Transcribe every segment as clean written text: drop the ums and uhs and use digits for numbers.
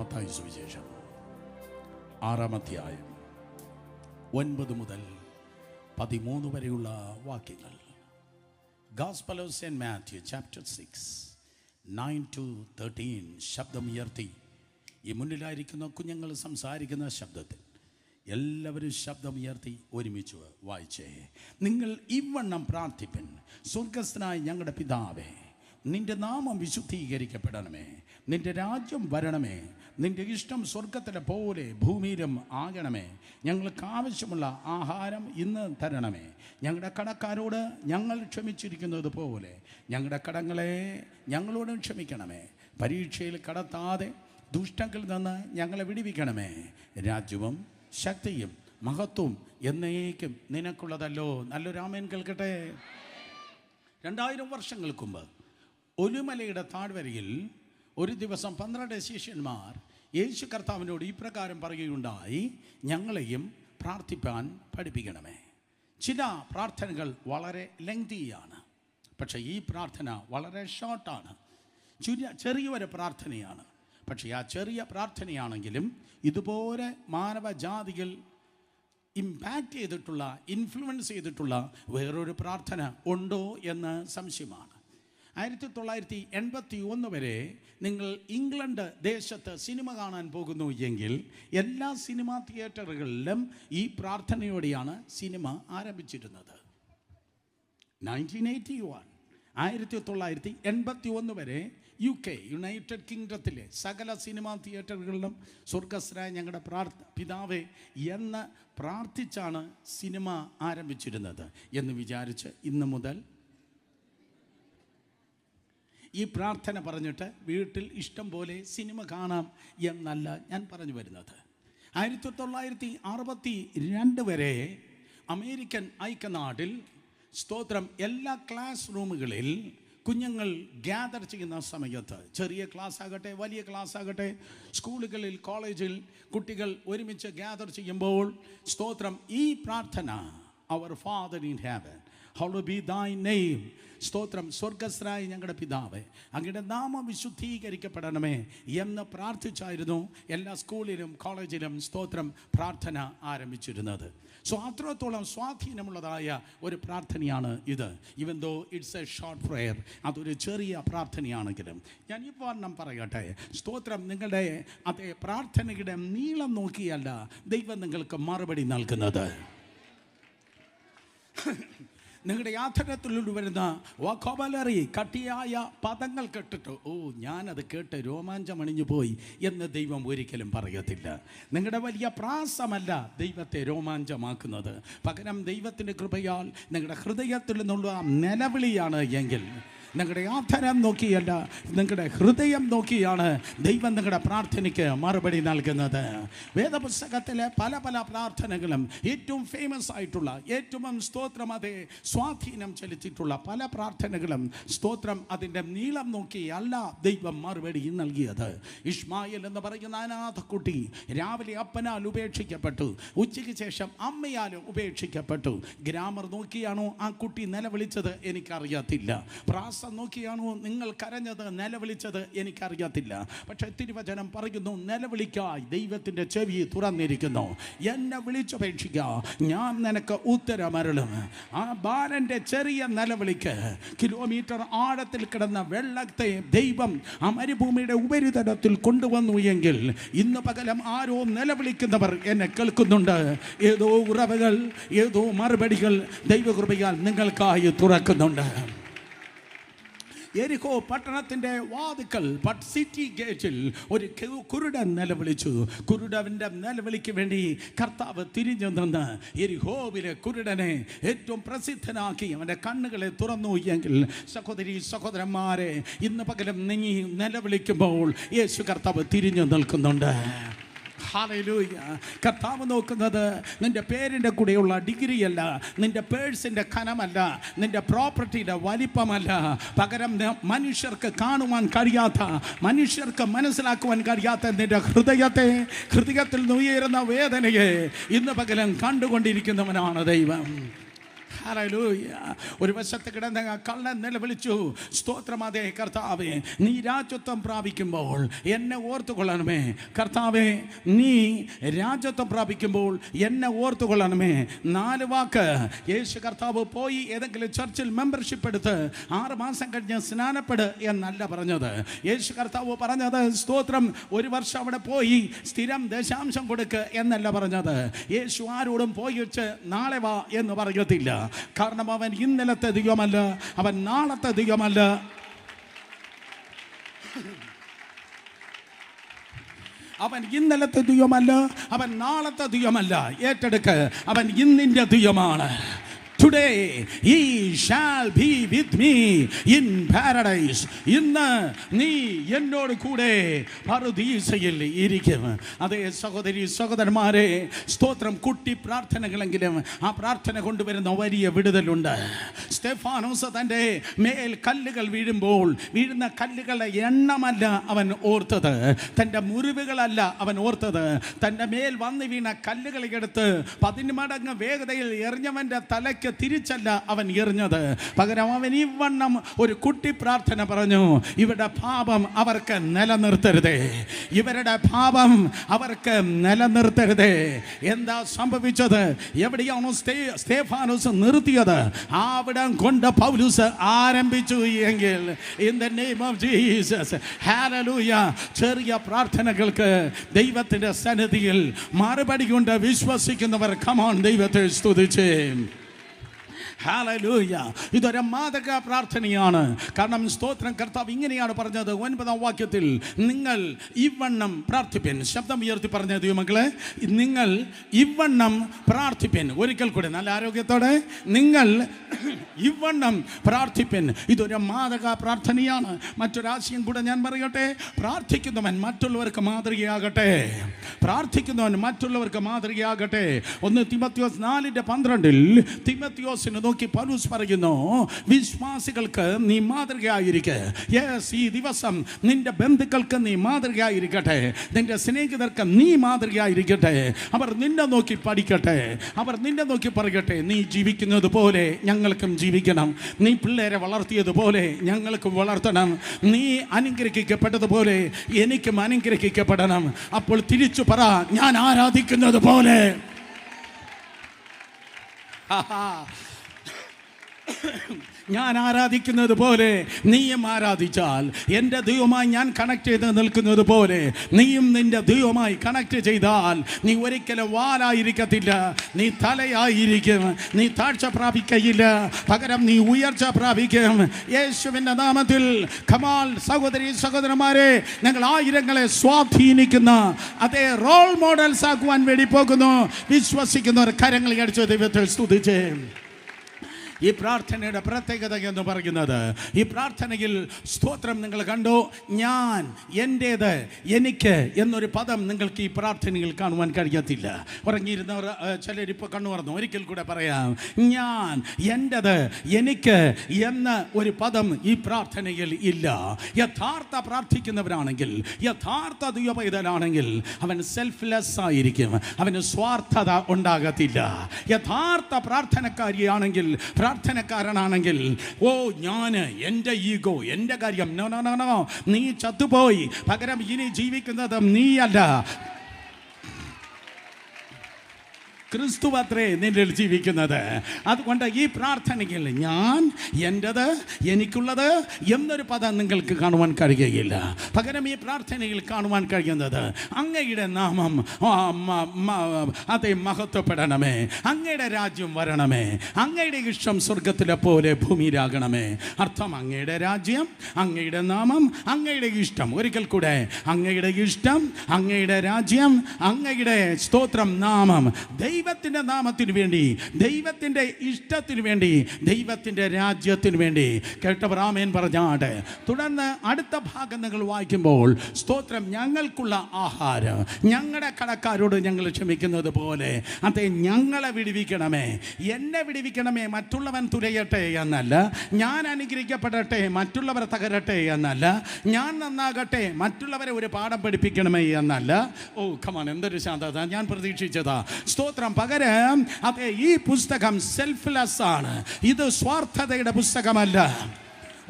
മത്തായി സുവിശേഷം 6-ാം അധ്യായം 9 മുതൽ 13 വരെയുള്ള വാക്യങ്ങൾ. Gospel of St. Matthew chapter 6 9 to 13. ശബ്ദമുയർത്തി ഈ മുന്നിലായിരിക്കുന്ന കുഞ്ഞുങ്ങൾ സംസാരിക്കുന്ന ശബ്ദത്തിൽ എല്ലാവരും ശബ്ദമുയർത്തി ഒരുമിച്ച് വായിച്ചേ. നിങ്ങൾ ഇവണ്ണം പ്രാർത്ഥിപ്പൻ: സ്വർഗസ്ഥനായ ഞങ്ങളുടെ പിതാവേ, നിന്റെ നാമം വിശുദ്ധീകരിക്കപ്പെടണമേ, നിന്റെ രാജ്യം വരണമേ, നിന്റെ ഇഷ്ടം സ്വർഗത്തിലെ പോലെ ഭൂമിയിലും ആകണമേ. ഞങ്ങൾക്ക് ആവശ്യമുള്ള ആഹാരം ഇന്ന് തരണമേ. ഞങ്ങളുടെ കടക്കാരോട് ഞങ്ങൾ ക്ഷമിച്ചിരിക്കുന്നത് പോലെ ഞങ്ങളുടെ കടങ്ങളെ ഞങ്ങളോടും ക്ഷമിക്കണമേ. പരീക്ഷയിൽ കടത്താതെ ദുഷ്ടങ്ങളിൽ നിന്ന് ഞങ്ങളെ വിടുവിക്കണമേ. രാജ്യവും ശക്തിയും മഹത്വവും എന്നേക്കും നിനക്കുള്ളതല്ലോ. നല്ലൊരു ആമേൻ കേൾക്കട്ടെ. 2000 വർഷങ്ങൾക്ക് മുമ്പ് ഒലുമലയുടെ താഴ്വരയിൽ ഒരു ദിവസം 12 ശിഷ്യന്മാർ യേശു കർത്താവിനോട് ഇപ്രകാരം പറയുകയുണ്ടായി: ഞങ്ങളെയും പ്രാർത്ഥിപ്പാൻ പഠിപ്പിക്കണമേ. ചില പ്രാർത്ഥനകൾ വളരെ ലെങ്തിയാണ്, പക്ഷേ ഈ പ്രാർത്ഥന വളരെ ഷോർട്ടാണ്. ചെറിയൊരു പ്രാർത്ഥനയാണ്. പക്ഷേ ആ ചെറിയ പ്രാർത്ഥനയാണെങ്കിലും ഇതുപോലെ മാനവജാതികൾ ഇമ്പാക്റ്റ് ചെയ്തിട്ടുള്ള, ഇൻഫ്ലുവൻസ് ചെയ്തിട്ടുള്ള വേറൊരു പ്രാർത്ഥന ഉണ്ടോ എന്ന് സംശയമാണ്. 1981 വരെ നിങ്ങൾ ഇംഗ്ലണ്ട് ദേശത്ത് സിനിമ കാണാൻ പോകുന്നു എങ്കിൽ എല്ലാ സിനിമാ തിയേറ്ററുകളിലും ഈ പ്രാർത്ഥനയോടെയാണ് സിനിമ ആരംഭിച്ചിരുന്നത്. 1981 വരെ UK യുണൈറ്റഡ് കിങ്ഡത്തിലെ സകല സിനിമാ തിയേറ്ററുകളിലും സ്വർഗസ്ഥനായ ഞങ്ങളുടെ പിതാവേ എന്ന് പ്രാർത്ഥിച്ചാണ് സിനിമ ആരംഭിച്ചിരുന്നത്. എന്ന് വിചാരിച്ച് ഇന്ന് മുതൽ ഈ പ്രാർത്ഥന പറഞ്ഞിട്ട് വീട്ടിൽ ഇഷ്ടം പോലെ സിനിമ കാണാം എന്നല്ല ഞാൻ പറഞ്ഞു വരുന്നത്. 1962 വരെ അമേരിക്കൻ ഐക്യനാട്ടിൽ സ്തോത്രം എല്ലാ ക്ലാസ് റൂമുകളിൽ കുഞ്ഞുങ്ങൾ ഗ്യാദർ ചെയ്യുന്ന സമയത്ത്, ചെറിയ ക്ലാസ് ആകട്ടെ വലിയ ക്ലാസ് ആകട്ടെ, സ്കൂളുകളിൽ കോളേജിൽ കുട്ടികൾ ഒരുമിച്ച് ഗ്യാദർ ചെയ്യുമ്പോൾ സ്തോത്രം ഈ പ്രാർത്ഥന, our father in heaven, hallowed be thy name, സ്തോത്രം സ്വർഗസ്ഥനായ ഞങ്ങളുടെ പിതാവേ, അങ്ങയുടെ നാമം വിശുദ്ധീകരിക്കപ്പെടണമേ എന്ന് പ്രാർത്ഥിച്ചായിരുന്നു എല്ലാ സ്കൂളിലും കോളേജിലും സ്തോത്രം പ്രാർത്ഥന ആരംഭിച്ചിരുന്നത്. സോ അത്രത്തോളം സ്വാധീനമുള്ളതായ ഒരു പ്രാർത്ഥനയാണ് ഇത്. Even though it's a short prayer, അതൊരു ചെറിയ പ്രാർത്ഥനയാണെങ്കിലും ഞാൻ ഈ വർണ്ണം പറയട്ടെ. സ്തോത്രം നിങ്ങളുടെ അതേ പ്രാർത്ഥനയുടെ നീളം നോക്കിയല്ല ദൈവം നിങ്ങൾക്ക് മറുപടി നൽകുന്നത്. നിങ്ങളുടെ യാഥാർത്ഥ്യത്തിലൂടെ വരുന്ന വൊക്കാബുലറി, കട്ടിയായ പദങ്ങൾ കേട്ടിട്ട് ഞാനത് കേട്ട് രോമാഞ്ചമണിഞ്ഞു പോയി എന്ന് ദൈവം ഒരിക്കലും പറയത്തില്ല. നിങ്ങളുടെ വലിയ പ്രാസമല്ല ദൈവത്തെ രോമാഞ്ചമാക്കുന്നത്, പകരം ദൈവത്തിൻ്റെ കൃപയാൽ നിങ്ങളുടെ ഹൃദയത്തിൽ നിന്നുള്ള നിലവിളിയാണ് എങ്കിൽ, നിങ്ങളുടെ ആധാരം നോക്കിയല്ല നിങ്ങളുടെ ഹൃദയം നോക്കിയാണ് ദൈവം നിങ്ങളുടെ പ്രാർത്ഥനയ്ക്ക് മറുപടി നൽകുന്നത്. വേദപുസ്തകത്തിലെ പല പല പ്രാർത്ഥനകളും ഏറ്റവും ഫേമസ് ആയിട്ടുള്ള, ഏറ്റവും സ്തോത്രം അതേ സ്വാധീനം ചെലുത്തിയിട്ടുള്ള പല പ്രാർത്ഥനകളും സ്തോത്രം അതിൻ്റെ നീളം നോക്കിയല്ല ദൈവം മറുപടി നൽകിയത്. ഇഷ്മായേൽ എന്ന് പറയുന്ന അനാഥക്കുട്ടി രാവിലെ അപ്പനാൽ ഉപേക്ഷിക്കപ്പെട്ടു, ഉച്ചയ്ക്ക് ശേഷം അമ്മയാൽ ഉപേക്ഷിക്കപ്പെട്ടു. ഗ്രാമർ നോക്കിയാണോ ആ കുട്ടി നിലവിളിച്ചത് എനിക്കറിയത്തില്ല. നോക്കിയാണോ നിങ്ങൾ കരഞ്ഞത്, നിലവിളിച്ചത് എനിക്കറിയത്തില്ല. പക്ഷെ തിരുവചനം പറയുന്നു, നിലവിളിക്കായി ദൈവത്തിൻ്റെ ചെവി തുറന്നിരിക്കുന്നു. എന്നെ വിളിച്ചപേക്ഷിക്ക, ഞാൻ നിനക്ക് ഉത്തരമരുളും. ആ ബാലൻ്റെ ചെറിയ നിലവിളിക്ക് കിലോമീറ്റർ ആഴത്തിൽ കിടന്ന വെള്ളത്തെ ദൈവം ആ മരുഭൂമിയുടെ ഉപരിതലത്തിൽ കൊണ്ടുവന്നു എങ്കിൽ ഇന്ന് പകരം ആരോ നിലവിളിക്കുന്നവർ എന്നെ കേൾക്കുന്നുണ്ട്. ഏതോ ഉറവുകൾ, ഏതോ മറുപടികൾ ദൈവകൃപയാൽ നിങ്ങൾക്കായി തുറക്കുന്നുണ്ട്. എരിഹോ പട്ടണത്തിൻ്റെ വാതിക്കൽ, സിറ്റി ഗേറ്റിൽ ഒരു കുരുടൻ നിലവിളിച്ചു. കുരുടൻ്റെ നിലവിളിക്ക് വേണ്ടി കർത്താവ് തിരിഞ്ഞു നിന്ന് എരിഹോവിലെ കുരുടനെ ഏറ്റവും പ്രസിദ്ധനാക്കി അവൻ്റെ കണ്ണുകളെ തുറന്നു എങ്കിൽ, സഹോദരി സഹോദരന്മാരെ, ഇന്ന് പകരം നീ നിലവിളിക്കുമ്പോൾ യേശു കർത്താവ് തിരിഞ്ഞു നിൽക്കുന്നുണ്ട്. ഹല്ലേലൂയ. കർത്താവ് നോക്കുന്നത് നിന്റെ പേരിൻ്റെ കൂടെയുള്ള ഡിഗ്രിയല്ല, നിന്റെ പേഴ്സിൻ്റെ ഖനമല്ല, നിന്റെ പ്രോപ്പർട്ടിയുടെ വലിപ്പമല്ല, പകരം മനുഷ്യർക്ക് കാണുവാൻ കഴിയാത്ത, മനുഷ്യർക്ക് മനസ്സിലാക്കുവാൻ കഴിയാത്ത നിന്റെ ഹൃദയത്തിൽ ഉയരുന്ന വേദനയെ ഇന്ന് പകരം കണ്ടുകൊണ്ടിരിക്കുന്നവനാണ് ദൈവം. ഹല്ലേലൂയ. ഒരു വശത്ത് കിടന്ന കള്ളൻ നിലവിളിച്ചു, സ്തോത്രം, അതേ കർത്താവേ, നീ രാജ്യത്വം പ്രാപിക്കുമ്പോൾ എന്നെ ഓർത്തുകൊള്ളണമേ. കർത്താവേ, നീ രാജ്യത്വം പ്രാപിക്കുമ്പോൾ എന്നെ ഓർത്തുകൊള്ളണമേ. 4 വാക്ക്. യേശു കർത്താവ് പോയി ഏതെങ്കിലും ചർച്ചിൽ മെമ്പർഷിപ്പ് എടുത്ത് 6 മാസം കഴിഞ്ഞ് സ്നാനപ്പെട് എന്നല്ല പറഞ്ഞത്. യേശു കർത്താവ് പറഞ്ഞത്, സ്തോത്രം, 1 വർഷം അവിടെ പോയി സ്ഥിരം ദശാംശം കൊടുക്ക് എന്നല്ല പറഞ്ഞത്. യേശു ആരോടും പോയി വെച്ച് നാളെ വാ എന്ന് പറയത്തില്ല. കാരണം അവൻ ഇന്നലത്തെ ദൈവമല്ല, അവൻ നാളത്തെ ദൈവമല്ല. അവൻ ഇന്നലത്തെ ദൈവമല്ല, അവൻ നാളത്തെ ദൈവമല്ല. ഏറ്റെടുക്ക്, അവൻ ഇന്നിൻ്റെ ദൈവമാണ്. Today he shall be with me in paradise. ഇന്ന് നീ എന്നോട് കൂടെ പറുദീസയിൽ ഇരിക്കും. അതേ സഹോദരി സഹോദരന്മാരെ, സ്തോത്രം, കുട്ടി പ്രാർത്ഥനകളെങ്കിലും ആ പ്രാർത്ഥന കൊണ്ടുവരുന്ന വലിയ വിടുതലുണ്ട്. സ്തെഫാനോസ് തൻ്റെ മേൽ കല്ലുകൾ വീഴുമ്പോൾ വീഴുന്ന കല്ലുകളുടെ എണ്ണമല്ല അവൻ ഓർത്തത്, തൻ്റെ മുറിവുകളല്ല അവൻ ഓർത്തത്. തൻ്റെ മേൽ വന്ന് വീണ കല്ലുകളെ എടുത്ത് 10 മടങ്ങ് വേഗതയിൽ എറിഞ്ഞവൻ്റെ തലയ്ക്ക് തിരിച്ചല്ല അവൻ എറിഞ്ഞത്. പകരം അവൻ ഇവണ്ണം ഒരു കുട്ടി പ്രാർത്ഥന പറഞ്ഞു, ഇവരുടെ പാപം അവർക്ക് നിലനിർത്തരുതേ, ഇവരുടെ പാപം അവർക്ക് നിലനിർത്തരുതേ. എന്താ സംഭവിച്ചത്? എവിടെയാണോ സ്തെഫാനോസ് നിർത്തിയത് അവിടം കൊണ്ട് പൗലോസ് ആരംഭിച്ചു എങ്കിൽ in the name of Jesus, hallelujah, ചെറിയ പ്രാർത്ഥനകൾക്ക് ദൈവത്തിൻ്റെ സന്നിധിയിൽ മറുപടി കൊണ്ട് വിശ്വസിക്കുന്നവർ കമോൺ ദൈവത്തെ സ്തുതിച്ച്. ഹല്ലേലൂയ. ഇതൊരു മാതൃക പ്രാർത്ഥനയാണ്. കാരണം സ്തോത്രം, കർത്താവ് ഇങ്ങനെയാണ് പറഞ്ഞത് 9-ാം വാക്യത്തിൽ, നിങ്ങൾ ഇവണ്ണം പ്രാർത്ഥിപ്പിൻ. ശബ്ദം ഉയർത്തി പറഞ്ഞ ദൈവമക്കളെ, നിങ്ങൾ ഇവണ്ണം പ്രാർത്ഥിപ്പിൻ. ഒരിക്കൽ കൂടെ നല്ല ആരോഗ്യത്തോടെ, നിങ്ങൾ ഇവണ്ണം പ്രാർത്ഥിപ്പിൻ. ഇതൊരു മാതൃക പ്രാർത്ഥനയാണ്. മറ്റൊരാശയം കൂടെ ഞാൻ പറയട്ടെ, പ്രാർത്ഥിക്കുന്നവൻ മറ്റുള്ളവർക്ക് മാതൃകയാകട്ടെ. പ്രാർത്ഥിക്കുന്നവൻ മറ്റുള്ളവർക്ക് മാതൃകയാകട്ടെ. 1 തിമോത്തിയോസ് 4:12 തിമോത്തിയോസിന് നോക്കി പൗലോസ് പറയുന്നു, വിശ്വാസികൾക്ക് നീ മാതൃകയായിരിക്കെ. യെസ്, ഈ ദിവസം നിന്റെ ബന്ധുക്കൾക്ക് നീ മാതൃകയായിരിക്കട്ടെ, നിന്റെ സ്നേഹിതർക്ക് നീ മാതൃകയായിരിക്കട്ടെ. അവർ നിന്നെ നോക്കി പഠിക്കട്ടെ, അവർ നിന്നെ നോക്കി പറയട്ടെ, നീ ജീവിക്കുന്നത് പോലെ ഞങ്ങൾക്കും ജീവിക്കണം, നീ പിള്ളേരെ വളർത്തിയതുപോലെ ഞങ്ങൾക്കും വളർത്തണം, നീ അനുഗ്രഹിക്കപ്പെട്ടതുപോലെ എനിക്കും അനുഗ്രഹിക്കപ്പെടണം. അപ്പോൾ തിരിച്ചു പറ, ഞാൻ ആരാധിക്കുന്നത് പോലെ. ഞാൻ ആരാധിക്കുന്നത് പോലെ നീയും ആരാധിച്ചാൽ, എൻ്റെ ദൈവമായി ഞാൻ കണക്ട് ചെയ്ത് നിൽക്കുന്നത് പോലെ നീയും നിൻ്റെ ദൈവമായി കണക്ട് ചെയ്താൽ, നീ ഒരിക്കലും വാലായിരിക്കത്തില്ല, നീ തലയായിരിക്കും. നീ താഴ്ച പ്രാപിക്കയില്ല, പകരം നീ ഉയർച്ച പ്രാപിക്കും. യേശുവിൻ്റെ നാമത്തിൽ കമാൽ സഹോദരി സഹോദരന്മാരെ, ഞങ്ങൾ ആയിരങ്ങളെ സ്വാധീനിക്കുന്ന അതേ റോൾ മോഡൽസ് ആക്കുവാൻ വേണ്ടി പോകുന്നു. വിശ്വസിക്കുന്നവർ കരങ്ങൾ അടിച്ച് ദൈവത്തെ സ്തുതിച്ച്. ഈ പ്രാർത്ഥനയുടെ പ്രത്യേകത എന്ന് പറയുന്നത്, ഈ പ്രാർത്ഥനയിൽ സ്തോത്രം നിങ്ങൾ കണ്ടോ, ഞാൻ, എൻ്റേത്, എനിക്ക് എന്നൊരു പദം നിങ്ങൾക്ക് ഈ പ്രാർത്ഥനയിൽ കാണുവാൻ കഴിയത്തില്ല. ഉറങ്ങിയിരുന്നവർ ചിലരിപ്പോൾ കണ്ണു തുറന്നു. ഒരിക്കൽ കൂടെ പറയാം, ഞാൻ, എൻ്റേത്, എനിക്ക് എന്ന ഒരു പദം ഈ പ്രാർത്ഥനയിൽ ഇല്ല. യഥാർത്ഥ പ്രാർത്ഥിക്കുന്നവരാണെങ്കിൽ, യഥാർത്ഥ ദൈവപൈതലാണെങ്കിൽ അവൻ സെൽഫ്ലെസ് ആയിരിക്കും, അവന് സ്വാർത്ഥത ഉണ്ടാകത്തില്ല. യഥാർത്ഥ പ്രാർത്ഥനക്കാരിയാണെങ്കിൽ, പ്രാർത്ഥനക്കാരനാണെങ്കിൽ, ഓ ഞാൻ, എൻ്റെ ഈഗോ, എൻ്റെ കാര്യം, നോ നോ നോ നോ, നീ ചത്തുപോയി, പകരം ഇനി ജീവിക്കുന്നത് നീയല്ല, ക്രിസ്തു അത്രേ നിന്നിൽ ജീവിക്കുന്നത്. അതുകൊണ്ട് ഈ പ്രാർത്ഥനയിൽ ഞാൻ, എൻ്റെത്, എനിക്കുള്ളത് എന്നൊരു പദം നിങ്ങൾക്ക് കാണുവാൻ കഴിയുകയില്ല. പകരം ഈ പ്രാർത്ഥനയിൽ കാണുവാൻ കഴിയുന്നത്, അങ്ങയുടെ നാമം അതേ മഹത്വപ്പെടണമേ, അങ്ങയുടെ രാജ്യം വരണമേ, അങ്ങയുടെ ഇഷ്ടം സ്വർഗത്തിലെ പോലെ ഭൂമിയിലാകണമേ. അർത്ഥം, അങ്ങയുടെ രാജ്യം, അങ്ങയുടെ നാമം, അങ്ങയുടെ ഇഷ്ടം. ഒരിക്കൽ കൂടെ, അങ്ങയുടെ ഇഷ്ടം, അങ്ങയുടെ രാജ്യം, അങ്ങയുടെ സ്തോത്രം നാമം. ദൈവത്തിൻ്റെ നാമത്തിന് വേണ്ടി, ദൈവത്തിൻ്റെ ഇഷ്ടത്തിന് വേണ്ടി, ദൈവത്തിൻ്റെ രാജ്യത്തിന് വേണ്ടി. കേട്ടവർ ആമേൻ പറഞ്ഞാട്ടെ. തുടർന്ന് അടുത്ത ഭാഗം നിങ്ങൾ വായിക്കുമ്പോൾ, സ്തോത്രം, ഞങ്ങൾക്കുള്ള ആഹാരം ഞങ്ങളുടെ കടക്കാരോട് ഞങ്ങൾ ക്ഷമിക്കുന്നത് പോലെ അതെ ഞങ്ങളെ വിടുവിക്കണമേ. എന്നെ വിടുവിക്കണമേ, മറ്റുള്ളവൻ തുലയട്ടെ എന്നല്ല, ഞാൻ അനുഗ്രഹിക്കപ്പെടട്ടെ മറ്റുള്ളവർ തകരട്ടെ എന്നല്ല, ഞാൻ നന്നാകട്ടെ മറ്റുള്ളവരെ ഒരു പാഠം പഠിപ്പിക്കണമേ എന്നല്ല. ഓ കമാൻ, എന്തൊരു ശാന്തത! ഞാൻ പ്രതീക്ഷിച്ചതാ. സ്തോത്രം, പകരം അതെ, ഈ പുസ്തകം സെൽഫ്ലെസ് ആണ്. ഇത് സ്വാർത്ഥതയുടെ പുസ്തകമല്ല.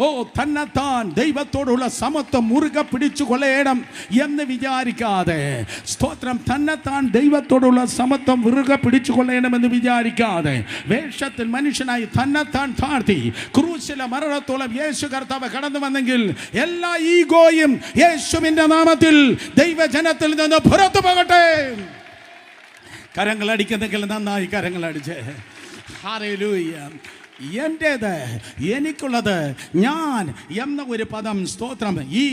ഓ, തന്നെത്താൻ ദൈവത്തോടുള്ള സമത്വം മുറുകെ പിടിച്ചു കൊള്ളണം എന്ന് വിചാരിക്കാതെ, സ്തോത്രം, തന്നെത്താൻ ദൈവത്തോടുള്ള സമത്വം മുറുകെ പിടിച്ചു കൊള്ളണമെന്ന് വിചാരിക്കാതെ വേഷത്തിൽ മനുഷ്യനായി തന്നെത്താൻ താഴ്ത്തി ക്രൂശിലെ മരണത്തോളം യേശു കർത്താവ് കടന്നു വന്നെങ്കിൽ എല്ലാ ഈഗോയും യേശുവിൻ്റെ നാമത്തിൽ ദൈവജനത്തിൽ നിന്ന് പുറത്തു പോകട്ടെ. കരങ്ങളടിക്കുന്നെങ്കിൽ നന്നായി കരങ്ങളടിച്ച് ഹല്ലേലൂയ. എൻ്റേത്, എനിക്കുള്ളത്, ഞാൻ എന്ന ഒരു പദം സ്തോത്രം ഈ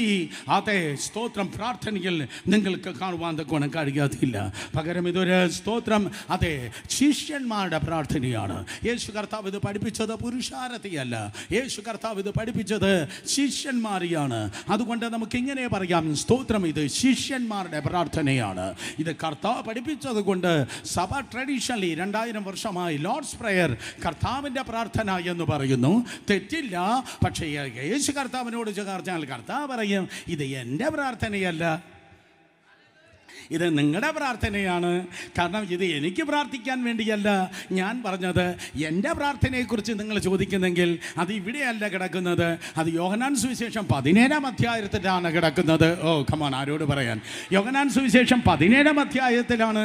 അതെ സ്തോത്രം പ്രാർത്ഥനയിൽ നിങ്ങൾക്ക് കാണുവാൻ തക്കോണം കഴിയാത്തില്ല. പകരം ഇതൊരു സ്തോത്രം അതെ ശിഷ്യന്മാരുടെ പ്രാർത്ഥനയാണ്. യേശു കർത്താവ് ഇത് പഠിപ്പിച്ചത് പുരുഷാരത്തെയല്ല, യേശു കർത്താവ് ഇത് പഠിപ്പിച്ചത് ശിഷ്യന്മാരെയാണ്. അതുകൊണ്ട് നമുക്ക് ഇങ്ങനെ പറയാം, സ്തോത്രം, ഇത് ശിഷ്യന്മാരുടെ പ്രാർത്ഥനയാണ്. ഇത് കർത്താവ് പഠിപ്പിച്ചത് കൊണ്ട് സഭ ട്രഡീഷണലി 2000 വർഷമായി ലോർഡ്സ് പ്രയർ കർത്താവിൻ്റെ പ്രാർത്ഥന എന്ന് പറയുന്നു. തെറ്റില്ല. പക്ഷേ യേശു കർത്താവിനോട് ചേർച്ചാൽ കർത്താവ് പറയും, ഇത് എൻ്റെ പ്രാർത്ഥനയല്ല, ഇത് നിങ്ങളുടെ പ്രാർത്ഥനയാണ്. കാരണം ഇത് എനിക്ക് പ്രാർത്ഥിക്കാൻ വേണ്ടിയല്ല ഞാൻ പറഞ്ഞത്. എൻ്റെ പ്രാർത്ഥനയെക്കുറിച്ച് നിങ്ങൾ ചോദിക്കുന്നെങ്കിൽ അത് ഇവിടെയല്ല കിടക്കുന്നത്, അത് യോഹന്നാൻ സുവിശേഷം 17-ാം അധ്യായത്തിലാണ് കിടക്കുന്നത്. ഓ കമോൺ, ആരോട് പറയാൻ? യോഹന്നാൻ സുവിശേഷം 17-ാം അധ്യായത്തിലാണ്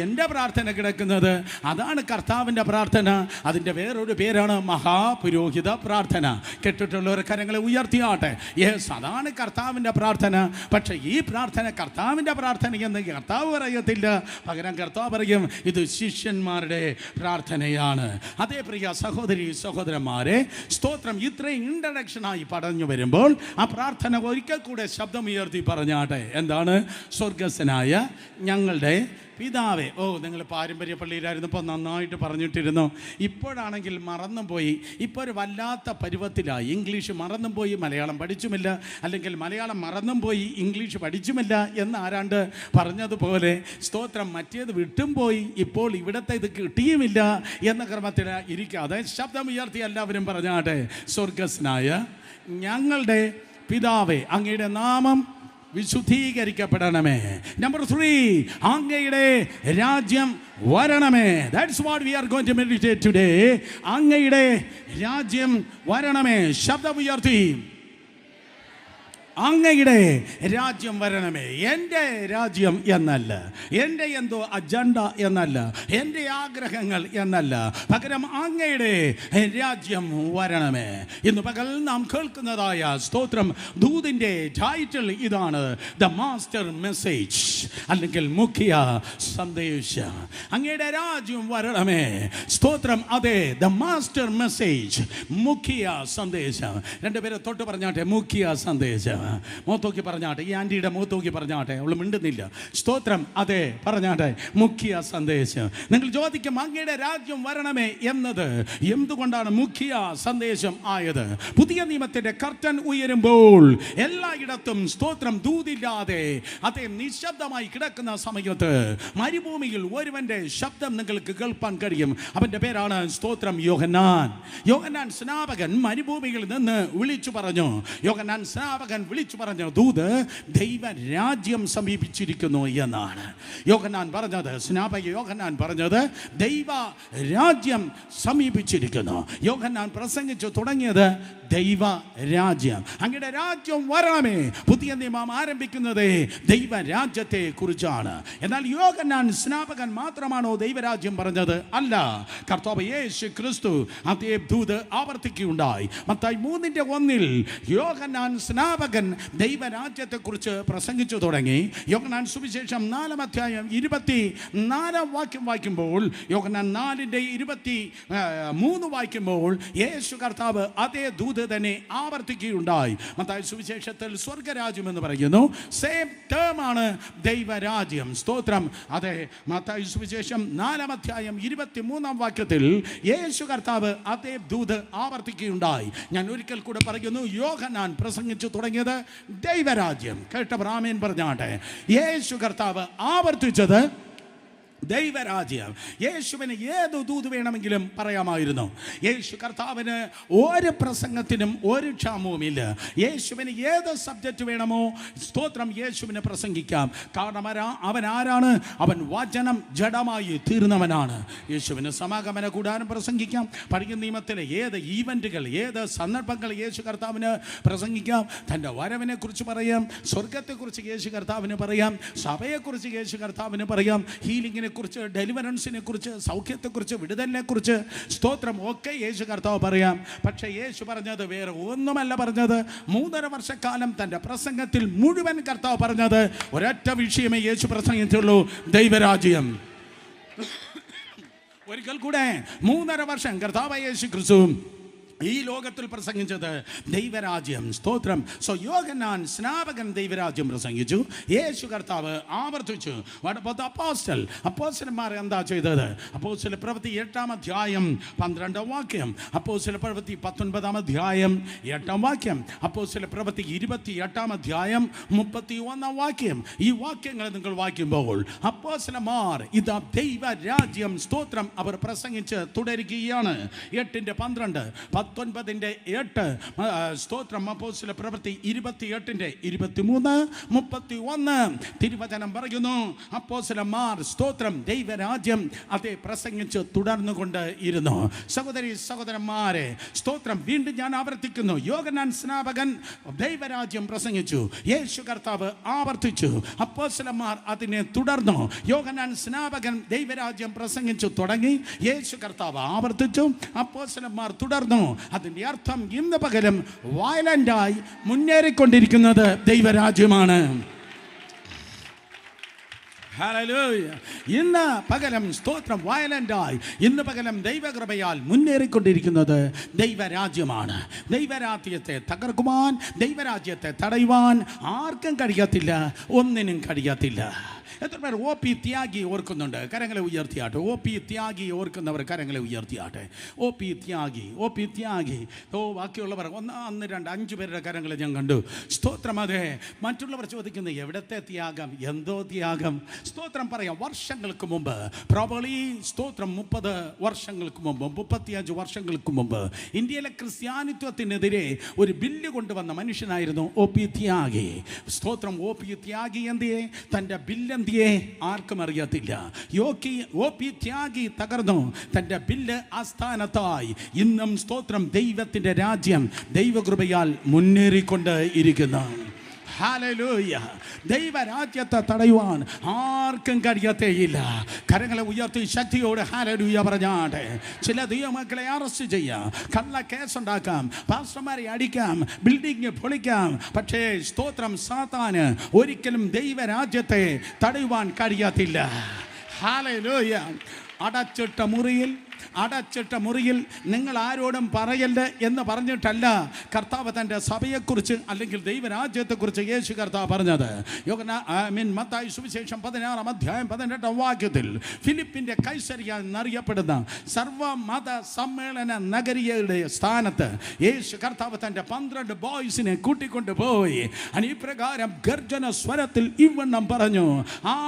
എൻ്റെ പ്രാർത്ഥന കിടക്കുന്നത്. അതാണ് കർത്താവിൻ്റെ പ്രാർത്ഥന. അതിൻ്റെ വേറൊരു പേരാണ് മഹാപുരോഹിത പ്രാർത്ഥന. കേട്ടിട്ടുള്ളവർ കരങ്ങളെ ഉയർത്തിയാട്ടെ. യെസ്, അതാണ് കർത്താവിൻ്റെ പ്രാർത്ഥന. പക്ഷേ ഈ പ്രാർത്ഥന കർത്താവിൻ്റെ പ്രാർത്ഥന എന്ന് കർത്താവ് പറയത്തില്ല. പകരം കർത്താവ് പറയും, ഇത് ശിഷ്യന്മാരുടെ പ്രാർത്ഥനയാണ്. അതേ പ്രിയ സഹോദരി സഹോദരന്മാരെ, സ്തോത്രം, ഇത്രയും ഇൻട്രഡക്ഷനായി പറഞ്ഞു വരുമ്പോൾ ആ പ്രാർത്ഥന ഒരിക്കൽ കൂടെ ശബ്ദമുയർത്തി പറഞ്ഞാട്ടെ. എന്താണ്? സ്വർഗസ്ഥനായ ഞങ്ങളുടെ പിതാവേ. ഓ, നിങ്ങൾ പാരമ്പര്യ പള്ളിയിലായിരുന്നപ്പോൾ നന്നായിട്ട് പറഞ്ഞിട്ടിരുന്നു. ഇപ്പോഴാണെങ്കിൽ മറന്നും പോയി. ഇപ്പോൾ ഒരു വല്ലാത്ത പരുവത്തിലായി. ഇംഗ്ലീഷ് മറന്നും പോയി, മലയാളം പഠിച്ചുമില്ല, അല്ലെങ്കിൽ മലയാളം മറന്നും പോയി, ഇംഗ്ലീഷ് പഠിച്ചുമില്ല എന്ന് ആരാണ്ട് പറഞ്ഞതുപോലെ സ്തോത്രം, മറ്റേത് വിട്ടും പോയി, ഇപ്പോൾ ഇവിടുത്തെ ഇത് കിട്ടിയുമില്ല എന്ന ക്രമത്തിൽ ഇരിക്കാതെ ശബ്ദം ഉയർത്തി എല്ലാവരും പറഞ്ഞാട്ടെ. സ്വർഗസ്ഥനായ ഞങ്ങളുടെ പിതാവേ, അങ്ങയുടെ നാമം വിശുദ്ധീകരിക്കപ്പെടണമേ. നമ്പർ 3, അങ്ങയുടെ രാജ്യം വരണമേ. That's what we are going to meditate today. അങ്ങയുടെ രാജ്യം വരണമേ. ശബ്ദം ഉയർത്തി, അങ്ങയുടെ രാജ്യം വരണമേ. എൻ്റെ രാജ്യം എന്നല്ല, എൻ്റെ എന്തോ അജണ്ട എന്നല്ല, എൻ്റെ ആഗ്രഹങ്ങൾ എന്നല്ല, പകരം അങ്ങയുടെ രാജ്യം വരണമേ. ഇന്ന് പകൽ നാം കേൾക്കുന്നതായ സ്തോത്രം ദൂതിൻ്റെ ടൈറ്റിൽ ഇതാണ്, ദ മാസ്റ്റർ മെസ്സേജ്, അല്ലെങ്കിൽ മുഖ്യ സന്ദേശം. അങ്ങയുടെ രാജ്യം വരണമേ. സ്തോത്രം, അതെ, ദ മാസ്റ്റർ മെസ്സേജ്, മുഖ്യ സന്ദേശം. രണ്ടുപേരെ തൊട്ട് പറഞ്ഞാട്ടെ, മുഖ്യ സന്ദേശം. മൂത്തോക്കി പറഞ്ഞാട്ടെ, ഈ ആൻറ്റിയുടെ മൂത്തോക്കി പറഞ്ഞാട്ടെ, അവൾ മിണ്ടുന്നില്ല. സ്തോത്രം, അതെ, പറഞ്ഞാട്ടെ, മുഖ്യ സന്ദേശം. നിങ്ങൾ ചോദിക്കും, അങ്ങയുടെ രാജ്യം വരണമേ എന്നത് എന്തുകൊണ്ടാണ് മുഖ്യ സന്ദേശം ആയത്? പുതിയ നിയമത്തിൻ്റെ കർട്ടൻ ഉയരുമ്പോൾ എല്ലായിടത്തും സ്തോത്രം ദൂതില്ലാതെ അതേ നിശബ്ദമായി കിടക്കുന്ന സമയത്ത് മരുഭൂമിയിൽ ഒരുവന്റെ ശബ്ദം നിങ്ങൾക്ക് കേൾപ്പാൻ കഴിയും. അവൻ്റെ പേരാണ് സ്തോത്രം യോഹന്നാൻ. യോഹന്നാൻ സ്നാപകൻ മരുഭൂമിയിൽ നിന്ന് വിളിച്ചു പറഞ്ഞു. യോഹന്നാൻ സ്നാപകൻ വിളിച്ചു പറഞ്ഞ ദൂത് ദൈവരാജ്യം സമീപിച്ചിരിക്കുന്നു എന്നാണ് യോഹന്നാൻ പറഞ്ഞത്. സ്നാപക യോഹന്നാൻ പറഞ്ഞത് ദൈവ രാജ്യം സമീപിച്ചിരിക്കുന്നു. യോഹന്നാൻ പ്രസംഗിച്ചു തുടങ്ങിയത് ദൈവ രാജ്യം, അങ്ങയുടെ രാജ്യം വരണമേ. പുതിയ നിയമം ആരംഭിക്കുന്നത് ദൈവരാജ്യത്തെ കുറിച്ചാണ്. എന്നാൽ യോഹന്നാൻ സ്നാപകൻ മാത്രമാണോ ദൈവരാജ്യം പറഞ്ഞത്? അല്ല, കർത്താവ് യേശു ക്രിസ്തു അതേ ദൂത് ആവർത്തിക്കുകയുണ്ടായി. മത്തായി 3:1 യോഹന്നാൻ സ്നാപകൻ ദൈവരാജ്യത്തെക്കുറിച്ച് പ്രസംഗിച്ചു തുടങ്ങി. യോഹന്നാൻ സുവിശേഷം 4-ാം അധ്യായം 24-ാം വാക്യം വായിക്കുമ്പോൾ, യോഹന്നാൻ 4:23 വായിക്കുമ്പോൾ യേശു കർത്താവ് അതേ ദൂത് തന്നെ ആവർത്തിക്കുകയുണ്ടായി. മത്തായി സുവിശേഷത്തിൽ സ്വർഗരാജ്യം എന്ന് പറയുന്നു. സെയിം ടേം ആണ് ദൈവരാജ്യം. സ്തോത്രം, അതെ, മത്തായി സുവിശേഷം 4-ാം അധ്യായം 23-ാം വാക്യത്തിൽ യേശു കർത്താവ് അതേ ദൂത് ആവർത്തിക്കുകയുണ്ടായി. ഞാൻ ഒരിക്കൽ കൂടെ പറയുന്നു, യോഹന്നാൻ പ്രസംഗിച്ചു തുടങ്ങിയത് ദൈവരാജ്യം. കേട്ടവർ ആമേൻ പറഞ്ഞാട്ടെ. യേശു കർത്താവ് ആവർത്തിച്ചത് ദൈവരാജ്യം. യേശുവിന് ഏത് ദൂത് വേണമെങ്കിലും പറയാമായിരുന്നു. യേശു കർത്താവിന് ഒരു പ്രസംഗത്തിനും ഒരു ക്ഷാമവുമില്ല. യേശുവിന് ഏത് സബ്ജക്റ്റ് വേണമോ സ്തോത്രം യേശുവിന് പ്രസംഗിക്കാം. കാരണം അവൻ ആരാണ്? അവൻ വചനം ജഡമായി തീർന്നവനാണ്. യേശുവിന് സമാഗമന കൂടാനും പ്രസംഗിക്കാം. പഴയ നിയമത്തിലെ ഏത് ഈവൻറ്റുകൾ, ഏത് സന്ദർഭങ്ങൾ യേശു കർത്താവിന് പ്രസംഗിക്കാം. തൻ്റെ വരവിനെ കുറിച്ച് പറയാം, സ്വർഗത്തെക്കുറിച്ച് യേശു കർത്താവിന് പറയാം, സഭയെക്കുറിച്ച് യേശു കർത്താവിന് പറയാം, ഹീലിങ്ങിനെ കുറിച്ച്, ഡെലിവറൻസിനെ കുറിച്ച്, സൗഖ്യത്തെക്കുറിച്ച്, വിടുതലിനെ കുറിച്ച് സ്തോത്രം ഒക്കെ യേശു കർത്താവ് പറയാം. പക്ഷേ യേശു പറഞ്ഞത് വേറെ ഒന്നുമല്ല പറഞ്ഞത്. 3.5 വർഷക്കാലം തൻ്റെ പ്രസംഗത്തിൽ മുഴുവൻ കർത്താവ് പറഞ്ഞത് ഒരൊറ്റ വിഷയമേ യേശു പ്രസംഗിച്ചുള്ളൂ: ദൈവരാജ്യം. ഒരിക്കൽ കൂടെ 3.5 വർഷം കർത്താവ് യേശു ക്രിസ്തു ഈ ലോകത്തിൽ പ്രസംഗിച്ചത് ദൈവരാജ്യം. സ്തോത്രം. യോഹന്നാൻ സ്നാപകൻ ദൈവരാജ്യം പ്രസംഗിച്ചു. യേശു കർത്താവ് ആവർത്തിച്ചു. അപ്പോസ്തലന്മാർ എന്താ ചെയ്തത്? അപ്പോസ്തല പ്രവൃത്തി 8-ാം അധ്യായം 12-ാം വാക്യം, അപ്പോസ്തല പ്രവൃത്തി 19-ാം അധ്യായം 8-ാം വാക്യം, അപ്പോസ്തല പ്രവൃത്തി 28-ാം അധ്യായം 31-ാം വാക്യം. ഈ വാക്യങ്ങൾ നിങ്ങൾ വായിക്കുമ്പോൾ അപ്പോസ്തലന്മാർ ഇതാ ദൈവരാജ്യം സ്തോത്രം അവർ പ്രസംഗിച്ച് തുടരുകയാണ്. 8-12, 19-8 സ്തോത്രം. അപ്പോസ്തല പ്രവൃത്തി 28-23, 31 തിരുവചനം പറയുന്നു. അപ്പോസ്തലന്മാർ സ്തോത്രം ദൈവരാജ്യം അതേ പ്രസംഗിച്ച് തുടർന്നുകൊണ്ട് ഇരുന്നു. സഹോദരി സഹോദരന്മാരെ സ്തോത്രം, വീണ്ടും ഞാൻ ആവർത്തിക്കുന്നു. യോഹന്നാൻ സ്നാപകൻ ദൈവരാജ്യം പ്രസംഗിച്ചു. യേശു കർത്താവ് ആവർത്തിച്ചു. അപ്പോസ്തലന്മാർ അതിനെ തുടർന്നു. യോഹന്നാൻ സ്നാപകൻ ദൈവരാജ്യം പ്രസംഗിച്ചു തുടങ്ങി. യേശു കർത്താവ് ആവർത്തിച്ചു. അപ്പോസ്തലന്മാർ തുടർന്നു. അതിൻ്റെ അർത്ഥം ഇന്ന് പകലും വയലൻ്റായി മുന്നേറിക്കൊണ്ടിരിക്കുന്നത് ദൈവരാജ്യമാണ്. ഹല്ലേലൂയ. ഇന്ന് പകലും സ്തോത്രം വയലൻ്റായി ഇന്ന് പകലും ദൈവകൃപയാൽ മുന്നേറിക്കൊണ്ടിരിക്കുന്നത് ദൈവരാജ്യമാണ്. ദൈവരാജ്യത്തെ തകർക്കുവാൻ, ദൈവരാജ്യത്തെ തടയുവാൻ ആർക്കും കഴിയത്തില്ല, ഒന്നിനും കഴിയത്തില്ല. എത്ര പേർ ഒ പി ത്യാഗി ഓർക്കുന്നുണ്ട്? കരങ്ങളെ ഉയർത്തിയാട്ടെ. ഒ പി ത്യാഗി ഓർക്കുന്നവർ കരങ്ങളെ ഉയർത്തിയാട്ടെ. ഒ പി ത്യാഗി, ഒ പി ത്യാഗി. ബാക്കിയുള്ളവർ 1, 2, 5 പേരുടെ കരങ്ങളെ ഞാൻ കണ്ടു. സ്തോത്രം. അതെ, മറ്റുള്ളവർ ചോദിക്കുന്നത് എവിടത്തെ ത്യാഗം, എന്തോ ത്യാഗം. സ്തോത്രം പറയാം. വർഷങ്ങൾക്ക് മുമ്പ്, പ്രോബബ്ലി സ്തോത്രം 30 വർഷങ്ങൾക്ക് മുമ്പ്, 35 വർഷങ്ങൾക്ക് മുമ്പ് ഇന്ത്യയിലെ ക്രിസ്ത്യാനിത്വത്തിനെതിരെ ഒരു ബില്ല് കൊണ്ടുവന്ന മനുഷ്യനായിരുന്നു ഒ പി ത്യാഗി. സ്തോത്രം. ഒ പി ത്യാഗി എന്തിയെ? തൻ്റെ ബില്ല് ആർക്കും അറിയത്തില്ല. ഒ പി ത്യാഗി തകർന്നു. തൻ്റെ ബില്ല് ആസ്ഥാനത്തായി ഇന്നും സ്തോത്രം ദൈവത്തിൻ്റെ രാജ്യം ദൈവകൃപയാൽ മുന്നേറിക്കൊണ്ട് ഇരിക്കുന്നു. ഹല്ലേലൂയ. ദൈവരാജ്യത്തെ തടയുവാൻ ആർക്കും കഴിയത്തേയില്ല. കരങ്ങളെ ഉയർത്തി ശക്തിയോട് ഹല്ലേലൂയ പറഞ്ഞാട്ടെ. ചില ദൈവമക്കളെ അറസ്റ്റ് ചെയ്യാം, കള്ള കേസുണ്ടാക്കാം, പാസ്റ്റർമാരെ അടിക്കാം, ബിൽഡിംഗ് പൊളിക്കാം. പക്ഷേ സ്തോത്രം സാത്താന് ഒരിക്കലും ദൈവരാജ്യത്തെ തടയുവാൻ കഴിയത്തില്ല. ഹല്ലേലൂയ. അടച്ചിട്ട മുറിയിൽ നിങ്ങൾ ആരോടും പറയല്ല എന്ന് പറഞ്ഞിട്ടല്ല കർത്താവ് തൻ്റെ സഭയെക്കുറിച്ച് അല്ലെങ്കിൽ ദൈവരാജ്യത്തെക്കുറിച്ച് യേശു കർത്താവ് പറഞ്ഞത്. മത്തായി സുവിശേഷം 16-ാം അധ്യായം 18-ാം വാക്യത്തിൽ ഫിലിപ്പിൻ്റെ കൈസരിയ എന്നറിയപ്പെടുന്ന സർവമത സമ്മേളന നഗരിയുടെ സ്ഥാനത്ത് യേശു കർത്താവ് തൻ്റെ 12 ബോയ്സിനെ കൂട്ടിക്കൊണ്ട് പോയി. ഇപ്രകാരം ഗർജന സ്വരത്തിൽ ഇവണ്ണം പറഞ്ഞു: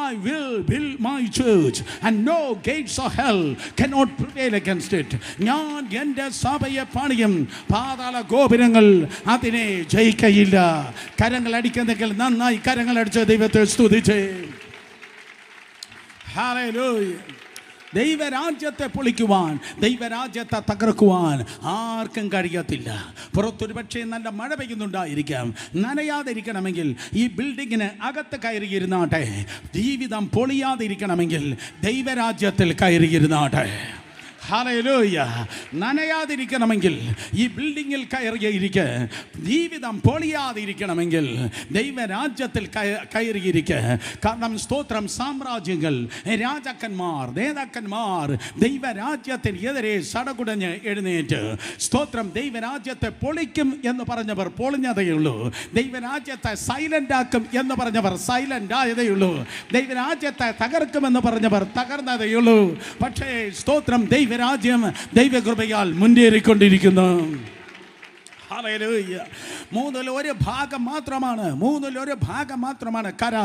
I will build my church and no gates of hell cannot prevail against it. ഞാൻ എൻ്റെ സഭയെ പണിയും, പാതാള ഗോപുരങ്ങൾ അതിനെ ജയിക്കയില്ല. കരങ്ങൾ അടിക്കുന്നെങ്കിൽ നന്നായി കരങ്ങൾ അടിച്ച് ദൈവത്തെ സ്തുതിച്ചേ. ഹല്ലേലൂയ. ദൈവരാജ്യത്തെ പൊളിക്കുവാൻ, ദൈവരാജ്യത്തെ തകർക്കുവാൻ ആർക്കും കഴിയത്തില്ല. പുറത്തൊരു പക്ഷേ നല്ല മഴ പെയ്യുന്നുണ്ടായിരിക്കാം. നനയാതിരിക്കണമെങ്കിൽ ഈ ബിൽഡിങ്ങിന് അകത്ത് കയറിയിരുന്നാട്ടെ. ജീവിതം പൊളിയാതിരിക്കണമെങ്കിൽ ദൈവരാജ്യത്തിൽ കയറിയിരുന്നാട്ടെ. ഹല്ലേലൂയ. നനയാതിരിക്കണമെങ്കിൽ ഈ ബിൽഡിങ്ങിൽ കയറിയിരിക്കുക. ജീവിതം പൊളിയാതിരിക്കണമെങ്കിൽ ദൈവരാജ്യത്തിൽ കയറിയിരിക്കുക. കാരണം സ്തോത്രം സാമ്രാജ്യങ്ങൾ, രാജാക്കന്മാർ, നേതാക്കന്മാർ ദൈവരാജ്യത്തിന് എതിരെ സടകുടഞ്ഞ് എഴുന്നേറ്റ് സ്തോത്രം ദൈവരാജ്യത്തെ പൊളിക്കും എന്ന് പറഞ്ഞവർ പൊളിഞ്ഞതേയുള്ളൂ. ദൈവരാജ്യത്തെ സൈലന്റ് ആക്കും എന്ന് പറഞ്ഞവർ സൈലന്റ് ആയതേയുള്ളൂ. ദൈവരാജ്യത്തെ തകർക്കുമെന്ന് പറഞ്ഞവർ തകർന്നതേയുള്ളൂ. പക്ഷേ സ്തോത്രം ദൈവരാജ്യം ദൈവകൃപയാൽ മുന്നേറിക്കൊണ്ടിരിക്കുന്നു. മൂന്നിൽ ഒരു ഭാഗം മാത്രമാണ് കര.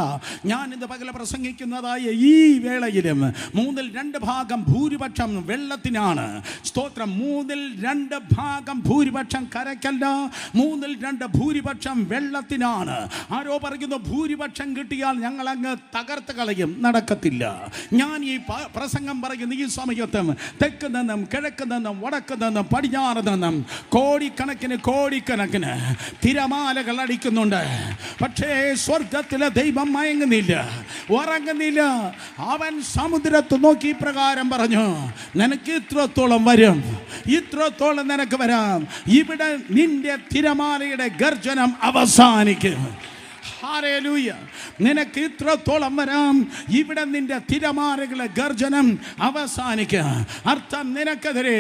ഞാൻ ഇന്ന് പകൽ പ്രസംഗിക്കുന്നതായ ഈ വേളയിലും 2/3 ഭൂരിപക്ഷം വെള്ളത്തിനാണ്. സ്തോത്രം. 2/3 ഭൂരിപക്ഷം കരയ്ക്കല്ല, 2/3 ഭൂരിപക്ഷം വെള്ളത്തിനാണ്. ആരോ പറയുന്നു ഭൂരിപക്ഷം കിട്ടിയാൽ ഞങ്ങൾ അങ്ങ് തകർത്ത് കളയും. നടക്കത്തില്ല. ഞാൻ ഈ പ്രസംഗം പറയുന്ന ഈ സമയത്തും തെക്ക് നിന്നും കിഴക്ക് നിന്നും വടക്ക് നിന്നും പടിഞ്ഞാറ് നിന്നും കോടിക്കണക്കിന് തിരമാലകൾ അടിക്കുന്നുണ്ട്. പക്ഷേ സ്വർഗത്തിലെ ദൈവം മയങ്ങുന്നില്ല, ഉറങ്ങുന്നില്ല. അവൻ സമുദ്രത്ത് നോക്കി പ്രകാരം പറഞ്ഞു, നിനക്ക് ഇത്രത്തോളം വരും, ഇത്രത്തോളം നിനക്ക് വരാം. ഇവിടെ നിന്റെ തിരമാലയുടെ ഗർജനം അവസാനിക്കും. ഹല്ലേലൂയ. നിനക്ക് ഇത്രത്തോളം വരാം, ഇവിടെ നിന്റെ തിരമാലകളുടെ ഗർജനം അവസാനിക്കുക. അർത്ഥം, നിനക്കെതിരെ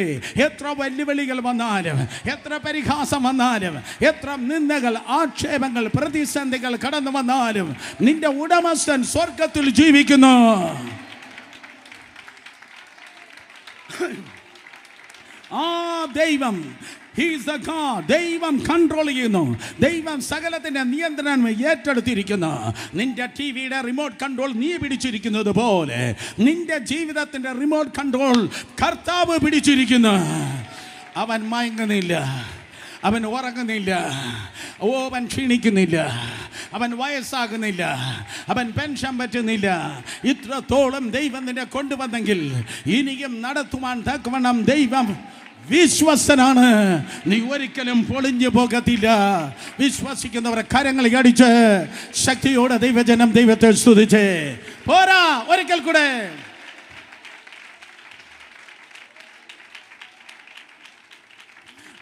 എത്ര വെല്ലുവിളികൾ വന്നാലും, എത്ര പരിഹാസം വന്നാലും, എത്ര നിന്ദകൾ, ആക്ഷേപങ്ങൾ, പ്രതിസന്ധികൾ കടന്നു വന്നാലും നിന്റെ ഉടമസ്ഥൻ സ്വർഗത്തിൽ ജീവിക്കുന്നു. ആ ദൈവം, He is the God. ദൈവം കൺട്രോൾ ചെയ്യുന്നു. ദൈവം സകലത്തിന്റെ നിയന്ത്രണം ഏറ്റെടുത്തിരിക്കുന്നു. നിന്റെ ടിവിയുടെ റിമോട്ട് കൺട്രോൾ നീ പിടിച്ചിരിക്കുന്നത് പോലെ നിന്റെ ജീവിതത്തിന്റെ റിമോട്ട് കൺട്രോൾ കർത്താവ് പിടിച്ചിരിക്കുന്നു. അവൻ മയങ്ങുന്നില്ല, അവൻ ഉറങ്ങുന്നില്ല, അവൻ ക്ഷീണിക്കുന്നില്ല, അവൻ വയസ്സാകുന്നില്ല, അവൻ പെൻഷൻ പറ്റുന്നില്ല. ഇത്രത്തോളം ദൈവം നിന്നെ കൊണ്ടുവന്നെങ്കിൽ ഇനിയും നടത്തുവാൻ തക്കവണ്ണം ദൈവം വിശ്വസ്തനാണ്. നീ ഒരിക്കലും പൊളിഞ്ഞു പോകത്തില്ല. വിശ്വസിക്കുന്നവരെ കരങ്ങൾ അടിച്ച് ശക്തിയോടെ ദൈവജനം ദൈവത്തെ സ്തുതിച്ച് പോരാ. ഒരിക്കൽ കൂടെ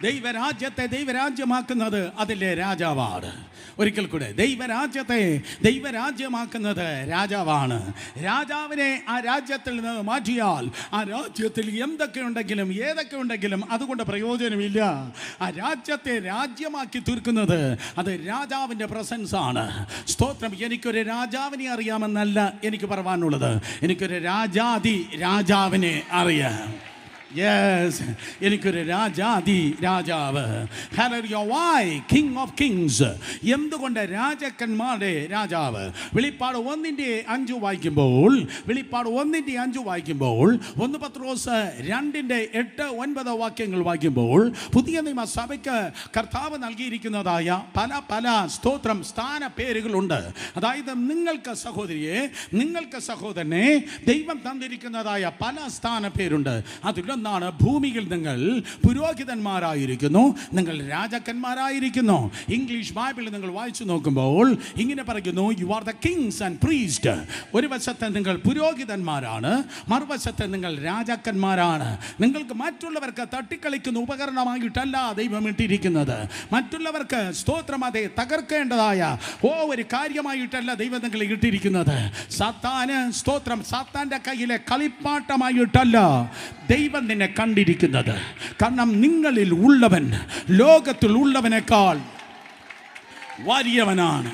ദൈവരാജ്യത്തെ ദൈവരാജ്യമാക്കുന്നത് അതിലെ രാജാവാണ്. ഒരിക്കൽ കൂടെ ദൈവരാജ്യമാക്കുന്നത് രാജാവാണ്. രാജാവിനെ ആ രാജ്യത്തിൽ നിന്ന് മാറ്റിയാൽ ആ രാജ്യത്തിൽ എന്തൊക്കെ ഉണ്ടെങ്കിലും അതുകൊണ്ട് പ്രയോജനമില്ല. ആ രാജ്യത്തെ രാജ്യമാക്കി തീർക്കുന്നത് അത് രാജാവിൻ്റെ പ്രസൻസ് ആണ്. സ്തോത്രം. എനിക്കൊരു രാജാവിനെ അറിയാമെന്നല്ല എനിക്ക് പറയാനുള്ളത്, എനിക്കൊരു രാജാവിനെ അറിയാം. യെസ്, എനിക്കൊരു രാജാവ്. Hallelujah. Why king of kings? എന്തുകൊണ്ട് രാജാക്കന്മാരുടെ രാജാവ്? വെളിപ്പാട് 1:5 വായിക്കുമ്പോൾ 1 പത്രോസ് 2:8-9 വാക്യങ്ങൾ വായിക്കുമ്പോൾ പുതിയ നിയമസഭയ്ക്ക് കർത്താവ് നൽകിയിരിക്കുന്നതായ പല സ്തോത്രം സ്ഥാന പേരുകളുണ്ട്. അതായത് നിങ്ങൾക്ക് സഹോദരനെ ദൈവം തന്നിരിക്കുന്നതായ പല സ്ഥാന പേരുണ്ട്. അതിലൊന്നാണ് ഭൂമിയിൽ നിങ്ങൾ പുരോഹിതന്മാരായിരിക്കുന്നു, നിങ്ങൾ രാജാക്കന്മാരായിരിക്കുന്നു. ഇംഗ്ലീഷ് ബൈബിളിൽ നിങ്ങൾ വായിച്ചു നോക്കുമ്പോൾ ഇങ്ങനെ പറയുന്നു, you are the Kings and priest. ഒരു വശത്ത് നിങ്ങൾ പുരോഹിതന്മാരാണ്, മറുവശത്ത് നിങ്ങൾ രാജാക്കന്മാരാണ്. നിങ്ങൾക്ക് മറ്റുള്ളവർക്ക് തട്ടിക്കളിക്കുന്ന ഉപകരണമായിട്ടല്ല ദൈവം ഇട്ടിരിക്കുന്നത്. മറ്റുള്ളവർക്ക് സ്തോത്രം അതെ തകർക്കേണ്ടതായ ഒരു കാര്യമായിട്ടല്ല ദൈവം നിങ്ങളെ ഇട്ടിരിക്കുന്നത്. സാത്താന്റെ കയ്യിലെ കളിപ്പാട്ടമായിട്ടല്ല ദൈവം നിന്നെ കണ്ടിരിക്കുന്നത്. കാരണം നിങ്ങളിൽ ഉള്ളവൻ ലോകത്തിൽ ഉള്ളവനേക്കാൾ വലിയവനാണ്.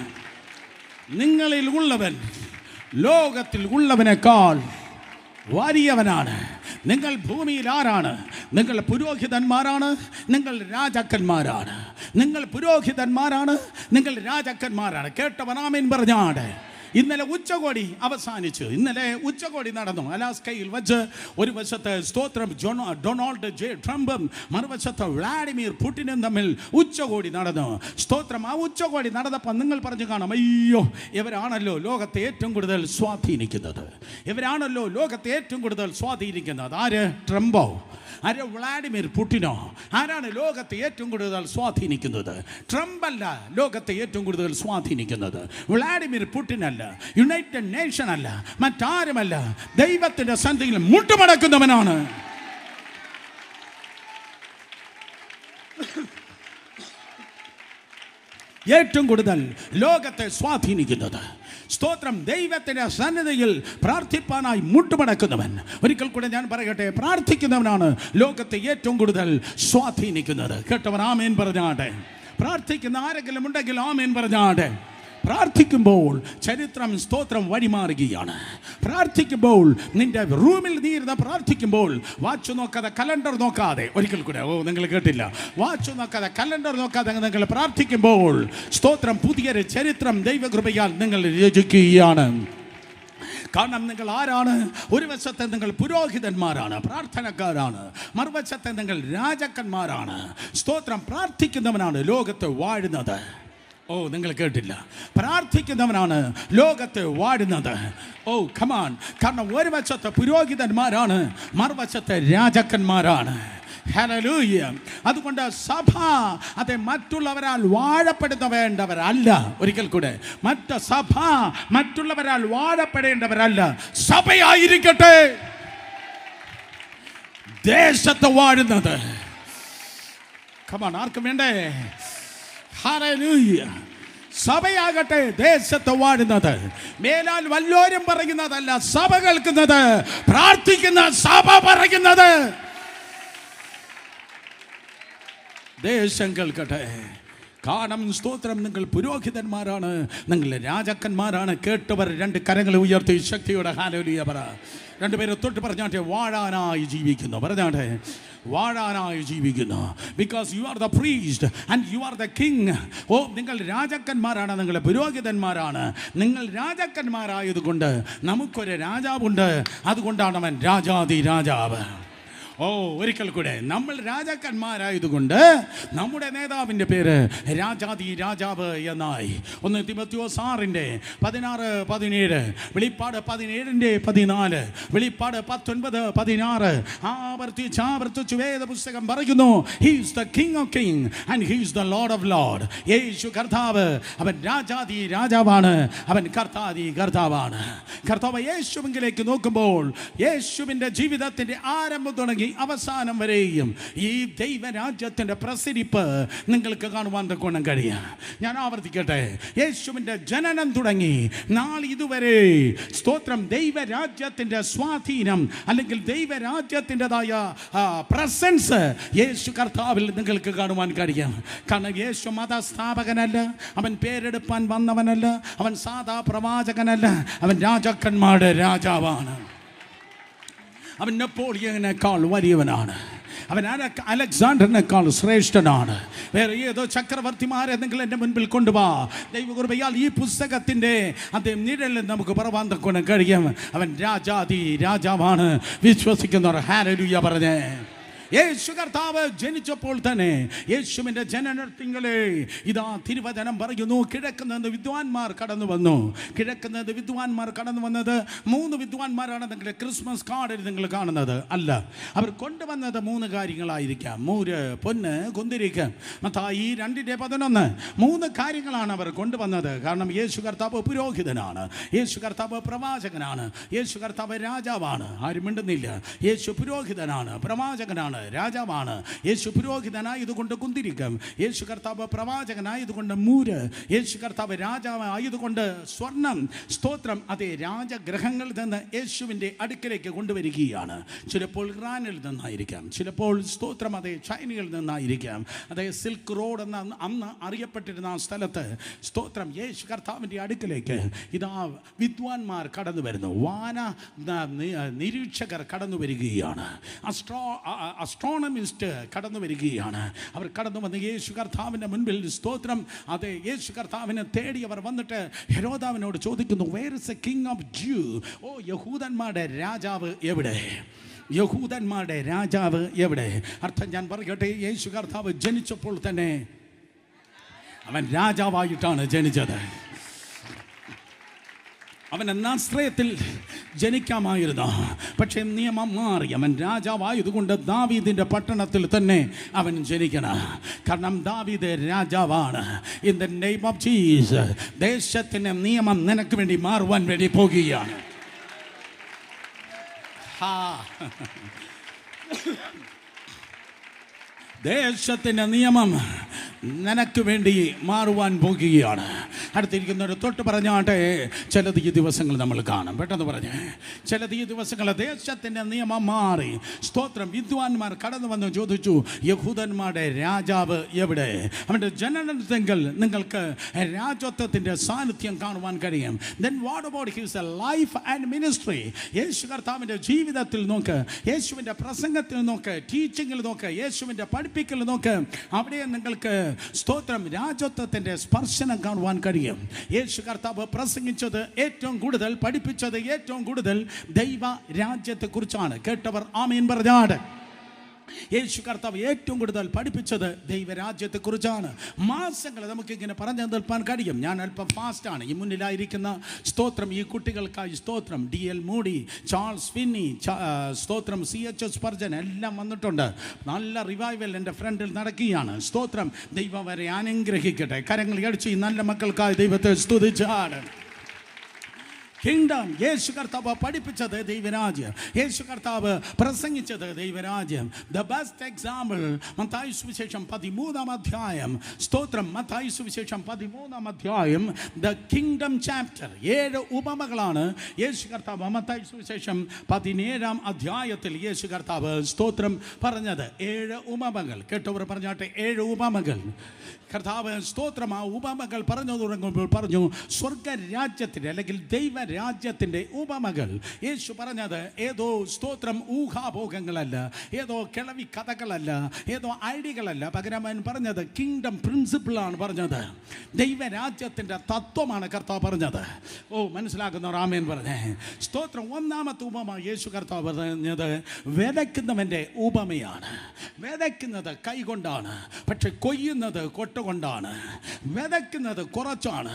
നിങ്ങളിൽ ഉള്ളവൻ ലോകത്തിൽ ഉള്ളവനേക്കാൾ വലിയവനാണ്. നിങ്ങൾ ഭൂമിയിൽ ആരാണ്? നിങ്ങൾ പുരോഹിതന്മാരാണ്, നിങ്ങൾ രാജാക്കന്മാരാണ്. നിങ്ങൾ പുരോഹിതന്മാരാണ്, നിങ്ങൾ രാജാക്കന്മാരാണ്. കേട്ടവൻ ആമേൻ പറഞ്ഞാട്. ഇന്നലെ ഉച്ചകോടി അവസാനിച്ചു. ഇന്നലെ ഉച്ചകോടി നടന്നു അലാസ്കയിൽ വെച്ച്. ഒരു വശത്ത് സ്തോത്രം ഡൊണാൾഡ് ജെ ട്രംപും മറുവശത്ത് വ്ളാഡിമിർ പുടിനും തമ്മിൽ ഉച്ചകോടി നടന്നു. സ്തോത്രം. ആ ഉച്ചകോടി നടന്നപ്പോൾ നിങ്ങൾ പറഞ്ഞു കാണാം, അയ്യോ ഇവരാണല്ലോ ലോകത്തെ ഏറ്റവും കൂടുതൽ സ്വാധീനിക്കുന്നത്. ആര്? ട്രംപോ? ആര്? വ്ളാഡിമിർ പുടിനോ? ആരാണ് ലോകത്തെ ഏറ്റവും കൂടുതൽ സ്വാധീനിക്കുന്നത്? ട്രംപ് അല്ല ലോകത്തെ ഏറ്റവും കൂടുതൽ സ്വാധീനിക്കുന്നത്, വ്ളാഡിമിർ പുടിനല്ല, യുണൈറ്റഡ് നേഷൻ അല്ല, മറ്റാരുമല്ല. ദൈവത്തിന്റെ സന്നിധിയിൽ മുട്ടുമടക്കുന്നവനാണ്. ഏറ്റവും കൂടുതൽ ലോകത്തെ സ്വാധീനിക്കുന്നത്. സ്തോത്രം. ദൈവത്തിന്റെ സന്നിധിയിൽ പ്രാർത്ഥിപ്പാനായി മുട്ടുമടക്കുന്നവൻ. ഒരിക്കൽ കൂടെ ഞാൻ പറയട്ടെ, പ്രാർത്ഥിക്കുന്നവനാണ് ലോകത്തെ ഏറ്റവും കൂടുതൽ സ്വാധീനിക്കുന്നത്. കേട്ടവൻ ആമേൻ പറഞ്ഞാട്ടെ. പ്രാർത്ഥിക്കുന്ന ആരെങ്കിലും ഉണ്ടെങ്കിൽ ആമേൻ പറഞ്ഞാട്ടെ. പ്രാർത്ഥിക്കുമ്പോൾ ചരിത്രം സ്തോത്രം വഴിമാറുകയാണ്. പ്രാർത്ഥിക്കുമ്പോൾ, നിന്റെ റൂമിൽ നീ ഇരുന്ന് പ്രാർത്ഥിക്കുമ്പോൾ വാച്ച് നോക്കാതെ, കലണ്ടർ നോക്കാതെ, ഒരിക്കൽ കൂടെ, നിങ്ങൾ കേട്ടില്ല, വാച്ച് നോക്കാതെ, കലണ്ടർ നോക്കാതെ നിങ്ങൾ പ്രാർത്ഥിക്കുമ്പോൾ സ്തോത്രം, പുതിയൊരു ചരിത്രം ദൈവകൃപയാൽ നിങ്ങൾ രചിക്കുകയാണ്. കാരണം നിങ്ങൾ ആരാണ്? ഒരു വശത്തെ നിങ്ങൾ പുരോഹിതന്മാരാണ്, പ്രാർത്ഥനക്കാരാണ്. മറുവശത്തെ നിങ്ങൾ രാജാക്കന്മാരാണ്. സ്തോത്രം, പ്രാർത്ഥിക്കുന്നവനാണ് ലോകത്ത് വാഴുന്നത്. നിങ്ങൾ കേട്ടില്ല, പ്രാർത്ഥിക്കുന്നവനാണ് ലോകത്ത് വാഴുന്നത്. കമാൻ. കാരണം ഒരു വശത്തെ പുരോഹിതന്മാരാണ്, മറുവശത്തെ രാജാക്കന്മാരാണ്. ഹല്ലേലൂയ. അതുകൊണ്ട് സഭ അത് മറ്റുള്ളവരാൽ വാഴപ്പെടുന്നവേണ്ടവരല്ല. ഒരിക്കൽ കൂടെ, സഭ മറ്റുള്ളവരാൽ വാഴപ്പെടേണ്ടവരല്ല, സഭയായിരിക്കട്ടെ ദേശത്ത് വാഴുന്നത്. കമാൻ, ആർക്കും വേണ്ടേ? ഹല്ലേലൂയ. സഭയാകട്ടെ ദേശത്ത് വാഴുന്നത്. മേലാൽ വല്ലോരും പറയുന്നതല്ല സഭ കേൾക്കുന്നത്, പ്രാർത്ഥിക്കുന്ന സഭ പറയുന്നത്. ദേശം കേൾക്കട്ടെ. കാരണം സ്തോത്രം, നിങ്ങൾ പുരോഹിതന്മാരാണ്, നിങ്ങൾ രാജാക്കന്മാരാണ്. കേട്ടവർ രണ്ട് കരങ്ങൾ ഉയർത്തി ശക്തിയോടെ ഹല്ലേലൂയ പറ. രണ്ടുപേരെ തൊട്ട് പറഞ്ഞാട്ടെ, വാഴാനായി ജീവിക്കുന്നു. പറഞ്ഞാട്ടെ, വാഴാനായി ജീവിക്കുന്നു. Because you are the priest and you are the king. നിങ്ങൾ രാജാക്കന്മാരാണ്, നിങ്ങൾ പുരോഹിതന്മാരാണ്. നിങ്ങൾ രാജാക്കന്മാരായതുകൊണ്ട് നമുക്കൊരു രാജാവുണ്ട്. അതുകൊണ്ടാണ് അവൻ രാജാതി രാജാവ്. ഒരിക്കൽ കൂടെ, നമ്മൾ രാജാക്കന്മാരായതുകൊണ്ട് നമ്മുടെ നേതാവിൻ്റെ പേര് രാജാതി രാജാവ് എന്നായി. 1 തിമോഥെയോസ് 6:16-17, വെളിപ്പാട് 17:14, വെളിപ്പാട് 19:16 ആവർത്തിച്ച് വേദപുസ്തകം പറയുന്നു, he is the king of king and he is the lord of lord. യേശു കർത്താവ്, അവൻ രാജാതി രാജാവാണ്, അവൻ കർത്താതി കർത്താവാണ്. കർത്താവ് യേശുവിലേക്ക് നോക്കുമ്പോൾ യേശുവിൻ്റെ ജീവിതത്തിൻ്റെ ആരംഭം തുടങ്ങി അവസാനം വരെയും ഈ ദൈവരാജ്യത്തിൻ്റെ പ്രസരിപ്പ് നിങ്ങൾക്ക് കാണുവാൻ കൊണ്ടും കഴിയും. ഞാൻ ആവർത്തിക്കട്ടെ, യേശുവിൻ്റെ ജനനം തുടങ്ങി നാളെ ഇതുവരെ സ്തോത്രം, ദൈവരാജ്യത്തിൻ്റെ സ്വാധീനം അല്ലെങ്കിൽ ദൈവരാജ്യത്തിൻ്റെതായ പ്രസൻസ് യേശു കർത്താവിൽ നിങ്ങൾക്ക് കാണുവാൻ കഴിയും. കാരണം യേശു മതസ്ഥാപകനല്ല, അവൻ പേരെടുപ്പാൻ വന്നവനല്ല, അവൻ സാധാ പ്രവാചകനല്ല, അവൻ രാജാക്കന്മാരുടെ രാജാവാണ്. അവൻ നെപ്പോളിയനേക്കാൾ വലിയവനാണ്, അവൻ അലക്സാണ്ടറിനേക്കാൾ ശ്രേഷ്ഠനാണ്. വേറെ ഏതോ ചക്രവർത്തിമാരെ നിങ്ങൾ എൻ്റെ മുൻപിൽ കൊണ്ടുപോവാ, ദൈവകൃപയാൽ ഈ പുസ്തകത്തിൻ്റെ അതേ നിഴലിൽ നമുക്ക് പറവാൻ കൊണ്ട് കഴിയും. അവൻ രാജാതി രാജാവാണ്. വിശ്വസിക്കുന്നവർ ഹല്ലേലൂയ പറഞ്ഞേ. യേശു കർത്താവ് ജനിച്ചപ്പോൾ തന്നെ യേശുവിൻ്റെ ജനനത്തിങ്കളെ ഇതാ തിരുവചനം പറയുന്നു, കിഴക്കുന്നത് വിദ്വാൻമാർ കടന്നു വന്നു. കിഴക്കുന്നത് വിദ്വാൻമാർ കടന്നു വന്നത് 3 വിദ്വാൻമാരാണ് നിങ്ങളുടെ ക്രിസ്മസ് കാർഡിൽ നിങ്ങൾ കാണുന്നത്. അല്ല, അവർ കൊണ്ടുവന്നത് 3 കാര്യങ്ങളായിരിക്കാം. മൂര്, പൊന്ന്, കുന്തിരിക്കം. മത്തായി 2:11 3 കാര്യങ്ങളാണ് അവർ കൊണ്ടുവന്നത്. കാരണം യേശു കർത്താവ് പുരോഹിതനാണ്, യേശു കർത്താവ് പ്രവാചകനാണ്, യേശു കർത്താവ് രാജാവാണ്. ആരും മിണ്ടുന്നില്ല. യേശു പുരോഹിതനാണ്, പ്രവാചകനാണ്, രാജാവാണ്. യേശു പുരോഹിതനായതുകൊണ്ട് കുന്തിരിക്കം, യേശു കർത്താവ് പ്രവാചകനായതുകൊണ്ട് മൂര്, യേശു കർത്താവ് രാജാവായതുകൊണ്ട് സ്വർണം. സ്തോത്രം, അതേ രാജഗ്രഹങ്ങളിൽ നിന്ന് യേശുവിൻ്റെ അടുക്കലേക്ക് കൊണ്ടുവരികയാണ്. ചിലപ്പോൾ ഇറാനിൽ നിന്നായിരിക്കാം, ചിലപ്പോൾ സ്തോത്രം അതേ ചൈനയിൽ നിന്നായിരിക്കാം. അതേ സിൽക്ക് റോഡ് എന്ന അന്ന് അറിയപ്പെട്ടിരുന്ന ആ സ്ഥലത്ത് സ്തോത്രം യേശു കർത്താവിൻ്റെ അടുക്കലേക്ക് ഇതാ വിദ്വാൻമാർ കടന്നു വരുന്നു, വാന നിരീക്ഷകർ കടന്നു വരികയാണ്, അസ്ട്രോണമിസ്റ്റ് കടന്നു വരികയാണ്. അവർ കടന്നു വന്ന് യേശു കർത്താവിൻ്റെ മുൻപിൽ സ്തോത്രം അതെ യേശു കർത്താവിനെ തേടി അവർ വന്നിട്ട് ഹെരോദാവിനോട് ചോദിക്കുന്നു, where is a king of Jew? യഹൂദന്മാരുടെ രാജാവ് എവിടെ? യഹൂദന്മാരുടെ രാജാവ് എവിടെ? അർത്ഥം ഞാൻ പറയട്ടെ, യേശു കർത്താവ് ജനിച്ചപ്പോൾ തന്നെ അവൻ രാജാവായിട്ടാണ് ജനിച്ചത്. അവൻ നാസ്രയത്തിൽ ജനിക്കാമായിരുന്നു, പക്ഷേ നിയമം മാറി. അവൻ രാജാവായതുകൊണ്ട് ദാവീദിൻ്റെ പട്ടണത്തിൽ തന്നെ അവൻ ജനിക്കണം. കാരണം ദാവീദ് രാജാവാണ്. In the name of Jesus ദേശത്തിൻ്റെ നിയമം നിനക്ക് വേണ്ടി മാറുവാൻ വേണ്ടി പോകുകയാണ്. ദേശത്തിൻ്റെ നിയമം നിനക്ക് വേണ്ടി മാറുവാൻ പോകുകയാണ്. അടുത്തിരിക്കുന്നവർ തൊട്ട് പറഞ്ഞാട്ടെ, ചിലത് ഈ ദിവസങ്ങൾ നമ്മൾ കാണും. പെട്ടെന്ന് പറഞ്ഞേ, ചിലത് ഈ ദിവസങ്ങൾ ദേശത്തിൻ്റെ നിയമം മാറി. സ്തോത്രം. വിദ്വാൻമാർ കടന്നു വന്ന് ചോദിച്ചു, യഹൂദന്മാരുടെ രാജാവ് എവിടെ? അവൻ്റെ ജനനത്തെങ്കിൽ നിങ്ങൾക്ക് രാജത്വത്തിൻ്റെ സാന്നിധ്യം കാണുവാൻ കഴിയും. Then what about his life and ministry? യേശു കർത്താവിൻ്റെ ജീവിതത്തിൽ നോക്ക്, യേശുവിൻ്റെ പ്രസംഗത്തിൽ നോക്ക്, ടീച്ചിങ്ങിൽ നോക്ക്, യേശുവിൻ്റെ പഠിപ്പിക്കൽ നോക്ക്. അവിടെ നിങ്ങൾക്ക് സ്തോത്രം രാജത്വത്തിൻ്റെ സ്പർശനം കാണുവാൻ കഴിയും. യേശു കർത്താവ് പ്രസംഗിച്ചത് ഏറ്റവും കൂടുതൽ, പഠിപ്പിച്ചത് ഏറ്റവും കൂടുതൽ ദൈവ രാജ്യത്തെക്കുറിച്ചാണ്. കേട്ടവർ ആമേൻ പറഞ്ഞാട്. യേശു കർത്താവ് ഏറ്റവും കൂടുതൽ പഠിപ്പിച്ചത് ദൈവരാജ്യത്തെക്കുറിച്ചാണ്. മാസങ്ങൾ നമുക്കിങ്ങനെ പറഞ്ഞു നിൽപ്പാൻ കഴിയും. ഞാൻ അല്പം ഫാസ്റ്റാണ്. ഈ മുന്നിലായിരിക്കുന്ന സ്തോത്രം ഈ കുട്ടികൾക്കായി സ്തോത്രം. DL മൂഡി, ചാൾസ് ഫിന്നി, സ്തോത്രം CH സ്പർജൻ എല്ലാം വന്നിട്ടുണ്ട്. നല്ല റിവൈവൽ എൻ്റെ ഫ്രണ്ടിൽ നടക്കുകയാണ്. സ്തോത്രം. ദൈവം വരെ അനുഗ്രഹിക്കട്ടെ. കരങ്ങൾ അടിച്ച് ഈ നല്ല മക്കൾക്കായി ദൈവത്തെ സ്തുതിച്ചാണ്. കിങ്ഡം. യേശു കർത്താവ് പഠിപ്പിച്ചത് ദൈവരാജ്യം. യേശു കർത്താവ് പ്രസംഗിച്ചത് ദൈവരാജ്യം. ദ ബെസ്റ്റ് എക്സാമ്പിൾ മത്തായി സുവിശേഷം 13-ാം അധ്യായം. സ്തോത്രം. മത്തായി സുവിശേഷം 13-ാം അധ്യായം, ദ കിങ്ഡം ചാപ്റ്റർ. 7 ഉപമകളാണ് യേശു കർത്താവ് മത്തായി സുവിശേഷം 17-ാം അധ്യായത്തിൽ യേശു കർത്താവ് സ്തോത്രം പറഞ്ഞത്. 7 ഉപമകൾ. കേട്ടവർ പറഞ്ഞാട്ടെ, 7 ഉപമകൾ. കർത്താവ് സ്തോത്രം ആ ഉപമകൾ പറഞ്ഞു തുടങ്ങുമ്പോൾ പറഞ്ഞു, സ്വർഗരാജ്യത്തിൻ്റെ അല്ലെങ്കിൽ ദൈവരാജ്യത്തിൻ്റെ ഉപമകൾ. യേശു പറഞ്ഞത് ഏതോ സ്തോത്രം ഊഹാഭോഗങ്ങളല്ല, ഏതോ കിളവി കഥകളല്ല, ഏതോ ഐഡിയകളല്ല. പകരം അവൻ പറഞ്ഞത് കിങ്ഡം പ്രിൻസിപ്പിളാണ് പറഞ്ഞത്. ദൈവരാജ്യത്തിൻ്റെ തത്വമാണ് കർത്താവ് പറഞ്ഞത്. ഓ, മനസ്സിലാക്കുന്നവർ ആമേൻ പറഞ്ഞേ. സ്തോത്രം. 1-ാമത്തെ ഉപമ യേശു കർത്താവ് പറഞ്ഞത് വിതയ്ക്കുന്നവൻ്റെ ഉപമയാണ്. വിതയ്ക്കുന്നത് കൈകൊണ്ടാണ്, പക്ഷെ കൊയ്യുന്നത് കൊണ്ടുകൊണ്ടാണ്. വിതയ്ക്കുന്നത് കുറച്ചാണ്,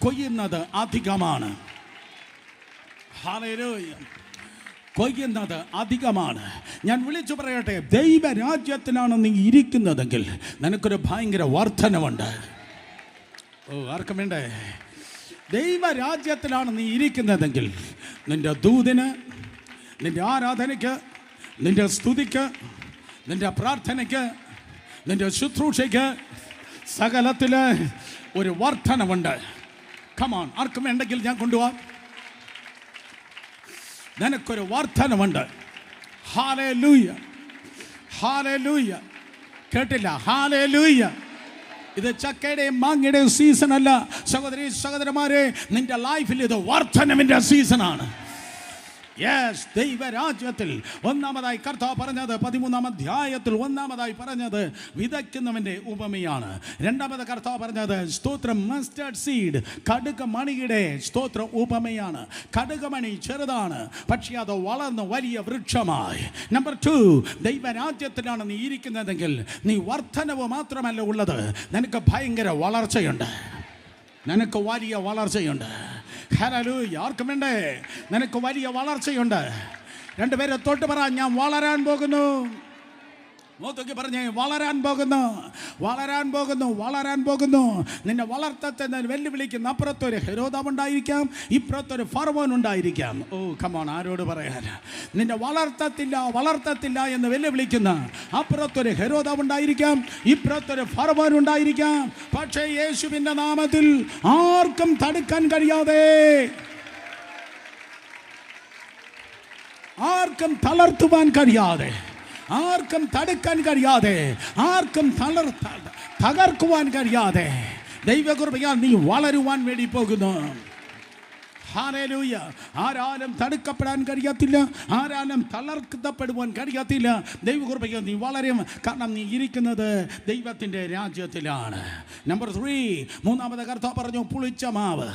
കൊയ്യുന്നത് അധികമാണ്. ഹല്ലേലൂയ. കൊയ്യുന്നത് അധികമാണ്. ഞാൻ വിളിച്ചു പറയട്ടെ, ദൈവരാജ്യത്തിലാണ് നീ ഇരിക്കുന്നതെങ്കിൽ നിനക്കൊരു ഭയങ്കര വർധനവുണ്ട്. ഓ, ആർക്കും വേണ്ടേ? ദൈവരാജ്യത്തിലാണ് നീ ഇരിക്കുന്നതെങ്കിൽ നിന്റെ ദൂതിന്, നിന്റെ ആരാധനയ്ക്ക്, നിന്റെ സ്തുതിക്ക്, നിന്റെ പ്രാർത്ഥനയ്ക്ക്, നിന്റെ ശുശ്രൂഷയ്ക്ക്, സകലത്തിൽ ഒരു വർധനവുണ്ട്. കമോൺ, ആർക്കും വേണ്ടെങ്കിൽ ഞാൻ കൊണ്ടുപോവാം. നിനക്കൊരു വർധനവുണ്ട്. Hallelujah, hallelujah. കേട്ടില്ല? ഹല്ലേലൂയ. ഇത് ചക്കയുടെയും മാങ്ങയുടെയും സീസൺ അല്ല സഹോദരി സഹോദരന്മാരെ. നിന്റെ ലൈഫിൽ ഇത് വർധനവിൻ്റെ സീസണാണ്. യെസ്. ദൈവരാജ്യത്തിൽ ഒന്നാമതായി കർത്താവ് പറഞ്ഞത് 13-ാം അധ്യായത്തിൽ ഒന്നാമതായി പറഞ്ഞത് വിതയ്ക്കുന്നവൻ്റെ ഉപമയാണ്. രണ്ടാമത് കർത്താവ് പറഞ്ഞത് സ്തോത്രം മസ്റ്റർഡ് സീഡ്, കടുക് മണിയുടെ സ്തോത്ര ഉപമയാണ്. കടുക് മണി ചെറുതാണ്, പക്ഷേ അത് വളർന്ന് വലിയ വൃക്ഷമായി. നമ്പർ 2, ദൈവരാജ്യത്തിലാണ് നീ ഇരിക്കുന്നതെങ്കിൽ നീ വർധനവ് മാത്രമല്ല ഉള്ളത്, നിനക്ക് ഭയങ്കര വളർച്ചയുണ്ട്. നിനക്ക് വലിയ വളർച്ചയുണ്ട്. ഹല്ലേലൂയ. ആർക്കും വേണ്ടേ? നിനക്ക് വലിയ വളർച്ചയുണ്ട്. 2 പേരെ തൊട്ട് പറ, ഞാൻ വളരാൻ പോകുന്നു. മൂത്തൊക്കെ പറഞ്ഞേ, വളരാൻ പോകുന്നു, വളരാൻ പോകുന്നു, വളരാൻ പോകുന്നു. നിന്നെ വളർത്തത്തെ വെല്ലുവിളിക്കുന്ന അപ്പുറത്തൊരു ഹെരോദാവ് ഉണ്ടായിരിക്കാം, ഇപ്പുറത്തൊരു ഫറവോൻ ഉണ്ടായിരിക്കാം. ഓ കമോൺ, ആരോട് പറയാൻ? നിന്നെ വളർത്തത്തില്ല, വളർത്തത്തില്ല എന്ന് വെല്ലുവിളിക്കുന്ന അപ്പുറത്തൊരു ഹെരോദാവ് ഉണ്ടായിരിക്കാം, ഇപ്പുറത്തൊരു ഫറവോൻ ഉണ്ടായിരിക്കാം. പക്ഷേ യേശുവിൻ്റെ നാമത്തിൽ ആർക്കും തടുക്കാൻ കഴിയാതെ, ആർക്കും തളർത്തുവാൻ കഴിയാതെ, ആർക്കും തടുക്കാൻ കഴിയാതെ, ആർക്കും തകർക്കുവാൻ കഴിയാതെ ദൈവകൃപയാൽ നീ വളരുവാൻ വേണ്ടി പോകുന്നു. ഹല്ലേലൂയ. ആരാലും തടുക്കപ്പെടാൻ കഴിയത്തില്ല, ആരാലും തളർത്തപ്പെടുവാൻ കഴിയത്തില്ല. ദൈവകൃപയാൽ നീ വളരും. കാരണം നീ ഇരിക്കുന്നത് ദൈവത്തിൻ്റെ രാജ്യത്തിലാണ്. നമ്പർ 3, മൂന്നാമത് കർത്താവ് പറഞ്ഞു പുളിച്ച മാവ്.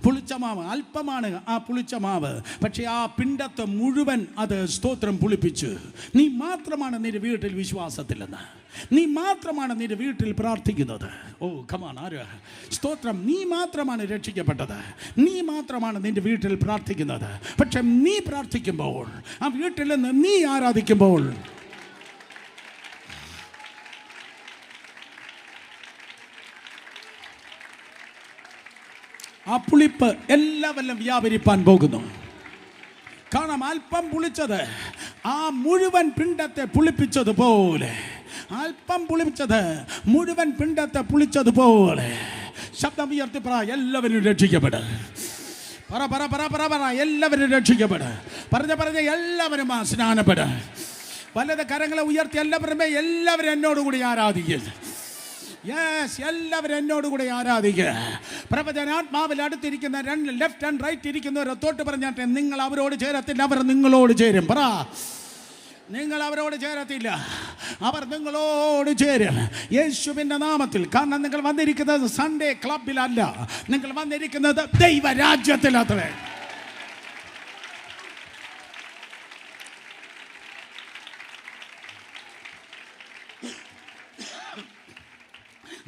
പുളിച്ച മാവ് അല്പമാണ് ആ പുളിച്ച മാവ്, പക്ഷേ ആ പിണ്ടത്തെ മുഴുവൻ അത് സ്തോത്രം പുളിപ്പിച്ചു. നീ മാത്രമാണ് നിന്റെ വീട്ടിൽ വിശ്വാസത്തിലെന്ന്, നീ മാത്രമാണ് നിന്റെ വീട്ടിൽ പ്രാർത്ഥിക്കുന്നത്. ഓ കമാൺ, ആര്? സ്തോത്രം. നീ മാത്രമാണ് രക്ഷിക്കപ്പെട്ടത്, നീ മാത്രമാണ് നിന്റെ വീട്ടിൽ പ്രാർത്ഥിക്കുന്നത്. പക്ഷെ നീ പ്രാർത്ഥിക്കുമ്പോൾ, ആ വീട്ടിൽ നിന്ന് നീ ആരാധിക്കുമ്പോൾ, ആ പുളിപ്പ് എല്ലാവരും വ്യാപരിപ്പാൻ പോകുന്നു. കാരണം അല്പം പുളിച്ചത് ആ മുഴുവൻ പിണ്ടത്തെ പുളിപ്പിച്ചതുപോലെ, അല്പം പുളിച്ചത് മുഴുവൻ പിണ്ടത്തെ പുളിച്ചതുപോലെ ശബ്ദം ഉയർത്തി പറ, എല്ലാവരും രക്ഷിക്കപ്പെട്. പറ പറ പറ പറ പറ, എല്ലാവരും രക്ഷിക്കപ്പെട്. പറഞ്ഞ എല്ലാവരും സ്നാനപ്പെട്. വലത് കരങ്ങളെ ഉയർത്തി എല്ലാവരും എന്നോടുകൂടി ആരാധിക്കുക. യെസ്, എല്ലാവരും എന്നോടുകൂടി ആരാധിക്കുക. പ്രവചനാത്മാവിൽ അടുത്തിരിക്കുന്ന രണ്ട് ലെഫ്റ്റ് ആൻഡ് റൈറ്റ് ഇരിക്കുന്നവരെ തൊട്ട് പറഞ്ഞാട്ടെ, നിങ്ങൾ അവരോട് ചേരത്തില്ല, അവർ നിങ്ങളോട് ചേരും. പറ, നിങ്ങൾ അവരോട് ചേരത്തില്ല, അവർ നിങ്ങളോട് ചേരും യേശുവിൻ്റെ നാമത്തിൽ. കാരണം നിങ്ങൾ വന്നിരിക്കുന്നത് സൺഡേ ക്ലബിലല്ല, നിങ്ങൾ വന്നിരിക്കുന്നത് ദൈവരാജ്യത്തിലത്രേ.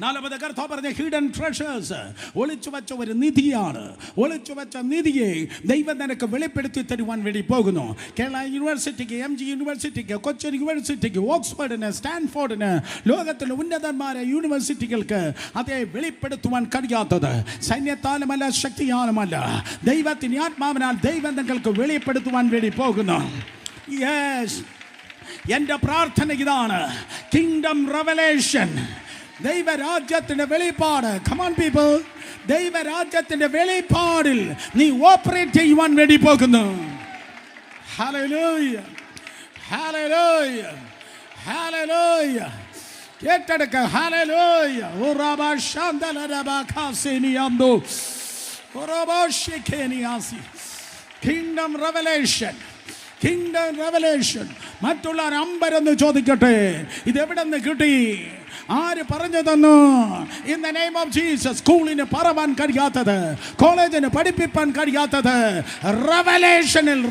നാലാമത് കർത്താവ് പറഞ്ഞ ഹിഡൻ ട്രഷേഴ്സ്, ഒളിച്ചു വെച്ച ഒരു നിധിയാണ്. ഒളിച്ചു വെച്ച നിധിയെ ദൈവം നിനക്ക് വെളിപ്പെടുത്തി തരുവാൻ വേണ്ടി പോകുന്നു. കേരള യൂണിവേഴ്സിറ്റിക്ക്, MG യൂണിവേഴ്സിറ്റിക്ക്, കൊച്ചിൻ യൂണിവേഴ്സിറ്റിക്ക്, ഓക്സ്ഫോർഡിന്, സ്റ്റാൻഫോർഡിന്, ലോകത്തിലെ ഉന്നതന്മാരായ യൂണിവേഴ്സിറ്റികൾക്ക് അതേ വെളിപ്പെടുത്തുവാൻ കഴിയാത്തത് സൈന്യത്താലുമല്ല, ശക്തിയാലുമല്ല, ദൈവത്തിൻ്റെ ആത്മാവിനാൽ ദൈവം നിങ്ങൾക്ക് വെളിപ്പെടുത്തുവാൻ വേണ്ടി പോകുന്നു. യെസ്, എൻ്റെ പ്രാർത്ഥന ഇതാണ്, കിങ്ഡം റെവലേഷൻ, ദൈവരാജ്യത്തിന്റെ വെളിപ്പാട്. Come on people, ദൈവരാജ്യത്തിന്റെ വെളിപ്പാടിൽ നീ ഓപ്പറേറ്റ് ചെയ്യുവാൻ വേണ്ടി പോകുന്നു. Hallelujah, hallelujah, hallelujah. കേട്ടെടുക്ക. ഹല്ലേലൂയ. ഉറബാ ശാന്തലരബാ കാസിനിയാംദോ ഉറബാ ശേഖേനിയാസി. Kingdom revelation, kingdom revelation. മറ്റുള്ളവർ അമ്പരെന്ന് ചോദിക്കട്ടെ, ഇതെവിടെ നിന്ന് കിട്ടി, ആര് പറഞ്ഞു തന്നു? In the name of Jesus. സ്കൂളിന് പറവാൻ കഴിയാത്തത്, കോളേജിന് പഠിപ്പിക്കാൻ കഴിയാത്തത്, റെവലേഷനിൽ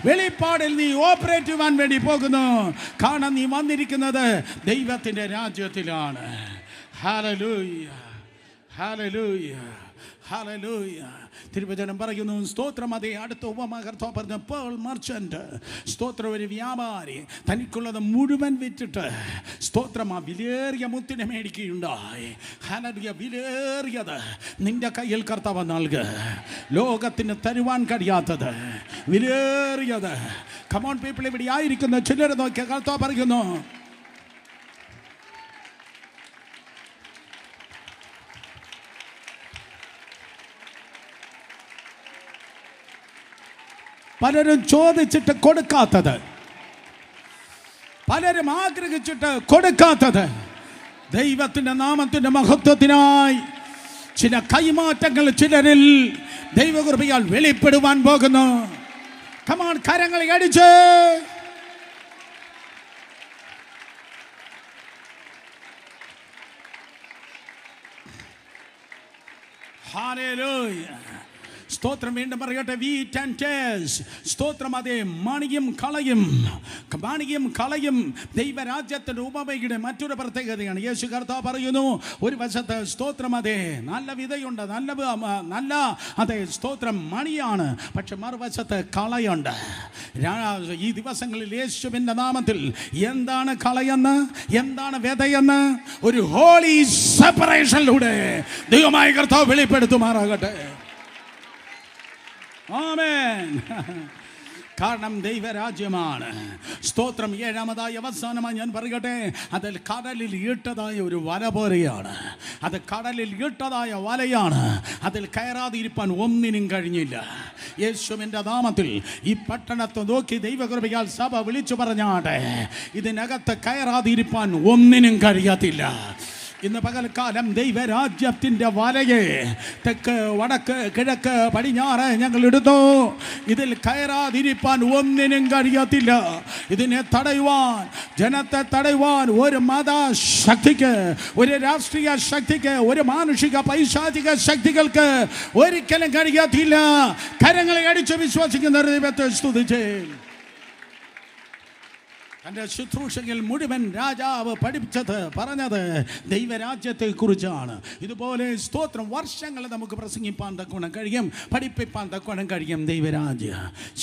വെളിപ്പാടിൽ നീ ഓപ്പറേറ്റ് ചെയ്യാൻ വേണ്ടി പോകുന്നു. കാരണം നീ വന്നിരിക്കുന്നത് ദൈവത്തിൻ്റെ രാജ്യത്തിലാണ്. Hallelujah, hallelujah, hallelujah. തിരുവചനം പറയുന്നു, സ്തോത്രം. അതേ അടുത്ത ഉപമ കർത്താവ് പറഞ്ഞ പേൾ മർച്ചന്റ്. സ്തോത്രം, ഒരു വ്യാപാരി തനിക്കുള്ളത് മുഴുവൻ വിറ്റിട്ട് സ്തോത്രം ആ വിലേറിയ മുത്തിനെ മേടിക്കുകയുണ്ടായി. ഹല്ലേലൂയ. വിലേറിയത് നിന്റെ കയ്യിൽ കർത്താവ് നൽകുക. ലോകത്തിന് തരുവാൻ കഴിയാത്തത് വിലേറിയത്. കമോൺ പീപ്പിൾ, ഇവിടെ ആയിരിക്കുന്ന ചിലരെ നോക്കിയ കർത്താവ് പറയുന്നു, പലരും ചോദിച്ചിട്ട് കൊടുക്കാത്തത്, പലരും ആഗ്രഹിച്ചിട്ട് കൊടുക്കാത്തത്, ദൈവത്തിൻ്റെ നാമത്തിൻ്റെ മഹത്വത്തിനായി ചില കൈമാറ്റങ്ങൾ ചിലരിൽ ദൈവകൃപയാൽ വെളിപ്പെടുവാൻ പോകുന്നു. കമാൺ, കരങ്ങളെ അടിച്ച് ഹല്ലേലൂയ. സ്തോത്രം. വീണ്ടും പറയട്ടെ, വീറ്റ് ആൻഡ് ടേസ്റ്റ്. സ്തോത്രം. അതേ മണിയും കളയും ദൈവരാജ്യത്തിൻ്റെ ഉപമയുടെ മറ്റൊരു പ്രത്യേകതയാണ്. യേശു കർത്താവ് പറയുന്നു, ഒരു വശത്ത് സ്തോത്രം അതേ നല്ല വിതയുണ്ട്, നല്ല അതേ സ്തോത്രം മണിയാണ്, പക്ഷെ മറുവശത്ത് കളയുണ്ട്. ഈ ദിവസങ്ങളിൽ യേശുവിൻ്റെ നാമത്തിൽ എന്താണ് കളയെന്ന്, എന്താണ് വിതയെന്ന് ഒരു ഹോളി സെപ്പറേഷനിലൂടെ ദൈവമായ കർത്താവ് വെളിപ്പെടുത്തുമാറാകട്ടെ. ആമേൻ. കാരണം ദൈവരാജ്യമാണ്. സ്തോത്രം. ഏഴാമതായി അവസാനമായി ഞാൻ പറയട്ടെ, അതിൽ കടലിൽ ഇട്ടതായ ഒരു വല പോലെയാണ്. അത് കടലിൽ ഇട്ടതായ വലയാണ്. അതിൽ കയറാതിരിപ്പാൻ ഒന്നിനും കഴിഞ്ഞില്ല. യേശുവിൻ്റെ നാമത്തിൽ ഈ പട്ടണത്തെ നോക്കി ദൈവകൃപയാൽ സഭ വിളിച്ചു പറഞ്ഞാട്ടെ, ഇതിനകത്ത് കയറാതിരിപ്പാൻ ഒന്നിനും കഴിയത്തില്ല. ഇന്ന് പകൽക്കാലം ദൈവരാജ്യത്തിൻ്റെ വലയെ തെക്ക്, വടക്ക്, കിഴക്ക്, പടിഞ്ഞാറ് ഞങ്ങൾ ഇടുന്നു. ഇതിൽ കയറാതിരിപ്പാൻ ഒന്നിനും കഴിയത്തില്ല. ഇതിനെ തടയുവാൻ, ജനത്തെ തടയുവാൻ ഒരു മതശക്തിക്ക്, ഒരു രാഷ്ട്രീയ ശക്തിക്ക്, ഒരു മാനുഷിക പൈശാചിക ശക്തികൾക്ക് ഒരിക്കലും കഴിയത്തില്ല. കരങ്ങളെ അടിച്ച് വിശ്വസിക്കുന്ന ദൈവത്തെ സ്തുതിച്ച് തൻ്റെ ശുശ്രൂഷകൾ മുഴുവൻ രാജാവ് പറഞ്ഞത് ദൈവരാജ്യത്തെ കുറിച്ചാണ്. ഇതുപോലെ സ്തോത്രം വർഷങ്ങൾ നമുക്ക് പ്രസംഗിപ്പാൻ തക്കോണം കഴിയും, പഠിപ്പിപ്പാൻ തക്കോണം കഴിയും. ദൈവരാജ്യ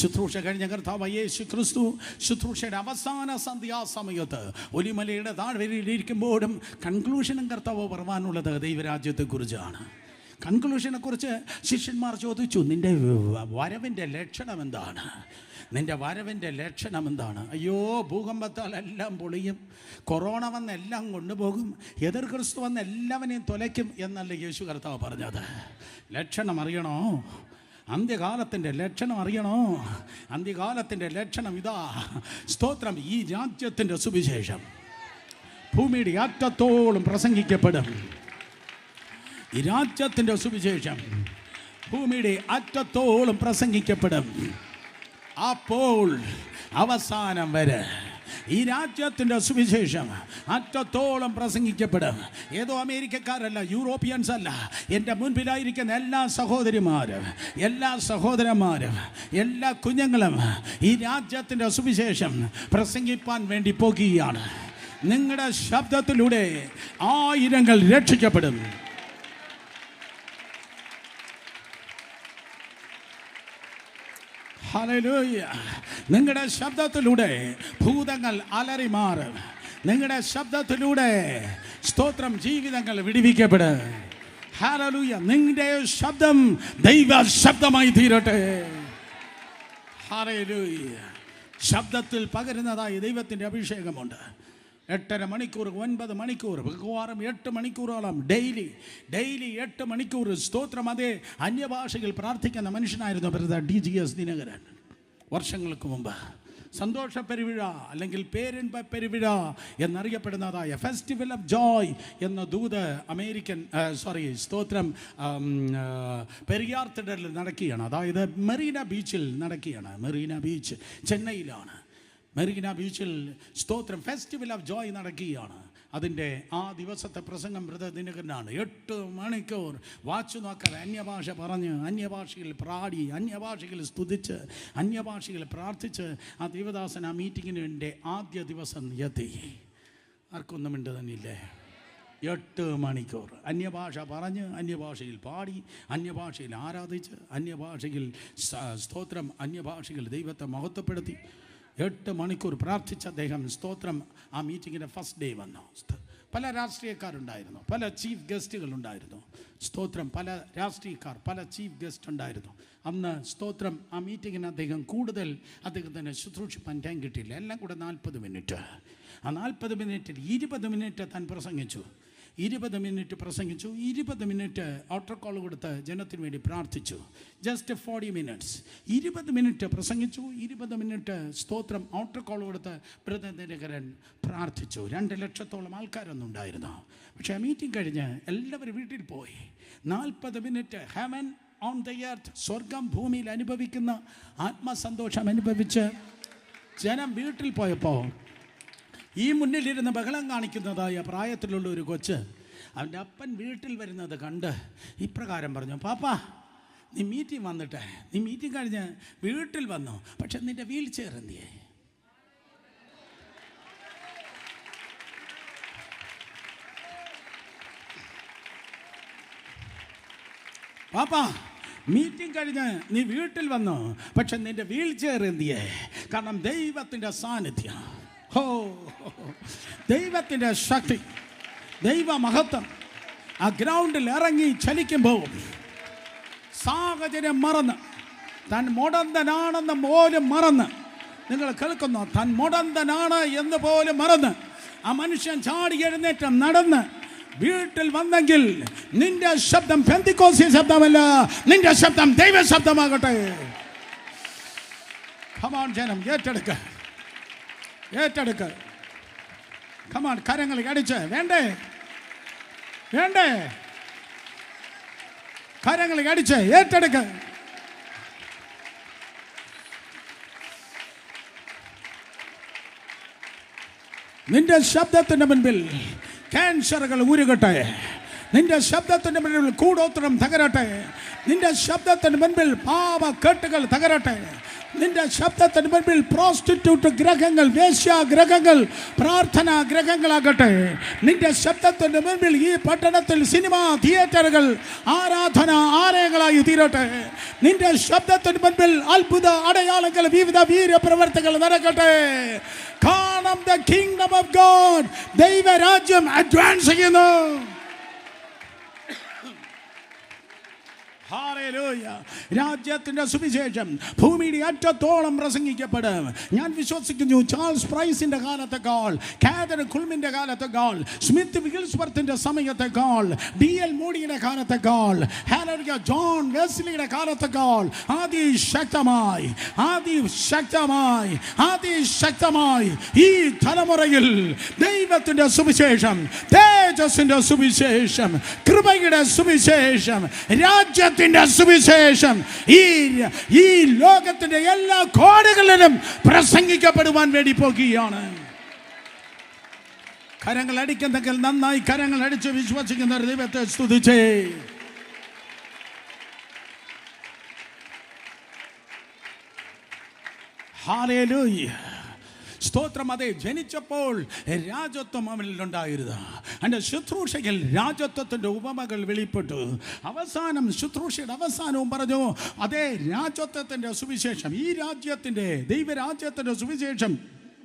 ശുശ്രൂഷ കഴിഞ്ഞ കർത്താവ് യേശു ക്രിസ്തു ശുശ്രൂഷയുടെ അവസാന സന്ധ്യാസമയത്ത് ഒലിമലയുടെ താഴ്വരയിലിരിക്കുമ്പോഴും കൺക്ലൂഷനും കർത്താവ് പറയാനുള്ളത് ദൈവരാജ്യത്തെക്കുറിച്ചാണ്. കൺക്ലൂഷനെ കുറിച്ച് ശിഷ്യന്മാർ ചോദിച്ചു, നിൻ്റെ വരവിൻ്റെ ലക്ഷണം എന്താണ്? നിൻ്റെ വരവിൻ്റെ ലക്ഷണം എന്താണ്? അയ്യോ, ഭൂകമ്പത്താൽ എല്ലാം പൊളിയും, കൊറോണ വന്ന് എല്ലാം കൊണ്ടുപോകും, എതിർ ക്രിസ്തു വന്ന് എല്ലാവനെയും തുലയ്ക്കും എന്നല്ല യേശു കർത്താവ് പറഞ്ഞത്. ലക്ഷണം അറിയണോ? അന്ത്യകാലത്തിൻ്റെ ലക്ഷണം അറിയണോ? അന്ത്യകാലത്തിൻ്റെ ലക്ഷണം ഇതാ. സ്തോത്രം. ഈ രാജ്യത്തിൻ്റെ സുവിശേഷം ഭൂമിയുടെ അറ്റത്തോളം പ്രസംഗിക്കപ്പെടും. ഈ രാജ്യത്തിൻ്റെ സുവിശേഷം ഭൂമിയുടെ അറ്റത്തോളം പ്രസംഗിക്കപ്പെടും. അപ്പോൾ അവസാനം വരെ ഈ രാജ്യത്തിൻ്റെ സുവിശേഷം അറ്റത്തോളം പ്രസംഗിക്കപ്പെടും. ഏതോ അമേരിക്കക്കാരല്ല, യൂറോപ്യൻസ് അല്ല, എൻ്റെ മുൻപിലായിരിക്കുന്ന എല്ലാ സഹോദരിമാരും, എല്ലാ സഹോദരന്മാരും, എല്ലാ കുഞ്ഞുങ്ങളും ഈ രാജ്യത്തിൻ്റെ സുവിശേഷം പ്രസംഗിപ്പാൻ വേണ്ടി പോകുകയാണ്. നിങ്ങളുടെ ശബ്ദത്തിലൂടെ ആയിരങ്ങൾ രക്ഷിക്കപ്പെടും. ഹല്ലേലൂയ. നിങ്ങളുടെ ശബ്ദത്തിലൂടെ ഭൂതങ്ങൾ അലറി മാറും. നിങ്ങളുടെ ശബ്ദത്തിലൂടെ സ്തോത്രം ജീവിതങ്ങൾ വിടുവിക്കപ്പെടും. ഹല്ലേലൂയ. നിങ്ങളുടെ ശബ്ദം ദൈവ ശബ്ദമായി തീരട്ടെ. ഹല്ലേലൂയ. ശബ്ദത്തിൽ പകരുന്നതായി ദൈവത്തിൻ്റെ അഭിഷേകമുണ്ട്. 8.5 മണിക്കൂർ, 9 മണിക്കൂർ, മിക്കവാറും 8 മണിക്കൂറോളം ഡെയിലി 8 മണിക്കൂർ സ്തോത്രം. അതേ അന്യഭാഷയിൽ പ്രാർത്ഥിക്കുന്ന മനുഷ്യനായിരുന്നു ബ്രദർ DGS ദിനകരൻ. വർഷങ്ങൾക്ക് മുമ്പ് സന്തോഷ പെരുവിഴ അല്ലെങ്കിൽ പേരിൻപ പെരുവിഴ എന്നറിയപ്പെടുന്നതായ ഫെസ്റ്റിവൽ ഓഫ് ജോയ് എന്ന ദൂത് സ്തോത്രം പെരിയാർ തിടലിൽ നടക്കുകയാണ്. അതായത് മെറീന ബീച്ചിൽ നടക്കുകയാണ്. മെറീന ബീച്ച് ചെന്നൈയിലാണ്. മെറീന ബീച്ചിൽ സ്തോത്രം ഫെസ്റ്റിവൽ ഓഫ് ജോയ് നടക്കുകയാണ്. അതിൻ്റെ ആ ദിവസത്തെ പ്രസംഗം ബ്രദർ ദിനകരനാണ്. 8 മണിക്കൂർ വാച്ചു നോക്കാതെ അന്യഭാഷ പറഞ്ഞ്, അന്യഭാഷയിൽ പ്രാടി, അന്യഭാഷയിൽ സ്തുതിച്ച്, അന്യഭാഷയിൽ പ്രാർത്ഥിച്ച് ആ ദേവദാസൻ ആ മീറ്റിങ്ങിന് വേണ്ടി ആദ്യ ദിവസം എത്തി. ആർക്കൊന്നും ഉണ്ട് തന്നെയില്ലേ? 8 മണിക്കൂർ അന്യഭാഷ പറഞ്ഞ്, അന്യഭാഷയിൽ പാടി, അന്യഭാഷയിൽ ആരാധിച്ച്, അന്യഭാഷയിൽ സ്തോത്രം, അന്യഭാഷയിൽ ദൈവത്തെ മഹത്വപ്പെടുത്തി 8 മണിക്കൂർ പ്രാർത്ഥിച്ച അദ്ദേഹം സ്തോത്രം ആ മീറ്റിങ്ങിൻ്റെ ഫസ്റ്റ് ഡേ വന്നു. പല രാഷ്ട്രീയക്കാരുണ്ടായിരുന്നു, പല ചീഫ് ഗസ്റ്റുകളുണ്ടായിരുന്നു. സ്തോത്രം. പല രാഷ്ട്രീയക്കാർ, പല ചീഫ് ഗസ്റ്റ് ഉണ്ടായിരുന്നു അന്ന്. സ്തോത്രം. ആ മീറ്റിങ്ങിന് അദ്ദേഹം കൂടുതൽ അദ്ദേഹത്തിന് ശുശ്രൂഷിപ്പാൻ ടൈം കിട്ടിയില്ല. എല്ലാം കൂടെ 40 മിനിറ്റ്. ആ 40 മിനിറ്റിൽ 20 മിനിറ്റ് താൻ പ്രസംഗിച്ചു. 20 മിനിറ്റ് പ്രസംഗിച്ചു. 20 മിനിറ്റ് ഓട്ടർ കോൾ കൊടുത്ത് ജനത്തിന് വേണ്ടി പ്രാർത്ഥിച്ചു. Just 40 minutes. 20 മിനിറ്റ് പ്രസംഗിച്ചു. 20 മിനിറ്റ് സ്തോത്രം ഓട്ടർ കോൾ കൊടുത്ത് ബ്രദർ ദിനകരൻ പ്രാർത്ഥിച്ചു. 2 ലക്ഷത്തോളം ആൾക്കാരൊന്നും ഉണ്ടായിരുന്നു. പക്ഷേ ആ മീറ്റിംഗ് കഴിഞ്ഞ് എല്ലാവരും വീട്ടിൽ പോയി. 40 minute heaven on the earth, സ്വർഗം ഭൂമിയിൽ അനുഭവിക്കുന്ന ആത്മസന്തോഷം അനുഭവിച്ച് ജനം വീട്ടിൽ പോയപ്പോൾ ഈ മുന്നിലിരുന്ന് ബഹളം കാണിക്കുന്നതായ പ്രായത്തിലുള്ള ഒരു കൊച്ച് അവൻ്റെ അപ്പൻ വീട്ടിൽ വരുന്നത് കണ്ട് ഇപ്രകാരം പറഞ്ഞു, പാപ്പാ നീ മീറ്റിംഗ് വന്നിട്ട്, നീ മീറ്റിംഗ് കഴിഞ്ഞ് വീട്ടിൽ വന്നു, പക്ഷെ നിൻ്റെ വീൽ ചെയർ എന്തിയേ? പാപ്പാ മീറ്റിംഗ് കഴിഞ്ഞ് നീ വീട്ടിൽ വന്നു, പക്ഷെ നിൻ്റെ വീൽ ചെയർ എന്തിയേ? കാരണം ദൈവത്തിൻ്റെ സാന്നിധ്യം, ദൈവത്തിൻ്റെ ശക്തി, ദൈവ മഹത്വം ആ ഗ്രൗണ്ടിൽ ഇറങ്ങി ചലിക്കുമ്പോൾ സാഹചര്യം മറന്ന്, താൻ മുടന്തനാണെന്ന് പോലും മറന്ന്, നിങ്ങൾ കേൾക്കുന്നു, താൻ മുടന്തനാണ് എന്ന് പോലും മറന്ന് ആ മനുഷ്യൻ ചാടി എഴുന്നേറ്റ് നടന്ന് വീട്ടിൽ വന്നെങ്കിൽ നിന്റെ ശബ്ദം പെന്തിക്കോസ്തി ശബ്ദമല്ല, നിന്റെ ശബ്ദം ദൈവ ശബ്ദമാകട്ടെ. കമാൺ ജനം, ഏറ്റെടുക്ക. കമാൺ, കരങ്ങൾ അടിച്ച്, വേണ്ടേ കരങ്ങൾ അടിച്ച് ഏറ്റെടുക്ക. നിന്റെ ശബ്ദത്തിന്റെ മുൻപിൽ ക്യാൻസറുകൾ ഊരുകട്ടെ. നിന്റെ ശബ്ദത്തിന്റെ മുൻപിൽ കൂടോത്രം തകരട്ടെ. നിന്റെ ശബ്ദത്തിന് മുൻപിൽ പാപക്കെട്ടുകൾ തകരട്ടെ. നിന്റെ ശബ്ദത്തിന് മുൻപിൽ പ്രോസ്റ്റിറ്റ്യൂട്ട് ഗ്രഹങ്ങൾ, വേശ്യാഗ്രഹങ്ങൾ പ്രാർത്ഥനാ ഗ്രഹങ്ങളാകട്ടെ. നിന്റെ ശബ്ദത്തിന് മുൻപിൽ ഈ പട്ടണത്തിൽ സിനിമാ തിയേറ്ററുകൾ ആരാധന ആലയങ്ങളായി തീരട്ടെ. നിന്റെ ശബ്ദത്തിന് മുൻപിൽ അത്ഭുത അടയാളങ്ങൾ, വിവിധ വീര്യപ്രവർത്തികൾ നടക്കട്ടെ. കാണാം, ദ കിങ്ഡം ഓഫ് ഗോഡ്, ദൈവരാജ്യം അഡ്വാൻസ് ചെയ്യുന്നു. രാജ്യത്തിന്റെ സുവിശേഷം ഭൂമിയുടെ അറ്റത്തോളം പ്രസംഗിക്കപ്പെടും. ഞാൻ വിശ്വസിക്കുന്നു ചാൾസ് പ്രൈസിന്റെ കാലത്തെക്കാൾ, കാതറിൻ കുൾമിന്റെ കാലത്തെക്കാൾ, സ്മിത്ത് വിഗിൽസ്വർത്തിന്റെ സമയത്തെക്കാൾ, DL മൂഡിയുടെ കാലത്തെക്കാൾ, ജോൺ വെസ്ലിയുടെ കാലത്തെക്കാൾ അതിശക്തമായി ഈ തലമുറയിൽ ദൈവത്തിന്റെ സുവിശേഷം, തേജസ്സിന്റെ സുവിശേഷം, കൃപയുടെ സുവിശേഷം, രാജ്യത്തിന്റെ സുവിശേഷം ഈ ലോകത്തിന്റെ എല്ലാ കോണുകളിലും പ്രസംഗിക്കപ്പെടുവാൻ വേണ്ടി പോകുകയാണ്. കരങ്ങൾ അടിക്കുന്നെങ്കിൽ നന്നായി കരങ്ങൾ അടിച്ച് വിശ്വസിക്കുന്ന ഒരു ദൈവത്തെ സ്തുതിച്ചേ. ഹല്ലേലൂയ, സ്തോത്രം. അതെ, ജനിച്ചപ്പോൾ രാജത്വം അവനിലുണ്ടായിരുന്നു. എൻ്റെ ശുശ്രൂഷയിൽ രാജത്വത്തിൻ്റെ ഉപമകൾ വെളിപ്പെട്ടു. അവസാനം ശുശ്രൂഷയുടെ അവസാനവും പറഞ്ഞു, അതേ രാജത്വത്തിൻ്റെ സുവിശേഷം, ഈ രാജ്യത്തിൻ്റെ ദൈവരാജ്യത്തിൻ്റെ സുവിശേഷം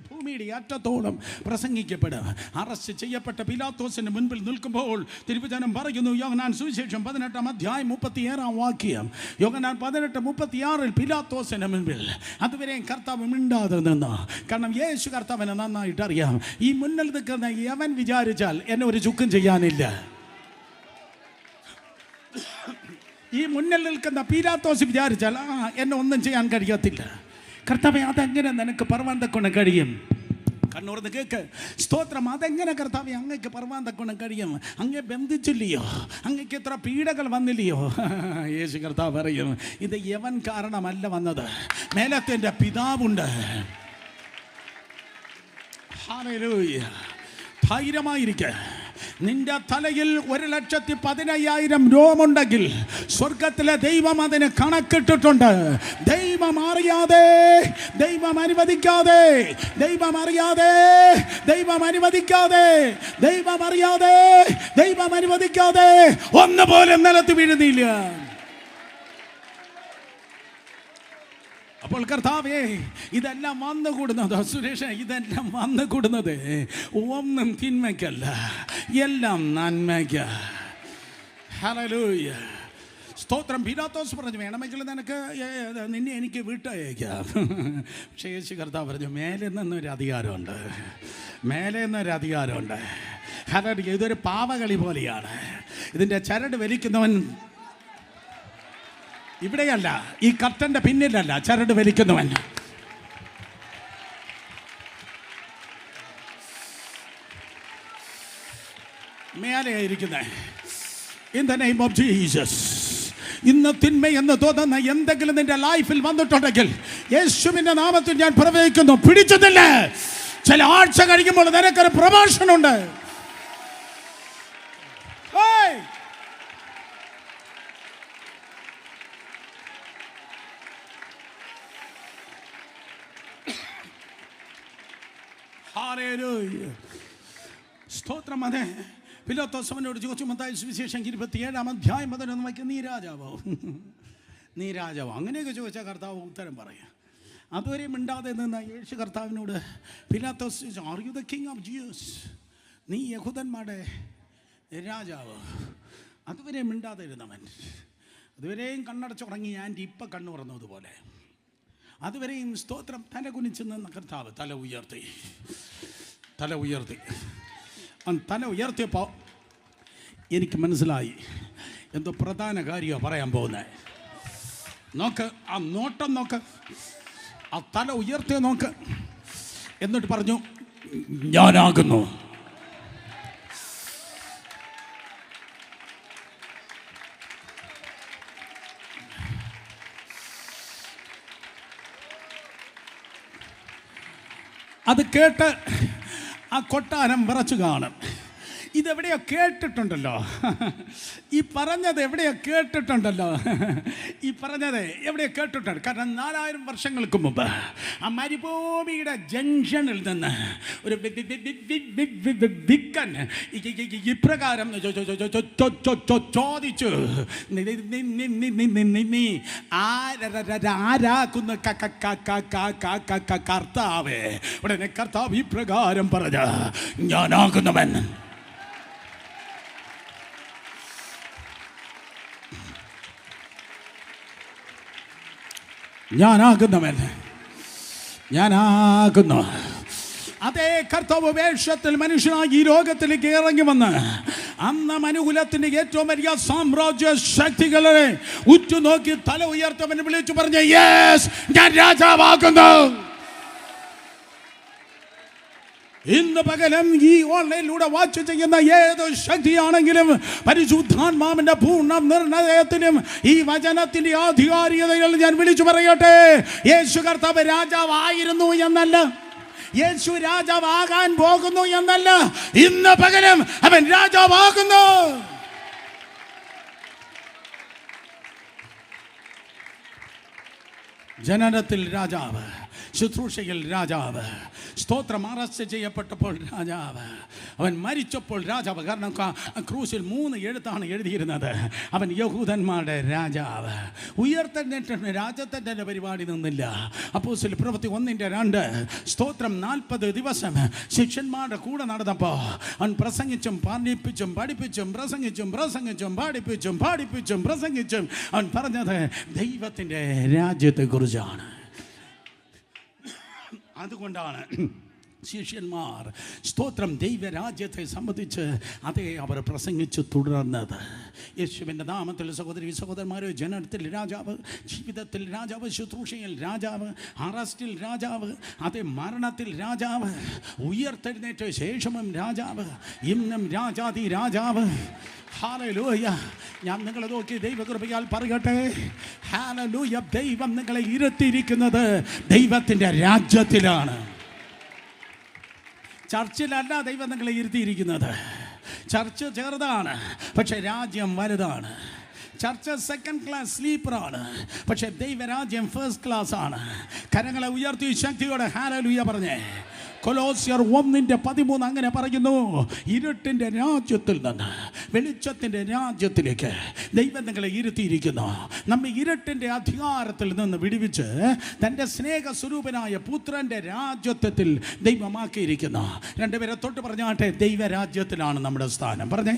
ഭൂമിയുടെ അറ്റത്തോളം പ്രസംഗിക്കപ്പെടുക. അറസ്റ്റ് ചെയ്യപ്പെട്ട പിലാത്തോസിന്റെ മുൻപിൽ നിൽക്കുമ്പോൾ തിരുവചനം പറയുന്നു, യോഹന്നാൻ സുവിശേഷം 18:37 യോഹന്നാൻ 18:36 പിലാത്തോസിന്റെ മുൻപിൽ അതുവരെയും കർത്താവ് മിണ്ടാതെ നിന്നു. കാരണം യേശു കർത്താവിനെ നന്നായിട്ട് അറിയാം. ഈ മുന്നിൽ നിൽക്കുന്ന യവൻ വിചാരിച്ചാൽ എന്നെ ഒരു ചുക്കും ചെയ്യാനില്ല. ഈ മുന്നിൽ നിൽക്കുന്ന പിലാത്തോസ് വിചാരിച്ചാൽ എന്നെ ഒന്നും ചെയ്യാൻ കഴിയത്തില്ല. കർത്താവേ, അതെങ്ങനെ നിനക്ക് പറവാൻ തക്കൊണ്ട് കഴിയും? കണ്ണൂർന്ന് കേക്ക്, സ്തോത്രം. അതെങ്ങനെ കർത്താവേ അങ്ങക്ക് പറവാൻ തക്കൊണ്ട് കഴിയും? അങ്ങേ ബന്ധിച്ചില്ലയോ? അങ്ങക്ക് എത്ര പീഡകൾ വന്നില്ലയോ? യേശു കർത്താവ് പറയും, ഇത് യവൻ കാരണമല്ല വന്നത്, മേലത്തെ പിതാവുണ്ട്. ഹല്ലേലൂയ. ധൈര്യമായിരിക്കെ. നിന്റെ തലയിൽ 1,15,000 രോമുണ്ടെങ്കിൽ സ്വർഗത്തിലെ ദൈവം അതിന് കണക്കിട്ടിട്ടുണ്ട്. ദൈവം അറിയാതെ, ദൈവം അനുവദിക്കാതെ, ദൈവം അറിയാതെ, ദൈവം അനുവദിക്കാതെ, ദൈവം അറിയാതെ, ദൈവം അനുവദിക്കാതെ ഒന്നുപോലും നിലത്ത് വീഴുന്നില്ല. അപ്പോൾ കർത്താവേ, ഇതെല്ലാം വന്നുകൂടുന്നത്, സുരേഷ്, ഇതെല്ലാം വന്നുകൂടുന്നത് ഒന്നും തിന്മയ്ക്കല്ല, എല്ലാം നന്മയ്ക്ക്. ഹല്ലേലൂയ, സ്തോത്രം. പിലാത്തോസ് പറഞ്ഞു, വേണമെങ്കിൽ നിന്നെ എനിക്ക് വിട്ടയക്കാം. പക്ഷേ യേശു കർത്താവ് പറഞ്ഞു, മേലെ നിന്നൊരു അധികാരമുണ്ട്, മേലെ നിന്നൊരു അധികാരമുണ്ട്. ഹല്ലേലൂയ. ഇതൊരു പാവകളി പോലെയാണ്. ഇതിൻ്റെ ചരട് വലിക്കുന്നവൻ ഇവിടെയല്ല, ഈ കർട്ടന്റെ പിന്നിലല്ല ചരട് വലിക്കുന്നവൻ. മേലെയായിരിക്കുന്നത്. In the name of Jesus. ഇന്ന് തിന്മയെന്ന് തോന്നുന്ന എന്തെങ്കിലും നിന്റെ ലൈഫിൽ വന്നിട്ടുണ്ടെങ്കിൽ യേശുവിന്റെ നാമത്തിൽ ഞാൻ പ്രവചിക്കുന്നു, പിടിച്ചതില്ല. ചില ആഴ്ച കഴിയുമ്പോൾ നിനക്കൊരു പ്രമോഷനുണ്ട്. സ്തോത്രം. അതെ, പിലാത്തോസ് അവനോട് ചോദിച്ചു, മത്തായി സുവിശേഷം 27:11 നീ രാജാവോ? നീ രാജാവോ? അങ്ങനെയൊക്കെ ചോദിച്ചാൽ കർത്താവ് ഉത്തരം പറയാം. അതുവരെ മിണ്ടാതെ നിന്ന യേശു കർത്താവിനോട് Pilathos, are you the king of juice? നീ യഹൂദന്മാരുടെ രാജാവ്? അതുവരെ മിണ്ടാതെ ഇരുന്നവൻ, അതുവരെയും കണ്ണടച്ചുറങ്ങി ആൻറ്റി ഇപ്പം കണ്ണു തുറന്നതുപോലെ, അതുവരെയും സ്തോത്രം തല കുനിച്ച് നിന്ന കർത്താവ് തല ഉയർത്തി. തല ഉയർത്തിയപ്പോൾ എനിക്ക് മനസ്സിലായി എന്തോ പ്രധാന കാര്യമാണ് പറയാൻ പോകുന്നത്. നോക്ക്, ആ നോട്ടം നോക്ക്, ആ തല ഉയർത്തിയ നോക്ക്. എന്നിട്ട് പറഞ്ഞു, ഞാനാകുന്നു. അത് കേട്ട് ആ കൊട്ടാരം വിറച്ചു കാണും. ഇതെവിടെയോ കേട്ടിട്ടുണ്ടല്ലോ, ഈ പറഞ്ഞത് എവിടെയോ കേട്ടിട്ടുണ്ടല്ലോ, ഈ പറഞ്ഞത് എവിടെയോ കേട്ടിട്ടുണ്ട്. കാരണം 4000 വർഷങ്ങൾക്ക് മുമ്പ് ആ മരുഭൂമിയുടെ ജംഗ്ഷനിൽ നിന്ന് ഒരു വിക്കൻ ഇപ്രകാരം ചോദിച്ചു, നീ ആരാക്കുന്ന കർത്താവേ? ഉടനെ കർത്താവ് ഇപ്രകാരം പറഞ്ഞ, ഞാനാകുന്നവൻ. ഞാനാകുന്നവൻ, ഞാനാകുന്നു. അതേ കർത്താവ് വേഷത്തിൽ മനുഷ്യനായി ഈ ലോകത്തിലേക്ക് ഇറങ്ങി വന്ന് അന്ന് മനുകുലത്തിന്റെ ഏറ്റവും വലിയ സാമ്രാജ്യ ശക്തികളെ ഉറ്റുനോക്കി തല ഉയർത്തവൻ വിളിച്ചു പറഞ്ഞ, യെസ്, ഞാൻ രാജാവാകുന്നു. ഇന്ന് പകലും ഈ ഓൺലൈനിലൂടെ വാച്ച് ചെയ്യുന്ന ഏത് ശക്തിയാണെങ്കിലും പരിശുദ്ധാത്മാവിന്റെ പൂർണ്ണ നിർണയത്തിനും ഈ വചനത്തിന്റെ ആധികാരികതകൾ ഞാൻ വിളിച്ചു പറയട്ടെ, യേശു കർത്താവ് രാജാവായിരുന്നു എന്നല്ല, യേശു രാജാവാകാൻ പോകുന്നു എന്നല്ല, ഇന്ന് പകരം അവൻ രാജാവാകുന്നു. ജനനത്തിൽ രാജാവ്, ശുശ്രൂഷയിൽ രാജാവ്, സ്തോത്രം അറസ്റ്റ് ചെയ്യപ്പെട്ടപ്പോൾ രാജാവ്, അവൻ മരിച്ചപ്പോൾ രാജാവ്. കാരണം ക്രൂശിൽ 3 എഴുത്താണ് എഴുതിയിരുന്നത്. അവൻ യഹൂദന്മാരുടെ രാജാവ്. ഉയർത്തെഴുന്നേറ്റ് രാജത്തിന്റെ പരിപാടി നിന്നില്ല. അപ്പോസ്തല പ്രവൃത്തി 1:2 സ്തോത്രം 40 ദിവസം ശിഷ്യന്മാരുടെ കൂടെ നടന്നപ്പോൾ അവൻ പ്രസംഗിച്ചും പഠിപ്പിച്ചും പഠിപ്പിച്ചും പ്രസംഗിച്ചും അവൻ പറഞ്ഞത് ദൈവത്തിൻ്റെ രാജ്യത്തെക്കുറിച്ചാണ്. അതുകൊണ്ടാണ് ശിഷ്യന്മാർ സ്തോത്രം ദൈവരാജ്യത്തെ സംബന്ധിച്ച് അതേ അവർ പ്രസംഗിച്ച് തുടർന്നത്. യേശുവിൻ്റെ നാമത്തിൽ സഹോദരി സഹോദരന്മാരെ, ജനനത്തിൽ രാജാവ്, ജീവിതത്തിൽ രാജാവ്, ശുശ്രൂഷയിൽ രാജാവ്, അറസ്റ്റിൽ രാജാവ്, അതേ മരണത്തിൽ രാജാവ്, ഉയർത്തെഴുന്നേറ്റ ശേഷവും രാജാവ്, ഇന്നും രാജാതി രാജാവ്. ഹല്ലേലൂയ. ഞാൻ നിങ്ങളെ നോക്കി ദൈവകൃപയാൽ പറയട്ടെ, ഹല്ലേലൂയ. ദൈവം നിങ്ങളെ ഇരുത്തിയിരിക്കുന്നത് ദൈവത്തിൻ്റെ രാജ്യത്തിലാണ്. ചർച്ചിലല്ല ദൈവം നിങ്ങളെ ഇരുത്തിയിരിക്കുന്നത്. ചർച്ച് ചെറുതാണ്, പക്ഷെ രാജ്യം വലുതാണ്. ചർച്ച് സെക്കൻഡ് ക്ലാസ് സ്ലീപ്പറാണ്, പക്ഷെ ദൈവരാജ്യം ഫസ്റ്റ് ക്ലാസ് ആണ്. കരങ്ങളെ ഉയർത്തി ശക്തിയോടെ ഹല്ലേലൂയ പറഞ്ഞേ. കൊലോസ്യർ 1:13 അങ്ങനെ പറയുന്നു, ഇരുട്ടിൻ്റെ രാജ്യത്തിൽ നിന്ന് വെളിച്ചത്തിൻ്റെ രാജ്യത്തിലേക്ക് ദൈവം നിങ്ങളെ ഇരുത്തിയിരിക്കുന്നു. നമ്മെ ഇരുട്ടിൻ്റെ അധികാരത്തിൽ നിന്ന് വിടുവിച്ച് തൻ്റെ സ്നേഹസ്വരൂപനായ പുത്രൻ്റെ രാജ്യത്വത്തിൽ ദൈവമാക്കിയിരിക്കുന്നു. 2 പേരെ തൊട്ട് പറഞ്ഞാട്ടെ, ദൈവരാജ്യത്തിലാണ് നമ്മുടെ സ്ഥാനം. പറഞ്ഞേ,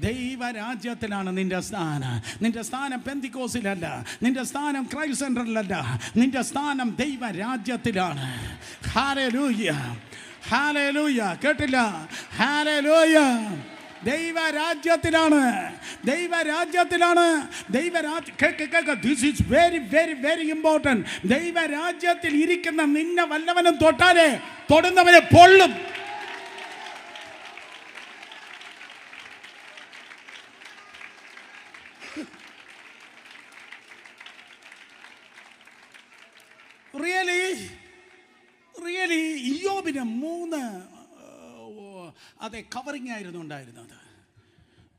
ദൈവരാജ്യത്തിലാണ് നിന്റെ സ്ഥാനം. നിന്റെ സ്ഥാനം പെന്തിക്കോസിലല്ല, നിന്റെ സ്ഥാനം ക്രൈസ്റ്റ് സെന്ററിലല്ല, നിന്റെ സ്ഥാനം ദൈവരാജ്യത്തിലാണ്. Hallelujah, hallelujah. കേട്ടില്ല? ഹല്ലേലൂയ. ദൈവരാജ്യത്തിലാണ്, ദൈവരാജ്യത്തിലാണ്. This is very very very important. ദൈവരാജ്യത്തിൽ ഇരിക്കുന്ന നിന്നെ വല്ലവനും തൊട്ടാലേ തൊടുന്നവനെ പൊള്ളും. റിയലി ഇയ്യോബിന് 3 അതെ കവറിങ് ആയിരുന്നു ഉണ്ടായിരുന്നത്.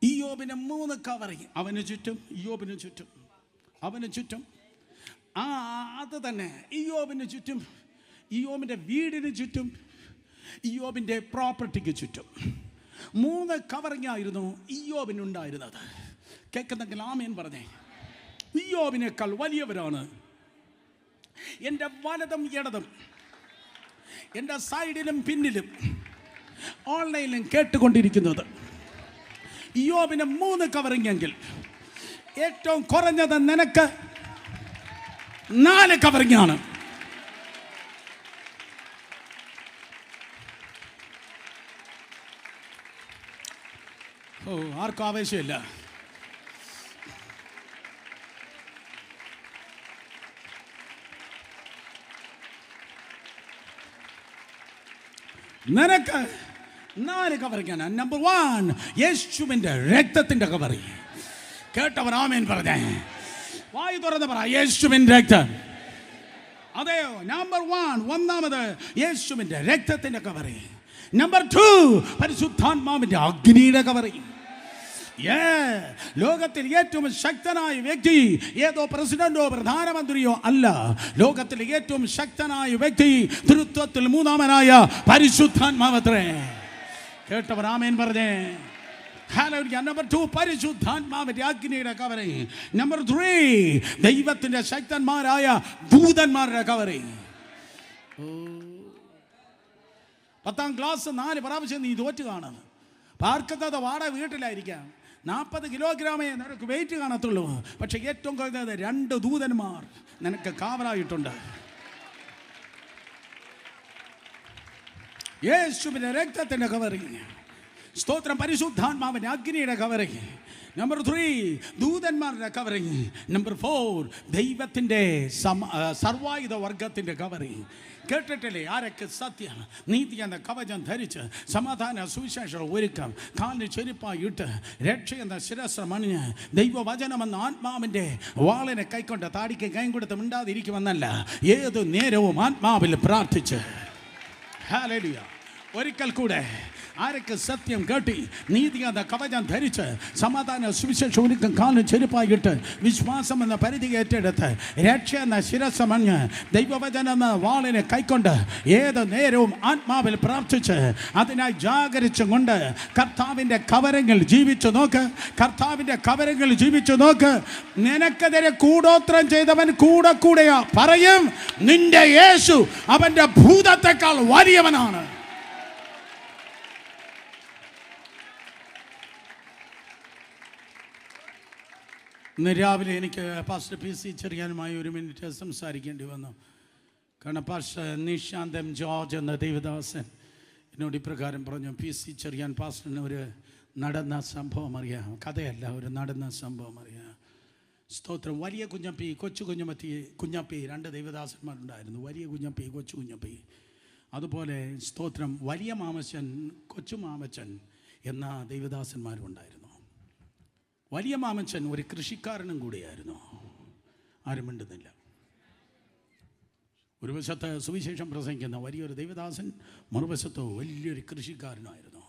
ഇയ്യോബിന് 3 കവറിങ്. അവന് ചുറ്റും, ഇയ്യോബിന് ചുറ്റും, അവന് ചുറ്റും. അത് തന്നെ ഇയ്യോബിന് ചുറ്റും, ഇയ്യോബിൻ്റെ വീടിന് ചുറ്റും, ഇയ്യോബിൻ്റെ പ്രോപ്പർട്ടിക്ക് ചുറ്റും 3 കവറിങ് ആയിരുന്നു ഇയ്യോബിനുണ്ടായിരുന്നത്. കേൾക്കുന്നെങ്കിൽ ആമേൻ പറഞ്ഞേ. ഇയ്യോബിനേക്കാൾ വലിയവരാണ് എൻ്റെ വലതും ഇടതും, എൻ്റെ സൈഡിലും പിന്നിലും ഓൺലൈനിലും കേട്ടുകൊണ്ടിരിക്കുന്നത്. ഇയ്യോബിന് 3 കവറിങ് എങ്കിൽ ഏറ്റവും കുറഞ്ഞത് നിനക്ക് 4 കവറിങ് ആണ്. ആർക്കും ആവേശമില്ല. നിനക്ക് 4 കവറിങ്ങാണ്. നമ്പർ 1 യേശുവിൻ്റെ രക്തത്തിൻ്റെ കവറി. കേട്ടവർ ആമേൻ പറഞ്ഞേ. വായു തുറന്ന് പറ, യേശുവിൻ്റെ രക്തം. അതെയോ? നമ്പർ 1 ഒന്നാമത് യേശുവിൻ്റെ രക്തത്തിൻ്റെ കവറി. നമ്പർ 2 പരിശുദ്ധാത്മാവിൻ്റെ അഗ്നിയുടെ കവറി. ലോകത്തിൽ ഏറ്റവും ശക്തനായ വ്യക്തി ഏതോ പ്രസിഡന്റോ പ്രധാനമന്ത്രിയോ അല്ല. ലോകത്തിൽ ഏറ്റവും ശക്തനായ വ്യക്തി തൃത്വത്തിൽ 3-ാമനായ പരിശുദ്ധാത്മാവത്രേ. കേട്ടവർ ആമേൻ പറഞ്ഞേ. ഹല്ലേലൂയ. നമ്പർ 2 പരിശുദ്ധാത്മാവിന്റെ അഗ്നിയുടെ കവറി. നമ്പർ 3 ദൈവത്തിന്റെ ശക്തന്മാരായ ദൂതന്മാരുടെ കവറി. 10ാം ക്ലാസ് 4 പ്രാവശ്യം നീ തോറ്റു കാണും. പാർക്കുന്നത് വാടക വീട്ടിലായിരിക്കാം. 40 കിലോഗ്രാമേ നിനക്ക് വെയിറ്റ് കാണത്തുള്ളൂ. പക്ഷെ ഏറ്റവും കുറഞ്ഞത് 2 ദൂതന്മാർ നിനക്ക് കാവലായിട്ടുണ്ട്. യേശുവിന്റെ രക്തത്തിന്റെ കവറിങ്. സ്തോത്രം. പരിശുദ്ധാത്മാവിന്റെ അഗ്നിയുടെ കവറിങ്. നമ്പർ 3 ദൂതന്മാരുടെ കവറിങ്. നമ്പർ 4 ദൈവത്തിൻ്റെ സർവായുധ വർഗത്തിൻ്റെ കവറിങ്. കേട്ടിട്ടില്ലേ? ആരൊക്കെ സത്യം നീതി എന്ന കവചം ധരിച്ച് സമാധാന സുവിശേഷം ഒരുക്കം കാലിന് ചെരുപ്പായി ഇട്ട് രക്ഷ എന്ന ശിരസ്ത്രം അണിഞ്ഞ് ദൈവവചനമെന്ന ആത്മാവിൻ്റെ വാളിനെ കൈക്കൊണ്ട് താടിക്ക് കൈ കൊടുത്ത് മിണ്ടാതിരിക്കുമെന്നല്ല, ഏതു നേരവും ആത്മാവിൽ പ്രാർത്ഥിച്ച്. ഹല്ലേലൂയ. ഒരിക്കൽ കൂടെ ആരൊക്കെ സത്യം കേട്ടി നീതി എന്ന കവചം ധരിച്ച് സമാധാന സുവിശേഷം ഒരുക്കം കാലിന് ചെരുപ്പായിട്ട് വിശ്വാസം എന്ന പരിധി ഏറ്റെടുത്ത് രക്ഷ എന്ന ശിരസ്സമഞ്ഞ് ദൈവവചനം എന്ന വാളിനെ കൈക്കൊണ്ട് ഏത് നേരവും ആത്മാവിൽ പ്രാർത്ഥിച്ച് അതിനായി ജാഗരിച്ചും കൊണ്ട് കർത്താവിൻ്റെ കവരങ്ങൾ ജീവിച്ചു നോക്ക്. കർത്താവിൻ്റെ കവരങ്ങൾ ജീവിച്ചു നോക്ക്. നിനക്കെതിരെ കൂടോത്രം ചെയ്തവൻ കൂടെ കൂടെയാ പറയും, നിന്റെ യേശു അവൻ്റെ ഭൂതത്തെക്കാൾ വലിയവനാണ്. ഇന്ന് രാവിലെ എനിക്ക് പാസ്റ്റർ PC ചെറിയാനുമായി 1 മിനിറ്റ് സംസാരിക്കേണ്ടി വന്നു. കാരണം പാസ്റ്റർ നിശാന്തം ജോർജ് എന്ന ദൈവദാസൻ എന്നോട് ഇപ്രകാരം പറഞ്ഞു, PC ചെറിയാൻ പാസ്റ്ററിന് ഒരു നടന്ന സംഭവം അറിയാം. കഥയല്ല, ഒരു നടന്ന സംഭവം അറിയാം. സ്തോത്രം. വലിയ കുഞ്ഞപ്പി, കൊച്ചു കുഞ്ഞപ്പി 2 ദൈവദാസന്മാരുണ്ടായിരുന്നു. വലിയ കുഞ്ഞപ്പി, കൊച്ചു കുഞ്ഞപ്പി. അതുപോലെ സ്തോത്രം വലിയ മാമച്ചൻ, കൊച്ചു മാമച്ചൻ എന്ന ദൈവദാസന്മാരും ഉണ്ടായിരുന്നു. വലിയ മാമച്ചൻ ഒരു കൃഷിക്കാരനും കൂടിയായിരുന്നു. ആരും മിണ്ടുന്നില്ല. ഒരു വശത്ത് സുവിശേഷം പ്രസംഗിക്കുന്ന വലിയൊരു ദൈവദാസൻ, മറുവശത്ത് വലിയൊരു കൃഷിക്കാരനായിരുന്നു.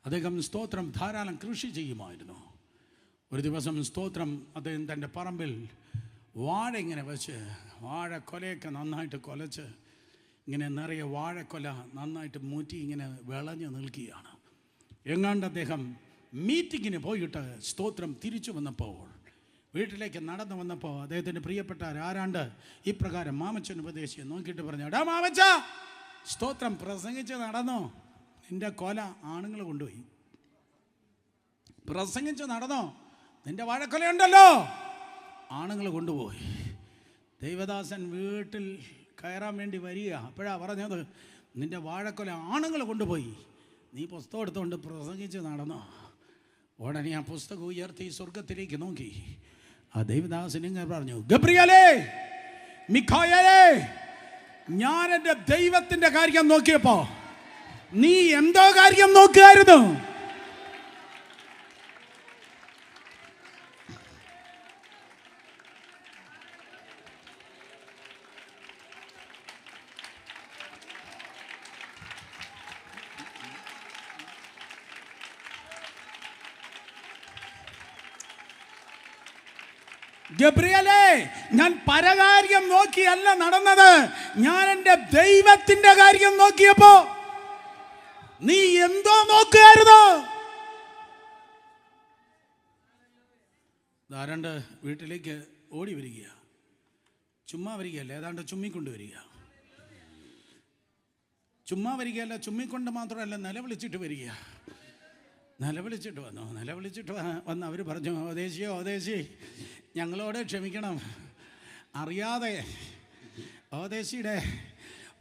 അദ്ദേഹം സ്തോത്രം ധാരാളം കൃഷി ചെയ്യുമായിരുന്നു. ഒരു ദിവസം സ്തോത്രം അദ്ദേഹം തൻ്റെ പറമ്പിൽ വാഴ ഇങ്ങനെ വെച്ച്, വാഴക്കൊലയൊക്കെ നന്നായിട്ട് കൊലച്ച് ഇങ്ങനെ നിറയെ വാഴക്കൊല നന്നായിട്ട് മൂറ്റി ഇങ്ങനെ വിളഞ്ഞ് നിൽക്കുകയാണ്. എങ്ങാണ്ട് അദ്ദേഹം മീറ്റിങ്ങിന് പോയിട്ട് സ്തോത്രം തിരിച്ചു വന്നപ്പോൾ, വീട്ടിലേക്ക് നടന്നു വന്നപ്പോൾ അദ്ദേഹത്തിൻ്റെ പ്രിയപ്പെട്ട ആരാണ്ട് ഇപ്രകാരം മാമച്ചൻ ഉപദേശിച്ച് നോക്കിയിട്ട് പറഞ്ഞു, എടാ മാമച്ച, സ്തോത്രം പ്രസംഗിച്ച് നടന്നോ? നിൻ്റെ കൊല ആണുങ്ങൾ കൊണ്ടുപോയി. പ്രസംഗിച്ച് നടന്നോ? നിൻ്റെ വാഴക്കൊലയുണ്ടല്ലോ, ആണുങ്ങൾ കൊണ്ടുപോയി. ദൈവദാസൻ വീട്ടിൽ കയറാൻ വേണ്ടി വരിക. അപ്പോഴാണ് പറഞ്ഞത്, നിൻ്റെ വാഴക്കൊല ആണുങ്ങൾ കൊണ്ടുപോയി, നീ പുസ്തകം എടുത്തുകൊണ്ട് പ്രസംഗിച്ച് നടന്നോ? ഉടനെ ആ പുസ്തകം ഉയർത്തി സ്വർഗത്തിലേക്ക് നോക്കി ആ ദൈവദാസൻ ഇങ്ങനെ പറഞ്ഞു, ഗബ്രിയേലേ, മിഖായേലേ, ഞാൻ എൻ്റെ ദൈവത്തിൻ്റെ കാര്യം നോക്കിയപ്പോ നീ എന്തോ കാര്യം നോക്കുകയായിരുന്നു. ഗബ്രിയേലേ, ഞാൻ പരകാര്യം നോക്കിയല്ല നടന്നത്, ഞാൻ എൻ്റെ ദൈവത്തിൻ്റെ കാര്യം നോക്കിയപ്പോ നീ എന്തോ നോക്കുകയായിരുന്നു. ധാരാണ്ട് വീട്ടിലേക്ക് ഓടി വരിക, ചുമ്മാ വരികയല്ല, ഏതാണ്ട് ചുമ്മിക്കൊണ്ട് വരിക. ചുമ്മാ വരികയല്ല, ചുമ്മിക്കൊണ്ട് മാത്രമല്ല, നിലവിളിച്ചിട്ട് വരിക. നിലവിളിച്ചിട്ട് വന്ന് അവർ പറഞ്ഞു, ഓദേശി ഞങ്ങളോട് ക്ഷമിക്കണം, അറിയാതെ ഓദേശിയുടെ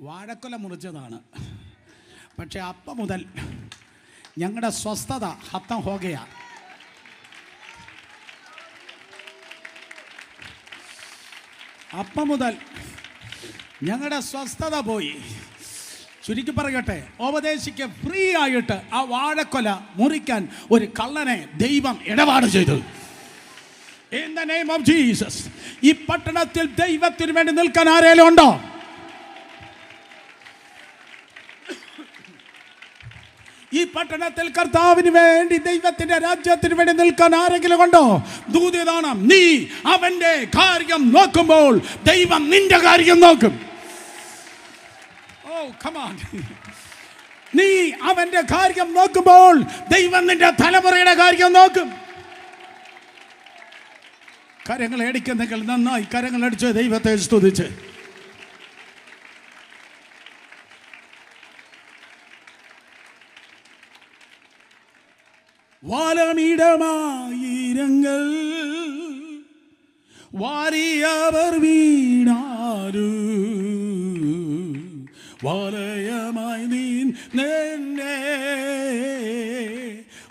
വാഴക്കൊല മുറിച്ചതാണ്. പക്ഷെ അപ്പം മുതൽ ഞങ്ങളുടെ സ്വസ്ഥത ഹത്തം ഹോകയാ. അപ്പം മുതൽ ഞങ്ങളുടെ സ്വസ്ഥത പോയി. ചുരുക്കി പറയട്ടെ, ഉപദേശിക്ക് ഫ്രീ ആയിട്ട് ആ വാഴക്കൊല മുറിക്കാൻ ഒരു കള്ളനെ ദൈവം ഇടപാട് ചെയ്തു. In the name of Jesus. ഈ പട്ടണത്തിൽ ദൈവത്തിന് വേണ്ടി നിൽക്കാൻ ആരെങ്കിലും ഉണ്ടോ? ഈ പട്ടണത്തിൽ കർത്താവിന് വേണ്ടി, ദൈവത്തിന്റെ രാജ്യത്തിന് വേണ്ടി നിൽക്കാൻ ആരെങ്കിലും ഉണ്ടോ? ദൂതദാനം. നീ അവന്റെ കാര്യം നോക്കുമ്പോൾ ദൈവം നിന്റെ കാര്യം നോക്കും. Oh, come on. നീ അവന്റെ കാര്യം നോക്കുമ്പോൾ ദൈവം നിന്റെ തലമുറയുടെ കാര്യം നോക്കും. കരങ്ങൾ അടിക്കുന്നെങ്കിൽ നന്നായി കരങ്ങൾ അടിച്ച് ദൈവത്തെ സ്തുതിച്ച്. വാലമിടമായിരങ്ങൾ വാരിയവർ വീണാരു വലയമായി നിന്നെ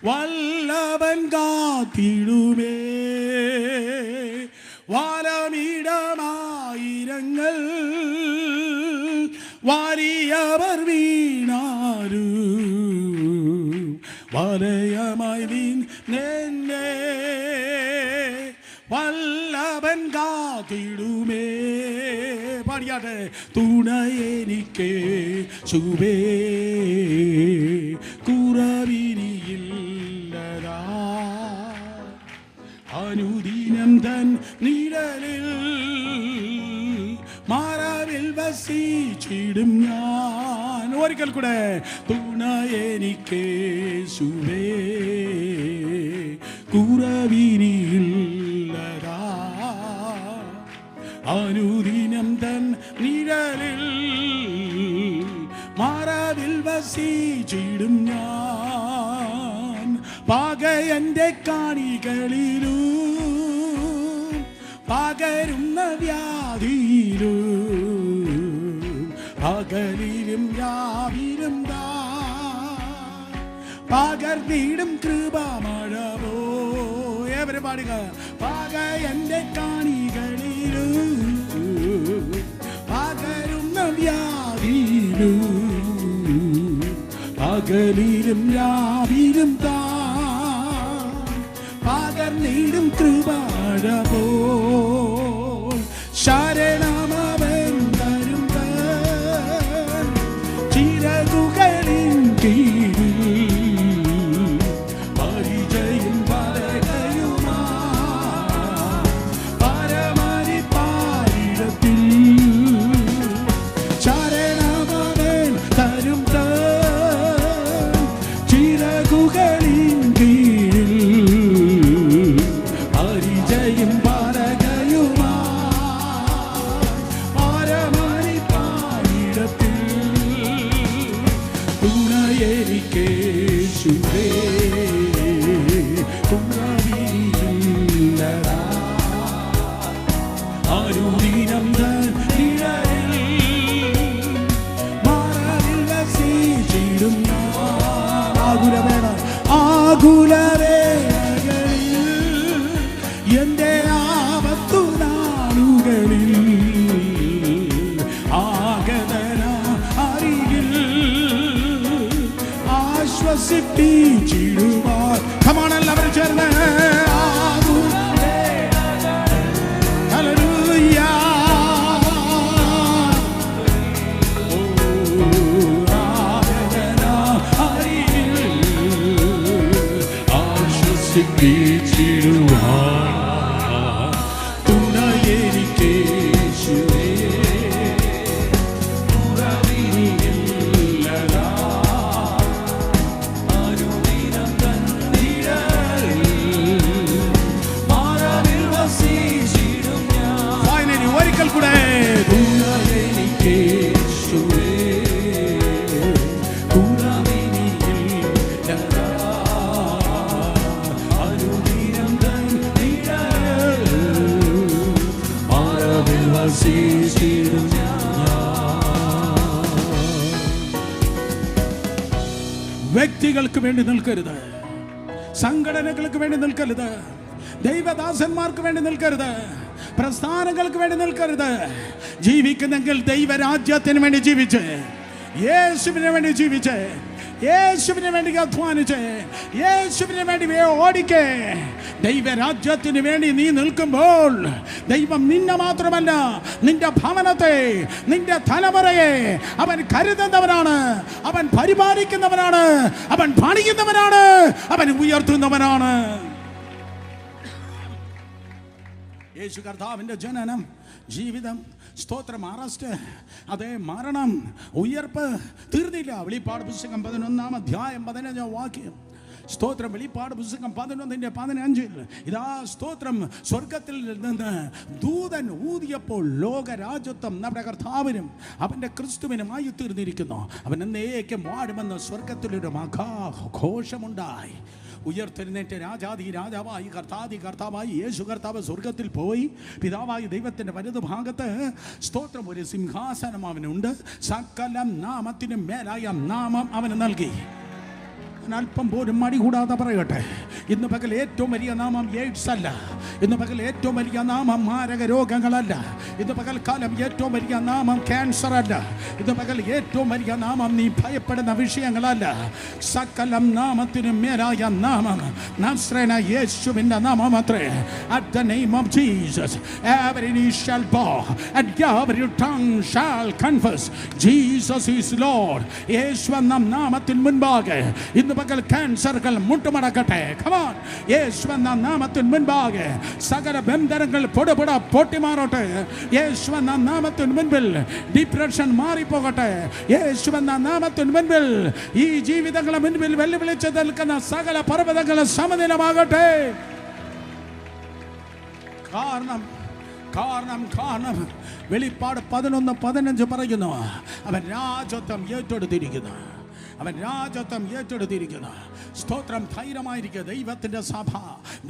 വല്ലവൻ കാത്തിടുമേ. വാലമിടമായിരങ്ങൾ വാരിയവർ വീണാരു വലയമായി നിന്നെ വല്ലവൻ കാത്തിടുമേ. പാടിയാട്ടെ. തുണയെനിക്ക് സുബേ കുറവിനിയില്ലതാ അനുദിനം തൻ നിഴലിൽ മറവിൽ വസിച്ചിടും ഞാൻ. ഒരിക്കൽ കൂടെ. തുണയെനിക്ക് സുബേ കുറവിനിയില്ലതാ അനുദിനം തൻ നിഴലിൽ മറവിൽ വസിച്ചിടും ഞാൻ. പകയന്റെ കാണികളിലും പകരുന്ന വ്യാധിയിലും പകലിലും രാവിലും പകർന്നിടും കൃപമഴവോ. ഏവരും പാടുക. പകയന്റെ കാണികളിലും പകരുന്ന വ്യാധിയിലും പകലിലും രാവിലും പകർന്നിടും കൃപമഴവോ. ശരണമവൻ തരും ചിറകുകളിൻ കീഴിൽ പരിചയം പരകയുമാ പരമരി പാരിടത്തിൽ. ശരണമവൻ തരും ചിറകുകളിൻ കീഴിൽ പരിചയം പരകയുമാ പരമരി പാരിടത്തിൽ. തുണയെനിക്ക് യേശുവേ കുറവിനിയില്ലതാ അനുദിനം തൻ നിഴലിൽ മറവിൽ വസിച്ചിടും ഞാൻ. ആകുലവേളകളിൽ എന്റെ ആപത്തു നാളുകളിൽ ആഗതന അരികിൽ ആശ്വസിപ്പിച്ചിടുവാൻ. കമാൺ എല്ലാവരും ചേർന്ന്. ഹല്ലേലൂയ. ആഗതന അരികിൽ ആശ്വസിപ്പിച്ചിടുവാൻ. തുണയെനിക്ക് യേശുവേ കുറവിനിയില്ലതാ അനുദിനം തൻ നിഴലിൽ മറവിൽ വസിച്ചിടും ഞാൻ. ഫൈനലി ഒരിക്കൽ കൂടെ. തുണയെനിക്ക് യേശുവേ കുറവിനിയില്ലതാ അനുദിനം തൻ നിഴലിൽ മറവിൽ വസിച്ചിടും ഞാൻ. വ്യക്തികൾക്ക് വേണ്ടി നിൽക്കരുത്, സംഘടനകൾക്ക് വേണ്ടി നിൽക്കരുത്, ദൈവദാസന്മാർക്ക് വേണ്ടി നിൽക്കരുത്, പ്രസ്ഥാനങ്ങൾക്ക് വേണ്ടി നിൽക്കരുത്. ജീവിക്കുന്നെങ്കിൽ ദൈവരാജ്യത്തിന് വേണ്ടി ജീവിച്ച്, യേശുവിന് വേണ്ടി ജീവിച്ച്, യേശുവിന് വേണ്ടി അധ്വാനിച്ച്, യേശുവിന് വേണ്ടി ഓടിക്കേ. ദൈവരാജ്യത്തിന് വേണ്ടി നീ നിൽക്കുമ്പോൾ ദൈവം നിന്നെ മാത്രമല്ല നിന്റെ ഭവനത്തെ, നിന്റെ തലമുറയെ അവൻ കരുതുന്നവനാണ്, അവൻ പരിപാലിക്കുന്നവനാണ്, അവൻ പണിയുന്നവനാണ്, അവൻ ഉയർത്തുന്നവനാണ്. യേശു കർത്താവിൻ്റെ ജനനം, ജീവിതം, സ്തോത്രം, അറസ്റ്റ്, അതേ മരണം, ഉയർപ്പ് തീർന്നില്ല. വെളിപ്പാട് പുസ്തകം 11-ാം അധ്യായം 15-ാം വാക്യം. സ്തോത്രം. വെളിപ്പാട് പുസ്തകം 11:15 ഇതാ സ്തോത്രം. സ്വർഗത്തിൽ നിന്ന് ദൂതൻ ഊതിയപ്പോൾ ലോകരാജ്യത്വം നമ്മുടെ കർത്താവിനും അവൻ്റെ ക്രിസ്തുവിനുമായി തീർന്നിരിക്കുന്നു. അവൻ എന്നേക്കും വാഴുമെന്ന് സ്വർഗത്തിലൊരു മഹാഘോഷമുണ്ടായി. ഉയർത്തെഴുന്നേറ്റ് രാജാതി രാജാവായി കർത്താതി കർത്താവായി യേശു കർത്താവ് സ്വർഗത്തിൽ പോയി. പിതാവായി ദൈവത്തിൻ്റെ വലതുഭാഗത്ത് സ്തോത്രം ഒരു സിംഹാസനം അവനുണ്ട്. സകല നാമത്തിനും മേലായ നാമം അവന് നൽകി. അല്പം പോലും മടി കൂടാതെ പറയട്ടെ, ഇന്ന് പകൽ ഏറ്റവും വലിയ നാമം എയ്ഡ്സ് അല്ല. ഇന്ന് പകൽ ഏറ്റവും വലിയ നാമം മാരക രോഗങ്ങളല്ല. ഇന്ന് പകൽക്കാലം ഏറ്റവും വലിയ നാമം ക്യാൻസർ അല്ല. ഇന്ന് പകൽ ഏറ്റവും വലിയ നാമം നീ ഭയപ്പെടുന്ന വിഷയങ്ങളല്ല. സകല നാമത്തിനും മേലായ നാമം നസ്രേനായ യേശുവിൻ്റെ നാമം അത്രേ. At the name of Jesus every knee shall bow and every tongue shall confess Jesus is Lord. യേശു എന്ന നാമത്തിൻ മുൻപാകെ ഇന്ന് പകൽ ക്യാൻസറുകൾ മുട്ടുമടക്കട്ടെ. Come on. യേശു എന്ന നാമത്തിൻ മുൻപാകെ സകല ബന്ധനങ്ങൾ പൊടുപൊട പൊട്ടിമാറട്ടെ. യേശു എന്ന നാമത്തിൻ മുൻപിൽ ഡിപ്രഷൻ മാറിപ്പോകട്ടെ. യേശു എന്ന നാമത്തിൻ മുൻപിൽ ഈ ജീവിതങ്ങളെ മുൻപിൽ വെല്ലുവിളിച്ച് നിൽക്കുന്ന സകല പർവ്വതങ്ങളും സമനിലമാകട്ടെ. കാരണം വെളിപ്പാട് 11:15 പറയുന്നു, അവൻ രാജത്വം ഏറ്റെടുത്തിരിക്കുന്നു. അവൻ രാജത്വം ഏറ്റെടുത്തിരിക്കുന്നു. സ്തോത്രം. ധൈര്യമായിരിക്കുക. ദൈവത്തിൻ്റെ സഭ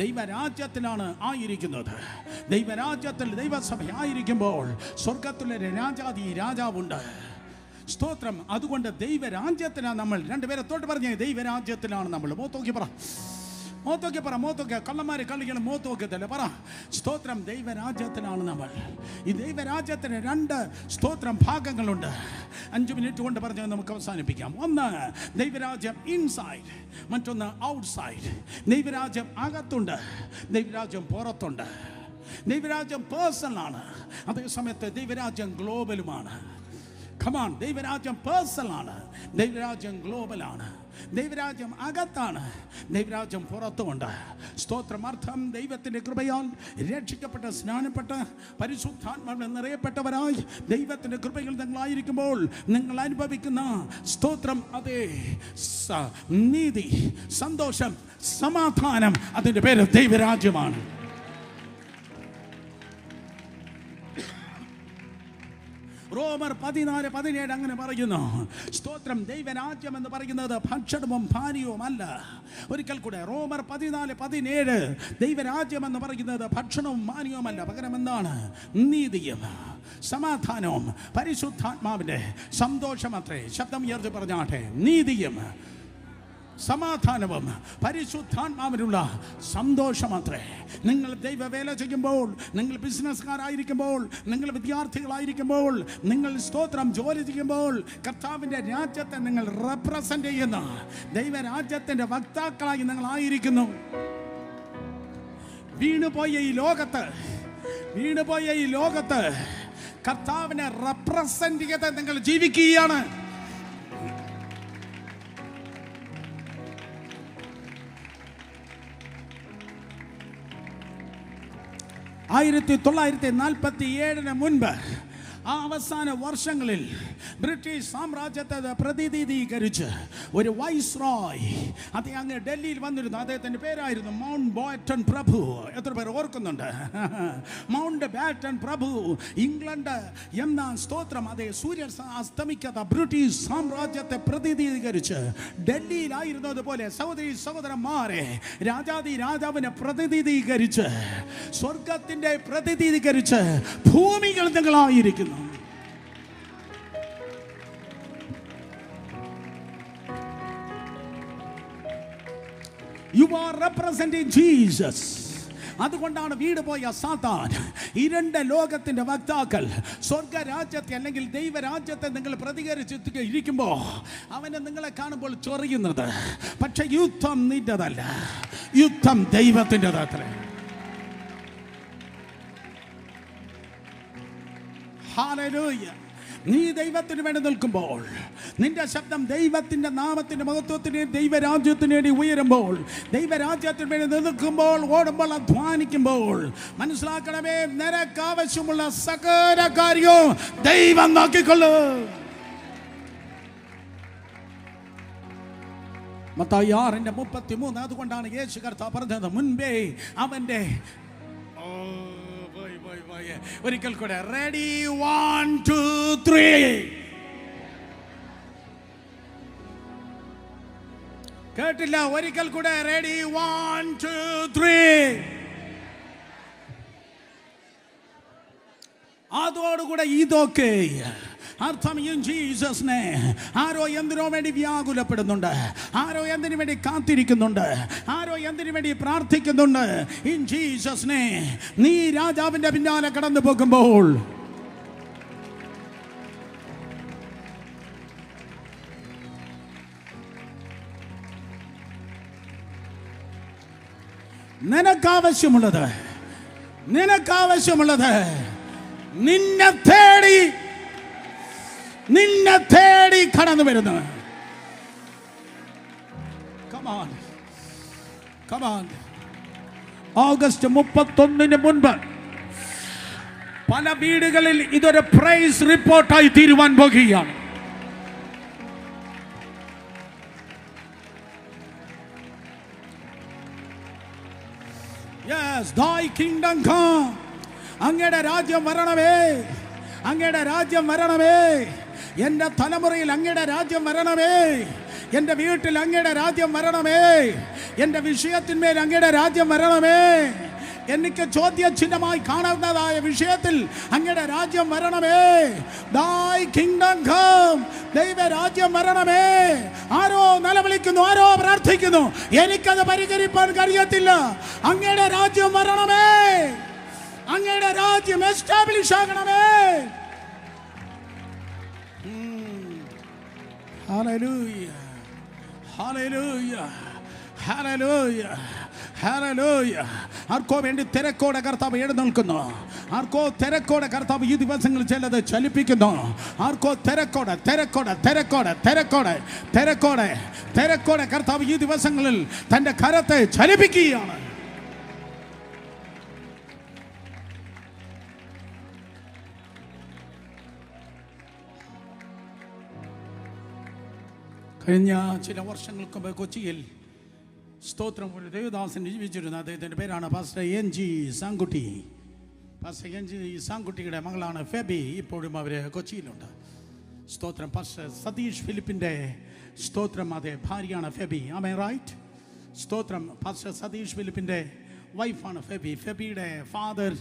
ദൈവരാജ്യത്തിലാണ് ആയിരിക്കുന്നത്. ദൈവരാജ്യത്തിൽ ദൈവസഭ ആയിരിക്കുമ്പോൾ സ്വർഗത്തിലൊരു രാജാതി രാജാവുണ്ട്. സ്തോത്രം. അതുകൊണ്ട് ദൈവരാജ്യത്തിലാണ് നമ്മൾ. രണ്ടുപേരെ തൊട്ട് പറഞ്ഞേ, ദൈവരാജ്യത്തിലാണ് നമ്മൾ. മോത്തോക്കി പറ, മോത്തൊക്കെ കള്ളന്മാരെ കളിക്കണം. മോത്തൊക്കത്തല്ലേ പറ. സ്തോത്രം. ദൈവരാജ്യത്തിലാണ് നമ്മൾ. ഈ ദൈവരാജ്യത്തിന് 2 സ്തോത്രം ഭാഗങ്ങളുണ്ട്. 5 മിനിറ്റ് കൊണ്ട് പറഞ്ഞ് നമുക്ക് അവസാനിപ്പിക്കാം. ഒന്ന് ദൈവരാജ്യം ഇൻസൈഡ്, മറ്റൊന്ന് ഔട്ട്സൈഡ്. ദൈവരാജ്യം അകത്തുണ്ട്, ദൈവരാജ്യം പുറത്തുണ്ട്. ദൈവരാജ്യം പേഴ്സണലാണ്, അതേസമയത്ത് ദൈവരാജ്യം ഗ്ലോബലുമാണ്. കമാൺ. ദൈവരാജ്യം പേഴ്സണലാണ്, ദൈവരാജ്യം ഗ്ലോബലാണ്. ദൈവരാജ്യം അകത്താണ്, ദൈവരാജ്യം പുറത്തുമുണ്ട്. സ്തോത്രമർത്ഥം. ദൈവത്തിൻ്റെ കൃപയാൽ രക്ഷിക്കപ്പെട്ട് സ്നാനപ്പെട്ട് പരിശുദ്ധാത്മാവിൽ നിറയപ്പെട്ടവരായി ദൈവത്തിൻ്റെ കൃപയിൽ നിങ്ങളായിരിക്കുമ്പോൾ നിങ്ങൾ അനുഭവിക്കുന്ന സ്തോത്രം, അതേ നീതി, സന്തോഷം, സമാധാനം, അതിൻ്റെ പേര് ദൈവരാജ്യമാണ്. റോമർ 14:17 അങ്ങനെ പറയുന്നു. സ്തോത്രം. ദൈവരാജ്യം എന്ന് പറയുന്നത് ഭക്ഷണവും പാനീയവും അല്ല. ഒരിക്കൽ കൂടെ റോമർ 14:17 ദൈവരാജ്യം എന്ന് പറയുന്നത് ഭക്ഷണവും പാനീയവുമല്ല, പകരം എന്താണ്? നീതിയും സമാധാനവും പരിശുദ്ധാത്മാവിൻ്റെ സന്തോഷം അത്രേ. ശബ്ദം ഉയർത്തി പറഞ്ഞാട്ടെ. നീതിയും സമാധാനവും പരിശുദ്ധാത്മാവിനുള്ള സന്തോഷമത്രേ. നിങ്ങൾ ദൈവവേല ചെയ്യുമ്പോൾ, നിങ്ങൾ ബിസിനസ്സുകാരായിരിക്കുമ്പോൾ, നിങ്ങൾ വിദ്യാർത്ഥികളായിരിക്കുമ്പോൾ, നിങ്ങൾ സ്തോത്രം ജോലി ചെയ്യുമ്പോൾ, കർത്താവിൻ്റെ രാജ്യത്തെ നിങ്ങൾ റെപ്രസെൻ്റ് ചെയ്യുന്ന ദൈവരാജ്യത്തിൻ്റെ വക്താക്കളായി നിങ്ങളായിരിക്കുന്നു. വീണുപോയ ഈ ലോകത്ത് കർത്താവിനെ റെപ്രസെൻ്റ് ചെയ്ത് നിങ്ങൾ ജീവിക്കുകയാണ്. 1947 മുൻപ് ആ അവസാന വർഷങ്ങളിൽ ബ്രിട്ടീഷ് സാമ്രാജ്യത്തെ പ്രതിനിധീകരിച്ച് ഒരു വൈസ്രോയ് അദ്ദേഹം അങ്ങ് ഡൽഹിയിൽ വന്നിരുന്നു. അദ്ദേഹത്തിൻ്റെ പേരായിരുന്നു മൗണ്ട് ബാറ്റൺ പ്രഭു. എത്ര പേർ ഓർക്കുന്നുണ്ട്? മൗണ്ട് ബാറ്റൺ പ്രഭു ഇംഗ്ലണ്ട് എന്ന സ്തോത്രം, അതേ സൂര്യൻ അസ്തമിക്കാത്ത ബ്രിട്ടീഷ് സാമ്രാജ്യത്തെ പ്രതിനിധീകരിച്ച് ഡൽഹിയിലായിരുന്നത് പോലെ സഹോദരന്മാരെ രാജാതി രാജാവിനെ പ്രതിനിധീകരിച്ച് സ്വർഗത്തിൻ്റെ പ്രതിനിധീകരിച്ച് ഭൂമികൾ നിങ്ങളായിരിക്കുന്നു. You are representing Jesus. അതുകൊണ്ടാണ് വീട് പോയ സാത്താൻ ഈ 2 ലോകത്തിന്റെ വക്താക്കൾ സ്വർഗരാജ്യത്തെ അല്ലെങ്കിൽ ദൈവരാജ്യത്തെ നിങ്ങൾ പ്രതികരിച്ച് ഇരിക്കുമ്പോൾ അവനെ നിങ്ങളെ കാണുമ്പോൾ ചൊറിയുന്നത്. പക്ഷെ യുദ്ധം നിന്റേതല്ല, യുദ്ധം ദൈവത്തിൻ്റെതത്രേ. ഹല്ലേലൂയ. നീ ദൈവത്തിന് വേണ്ടി നിൽക്കുമ്പോൾ, നിന്റെ ശബ്ദം ദൈവത്തിൻ്റെ നാമത്തിൻ്റെ മഹത്വത്തിന് ദൈവരാജ്യത്തിന് വേണ്ടി ഉയരുമ്പോൾ, ദൈവരാജ്യത്തിന് വേണ്ടി നിൽക്കുമ്പോൾ, ഓടുമ്പോൾ, അധ്വാനിക്കുമ്പോൾ, മനസ്സിലാക്കണമേ, നിനക്ക് ആവശ്യമുള്ള സകല കാര്യവും ദൈവം നോക്കിക്കൊള്ളു. മത്തായി 6:33. അതുകൊണ്ടാണ് യേശു കർത്താവ് പറഞ്ഞത്, മുൻപേ അവൻ്റെ ഒരിക്കൽ കൂടെ റെഡി 1 2 3 കേട്ടില്ല, ഒരിക്കൽ കൂടെ. റെഡി, 1 2 3. അതോടുകൂടെ ഇതൊക്കെ അർത്ഥം ഇൻ ജീസസ് നെയിം. ആരോ എന്തിനോ വേണ്ടി വ്യാകുലപ്പെടുന്നുണ്ട്, ആരോ എന്തിനു വേണ്ടി കാത്തിരിക്കുന്നുണ്ട്, ആരോ എന്തിനു വേണ്ടി പ്രാർത്ഥിക്കുന്നുണ്ട്. In Jesus name. നീ രാജാവിന്റെ പിന്നാലെ കടന്നു പോകുമ്പോൾ നിനക്കാവശ്യമുള്ളത് നിന്നെ തേടി കടന്നു വരുന്നു. ഓഗസ്റ്റ് 31 മുൻപ് പല വീടുകളിൽ ഇതൊരു പ്രൈസ് റിപ്പോർട്ടായി തീരുവാൻ പോകുകയാണ്. Yes, thy kingdom come. അങ്ങയുടെ രാജ്യം വരണമേ, അങ്ങയുടെ രാജ്യം വരണമേ. എൻ്റെ തലമുറയിൽ അങ്ങയുടെ രാജ്യം വരണമേ, എൻ്റെ വീട്ടിൽ അങ്ങയുടെ രാജ്യം വരണമേ, എൻ്റെ വിഷയത്തിന്മേൽ അങ്ങയുടെ രാജ്യം വരണമേ. എനിക്ക് ചോദ്യചിഹ്നമായി കാണുന്നതായ വിഷയത്തിൽ അങ്ങയുടെ രാജ്യം വരണമേ. Thy kingdom come. ദൈവരാജ്യം വരണമേ. ആരോ നിലവിളിക്കുന്നു, ആരോ പ്രാർത്ഥിക്കുന്നു, എനിക്കത് പരിഹരിക്കാൻ കഴിയത്തില്ല. അങ്ങയുടെ രാജ്യം വരണമേ, അങ്ങയുടെ രാജ്യം എസ്റ്റാബ്ലിഷ് ആകണമേ. Hallelujah, hallelujah, hallelujah, hallelujah. ആർക്കോ വേണ്ടി തിരക്കോടെ കർത്താവ് എഴുന്നേൽക്കുന്നു, ആർക്കോ തിരക്കോടെ കർത്താവ് ഈ ദിവസങ്ങളിൽ ചിലത് ചലിപ്പിക്കുന്നു. ആർക്കോ തിരക്കോടെ തിരക്കോടെ തിരക്കോടെ തിരക്കോടെ തിരക്കോടെ തിരക്കോടെ കർത്താവ് ഈ ദിവസങ്ങളിൽ തൻ്റെ കരത്തെ ചലിപ്പിക്കുകയാണ്. കഴിഞ്ഞ ചില വർഷങ്ങൾക്ക് മുമ്പ് കൊച്ചിയിൽ സ്തോത്രം ഒരു ദേവദാസൻ ജീവിച്ചിരുന്നു. അദ്ദേഹത്തിൻ്റെ പേരാണ് pastor NG Sankutty. Pastor NG സാങ്കുട്ടിയുടെ മകളാണ് ഫെബി. ഇപ്പോഴും അവർ കൊച്ചിയിലുണ്ട്. സ്തോത്രം. പാസ്റ്റർ സതീഷ് ഫിലിപ്പിൻ്റെ സ്തോത്രം അതേ ഭാര്യയാണ് ഫെബി. ആമേൻ, റൈറ്റ്? സ്തോത്രം. പാസ്റ്റർ സതീഷ് ഫിലിപ്പിൻ്റെ വൈഫാണ് ഫെബി. ഫെബിയുടെ ഫാദർ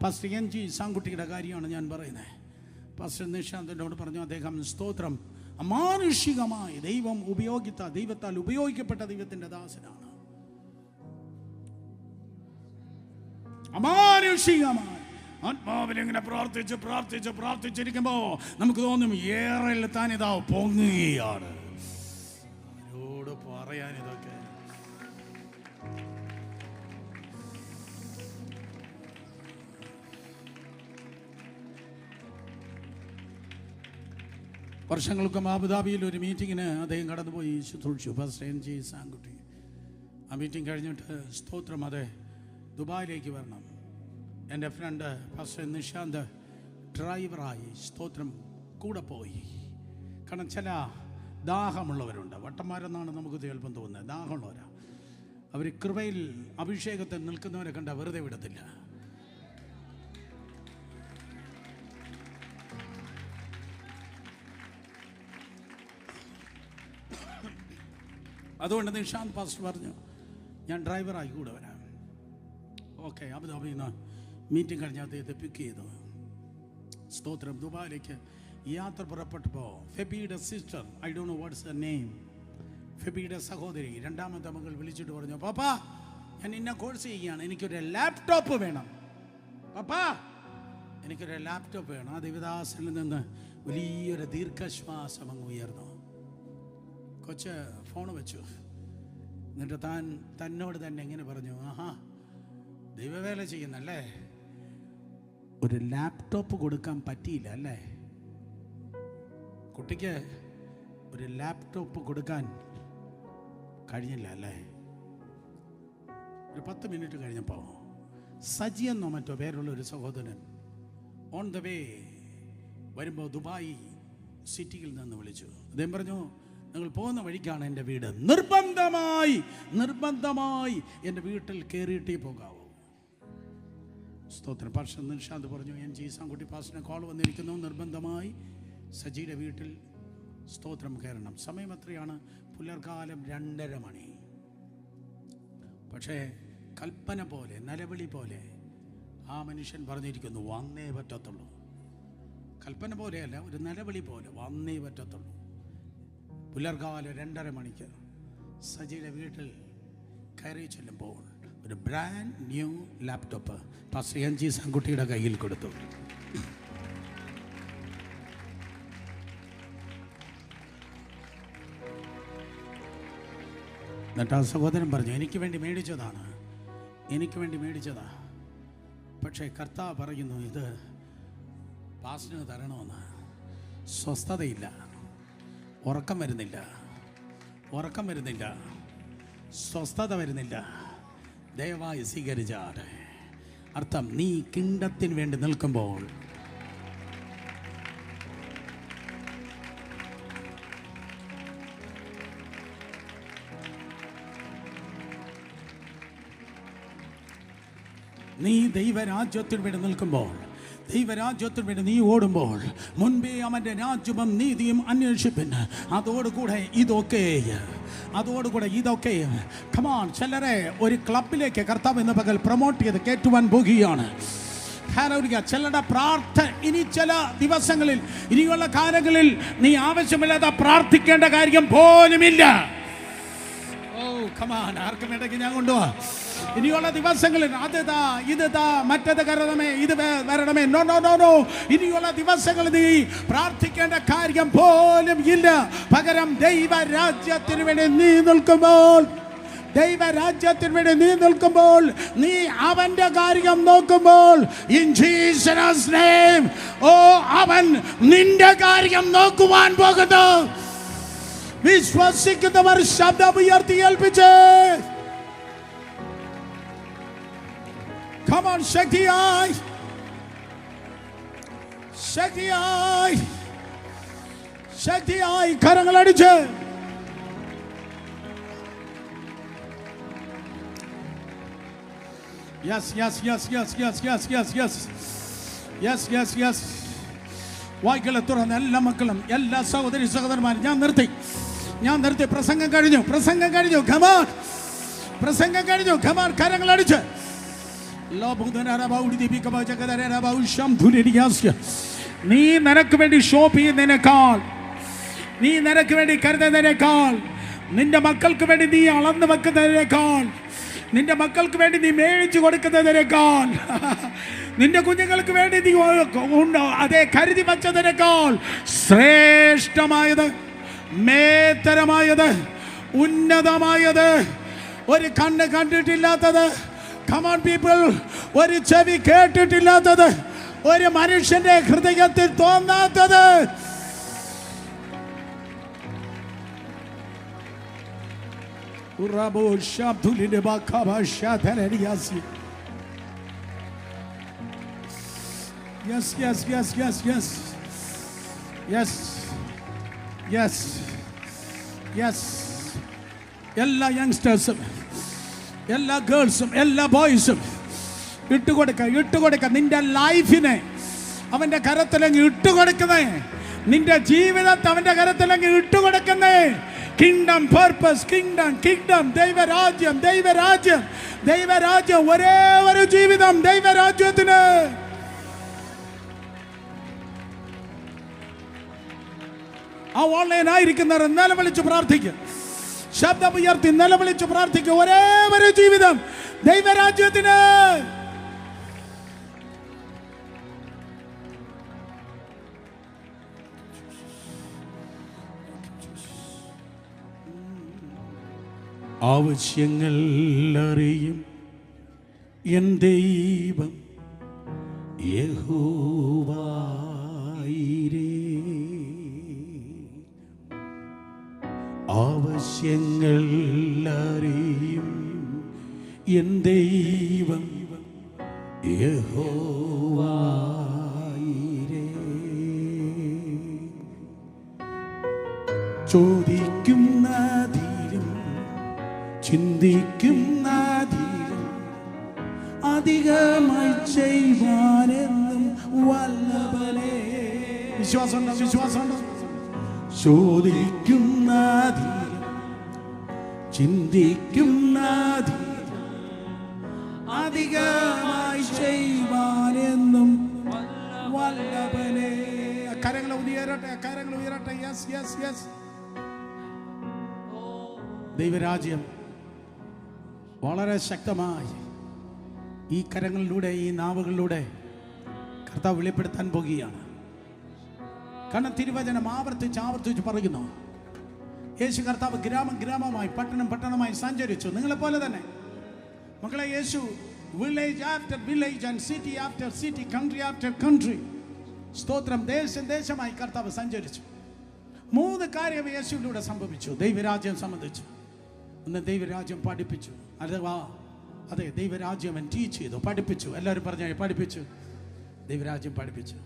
പാസ്റ്റർ NG സാങ്കുട്ടിയുടെ കാര്യമാണ് ഞാൻ പറയുന്നത്. പാസ്റ്റർ നിശാന്തിനോട് പറഞ്ഞു, അദ്ദേഹം സ്തോത്രം അമാനുഷികമായി ദൈവത്താൽ ഉപയോഗിക്കപ്പെട്ട ദൈവത്തിൻ്റെ ദാസനാണ്. അമാനുഷികമായി ആത്മാവിലിങ്ങനെ പ്രാർത്ഥിച്ചിരിക്കുമ്പോ നമുക്ക് തോന്നും ഏറെ താനിതാ പൊങ്ങുകയാണ്. ആരോട് പറയാൻ ഇതൊക്കെ? വർഷങ്ങൾക്ക് അബുദാബിയിൽ ഒരു മീറ്റിങ്ങിന് അദ്ദേഹം കടന്നുപോയി ശുശ്രൂഷിച്ചു. Pastor NG Sankutty. ആ മീറ്റിംഗ് കഴിഞ്ഞിട്ട് സ്തോത്രം അതെ ദുബായിലേക്ക് വരണം. എൻ്റെ ഫ്രണ്ട് പാസ്റ്റർ നിശാന്ത് ഡ്രൈവറായി സ്തോത്രം കൂടെ പോയി. കാരണം ചില ദാഹമുള്ളവരുണ്ട്, വട്ടന്മാരെന്നാണ് നമുക്ക് ചിലപ്പം തോന്നുന്നത്. ദാഹമുള്ളവരാ അവർ. കൃപയിൽ അഭിഷേകത്തിൽ നിൽക്കുന്നവരെ കണ്ട വെറുതെ വിടത്തില്ല. അതുകൊണ്ട് നിശാന്ത് പാസ്റ്റർ പറഞ്ഞു, ഞാൻ ഡ്രൈവറായി കൂടെ വരാം. ഓക്കെ. അബുദാബിയിൽ നിന്ന് മീറ്റിംഗ് കഴിഞ്ഞ് അദ്ദേഹത്തെ പിക്ക് ചെയ്തു. സ്തോത്രം. ദുബായിലേക്ക് യാത്ര പുറപ്പെട്ടപ്പോൾ ഫെബിയുടെ sister, I don't know what's her name, ഫെബിയുടെ സഹോദരി രണ്ടാമത്തെ മകൾ വിളിച്ചിട്ട് പറഞ്ഞു, പാപ്പാ ഞാൻ ഇന്ന കോഴ്സ് ചെയ്യുകയാണ്, എനിക്കൊരു ലാപ്ടോപ്പ് വേണം. പാപ്പാ എനിക്കൊരു ലാപ്ടോപ്പ് വേണം. ആ ദേവദാസനിൽ നിന്ന് വലിയൊരു ദീർഘശ്വാസം അങ്ങ് ഉയർന്നു. കൊച്ച് ഫോൺ വെച്ചു. എന്നിട്ട് തന്നോട് തന്നെ എങ്ങനെ പറഞ്ഞു, ആഹാ ദൈവവേല ചെയ്യുന്നല്ലേ, ഒരു ലാപ്ടോപ്പ് കൊടുക്കാൻ പറ്റിയില്ല അല്ലേ? കുട്ടിക്ക് ഒരു ലാപ്ടോപ്പ് കൊടുക്കാൻ കഴിഞ്ഞില്ല അല്ലേ? ഒരു 10 മിനിറ്റ് കഴിഞ്ഞപ്പോൾ സജി എന്നോ മറ്റോ പേരുള്ള ഒരു സഹോദരൻ ഓൺ ദ വേ വരുമ്പോൾ ദുബായ് സിറ്റിയിൽ നിന്ന് വിളിച്ചു. അദ്ദേഹം പറഞ്ഞു, നിങ്ങൾ പോകുന്ന വഴിക്കാണ് എൻ്റെ വീട്, നിർബന്ധമായി എൻ്റെ വീട്ടിൽ കയറിയിട്ടേ പോകാവൂ. സ്തോത്രം. പാസ്റ്റർ നിശാന്ത് പറഞ്ഞു, NG സാങ്കുട്ടി പാസ്റ്ററിന് കോൾ വന്നിരിക്കുന്നു, നിർബന്ധമായി സജിയുടെ വീട്ടിൽ സ്തോത്രം കയറണം. സമയം എത്രയാണ്? പുലർക്കാലം 2:30 മണി. പക്ഷേ കൽപ്പന പോലെ, നിലവിളി പോലെ ആ മനുഷ്യൻ പറഞ്ഞിരിക്കുന്നു, വന്നേ പറ്റത്തുള്ളൂ. കൽപ്പന പോലെയല്ല, ഒരു നിലവിളി പോലെ, വന്നേ പറ്റത്തുള്ളൂ. പുലർകാലം 2:30 മണിക്ക് സജിയുടെ വീട്ടിൽ കയറി ചെല്ലുമ്പോൾ ഒരു brand new laptop pastor NG സാൻകുട്ടിയുടെ കയ്യിൽ കൊടുത്തു. എന്നിട്ട് ആ സഹോദരൻ പറഞ്ഞു, എനിക്ക് വേണ്ടി മേടിച്ചതാണ്, എനിക്ക് വേണ്ടി മേടിച്ചതാ. പക്ഷേ കർത്താവ് പറയുന്നു, ഇത് പാസ്റ്ററിന് തരണമെന്ന്. സ്വസ്ഥതയില്ല, ഉറക്കം വരുന്നില്ല, സ്വസ്ഥത വരുന്നില്ല. ദയവായി സ്വീകരിച്ചാട്. അർത്ഥം, നീ കിങ്ഡത്തിന് വേണ്ടി നിൽക്കുമ്പോൾ നീ ദൈവരാജ്യത്തിന് വേണ്ടി നിൽക്കുമ്പോൾ, ദൈവരാജ്യത്തിന് വേണ്ടി നീ ഓടുമ്പോൾ, മുൻപേ അവൻ്റെ രാജ്യവും നീതിയും അന്വേഷിപ്പിൻ, അതോടുകൂടെ ഇതൊക്കെ കമാൺ. ചിലരെ ഒരു ക്ലബിലേക്ക് കർത്താവ് ഇന്ന് പകൽ പ്രൊമോട്ട് ചെയ്ത് കയറ്റുവാൻ പോകുകയാണ്. ചിലരുടെ ഇനി ചില ദിവസങ്ങളിൽ, ഇനിയുള്ള കാലങ്ങളിൽ നീ ആവശ്യമില്ലാതെ പ്രാർത്ഥിക്കേണ്ട കാര്യം പോലുമില്ല. ഓ കമാൺ, ആർക്കും ഇടയ്ക്ക് ഞാൻ കൊണ്ടുപോവാ. ഇനിയുള്ള ദിവസങ്ങളിൽ അതാ ഇതാ മറ്റത് കരണമേ, ഇത് വരണമേ, നോ നോ നോ നോ. ഇനിയുള്ള ദിവസങ്ങളിൽ നീ പ്രാർത്ഥിക്കേണ്ട കാര്യം പോലും ഇല്ല. പകരം ദൈവരാജ്യത്തിന് വേണ്ടി നീ നിൽക്കുമ്പോൾ, നീ അവന്റെ കാര്യം നോക്കുമ്പോൾ, ഇൻ ജീസസ് നെയിം, ഓ അവൻ നിന്റെ കാര്യം നോക്കുവാൻ പോകുന്നു. വിശ്വസിക്കുന്നവർ ശബ്ദം ഉയർത്തി ഏൽപ്പിച്ച് come on, ശക്തിയായി കരങ്ങളടിച്ച് വായികളെ തുറന്ന് എല്ലാ മക്കളും, എല്ലാ സഹോദരന്മാരും, ഞാൻ നിർത്തി. പ്രസംഗം കഴിഞ്ഞു. ഖമാൻ കരങ്ങളടിച്ച് നീ നിനക്ക് വേണ്ടി ഷോപ്പ് ചെയ്യുന്നതിനേക്കാൾ, നീ നിനക്ക് വേണ്ടി കരുതുന്നതിനേക്കാൾ, നിന്റെ മക്കൾക്ക് വേണ്ടി നീ അളന്നു വെക്കുന്നതിനേക്കാൾ, നിന്റെ മക്കൾക്ക് വേണ്ടി നീ മേടിച്ചു കൊടുക്കുന്നതിനേക്കാൾ, നിന്റെ കുഞ്ഞുങ്ങൾക്ക് വേണ്ടി നീ അതേ കരുതി വച്ചതിനേക്കാൾ ശ്രേഷ്ഠമായത്, മേത്തരമായത്, ഉന്നതമായത്, ഒരു കണ്ണ് കണ്ടിട്ടില്ലാത്തത്, come on people, ഒരു ചെവി കേട്ടിട്ടില്ലാത്തത്, ഒരു മനുഷ്യന്റെ ഹൃദയത്തിൽ തോന്നാത്തത്, എല്ലാ യങ്സ്റ്റേഴ്സും, എല്ലാ ഗേൾസും, എല്ലാ ബോയ്സും ഇട്ടുകൊടുക്ക. നിന്റെ ലൈഫിനെ അവന്റെ കരത്തിലങ്ങ് ഇട്ടുകൊടുക്കുന്നേ, നിന്റെ ജീവിതത്തെ അവന്റെ കരത്തിലങ്ങ് ഇട്ടുകൊടുക്കുന്നേ. കിങ്ഡം പർപ്പസ്, കിങ്ഡം ദൈവരാജ്യം, ഒരേ ഒരു ജീവിതം ദൈവരാജ്യത്തിന്. ആ ഓൺലൈൻ ആയിരിക്കുന്നവർ നിലവിളിച്ച് പ്രാർത്ഥിക്കുക, ശബ്ദം ഉയർത്തി നിലവിളിച്ച് പ്രാർത്ഥിക്കുക. ഒരേ ഒരു ജീവിതം ദൈവരാജ്യത്തിന്. ആവശ്യങ്ങൾ അറിയും എൻ ദൈവം യഹോവയീരേ. ആവശ്യങ്ങൾ അറിയും എൻ ദൈവം യഹോവയീരേ. ചോദിക്കുന്നതിലും ചിന്തിക്കുന്നതിലും അധികമായി ചെയ്യുവാനെന്നും വല്ലഭനേ. വിശ്വാസമുണ്ടോ? ചോദിക്കുന്നതിലും ചിന്തിക്കുന്നതിലും അധികമായി ചെയ്യുവാനെന്നും വല്ലഭനെ. കരങ്ങൾ ഉയരട്ടെ, കരങ്ങൾ ഉയരട്ടെ. Yes yes yes. ദൈവരാജ്യം വളരെ ശക്തമായി ഈ കരങ്ങളിലൂടെ, ഈ നാവുകളിലൂടെ കർത്താവ് വെളിപ്പെടുത്താൻ പോകുകയാണ്. കാരണം തിരുവചനം ആവർത്തിച്ച് പറയുന്നു. യേശു കർത്താവ് ഗ്രാമം ഗ്രാമമായി, പട്ടണം പട്ടണമായി സഞ്ചരിച്ചു. നിങ്ങളെപ്പോലെ തന്നെ മക്കളെ, യേശു village after village and city after city, country after country, സ്തോത്രം, ദേശം ദേശമായി കർത്താവ് സഞ്ചരിച്ചു. 3 കാര്യം യേശുവിലൂടെ സംഭവിച്ചു ദൈവരാജ്യം സംബന്ധിച്ചു. ഒന്ന്, ദൈവരാജ്യം പഠിപ്പിച്ചു. അതെ, ദൈവരാജ്യം അവൻ ടീച്ച് ചെയ്തു, പഠിപ്പിച്ചു. എല്ലാവരും പറഞ്ഞ പഠിപ്പിച്ചു. ദൈവരാജ്യം പഠിപ്പിച്ചു.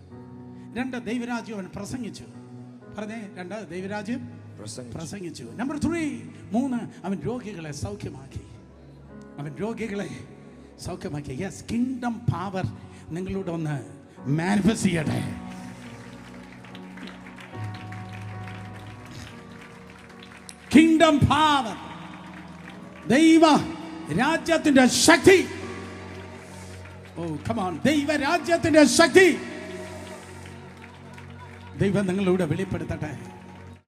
2, ദൈവരാജ്യം അവൻ പ്രസംഗിച്ചു. പറഞ്ഞേ, 2, ദൈവരാജ്യം പ്രസംഗിച്ചു. നമ്പർ 3, അവൻ രോഗികളെ സൗഖ്യമാക്കി. യെസ്, കിങ്ഡം പവർ നിങ്ങളോട് ഒന്ന് മാനിഫെസ്റ്റ് ചെയ്യട്ടെ. കിങ്ഡം പവർ, ദൈവ രാജ്യത്തിന്റെ ശക്തി. ഓ കം ഓൺ, ദൈവ രാജ്യത്തിന്റെ ശക്തി ദൈവം നിങ്ങളിലൂടെ വെളിപ്പെടുത്തട്ടെ.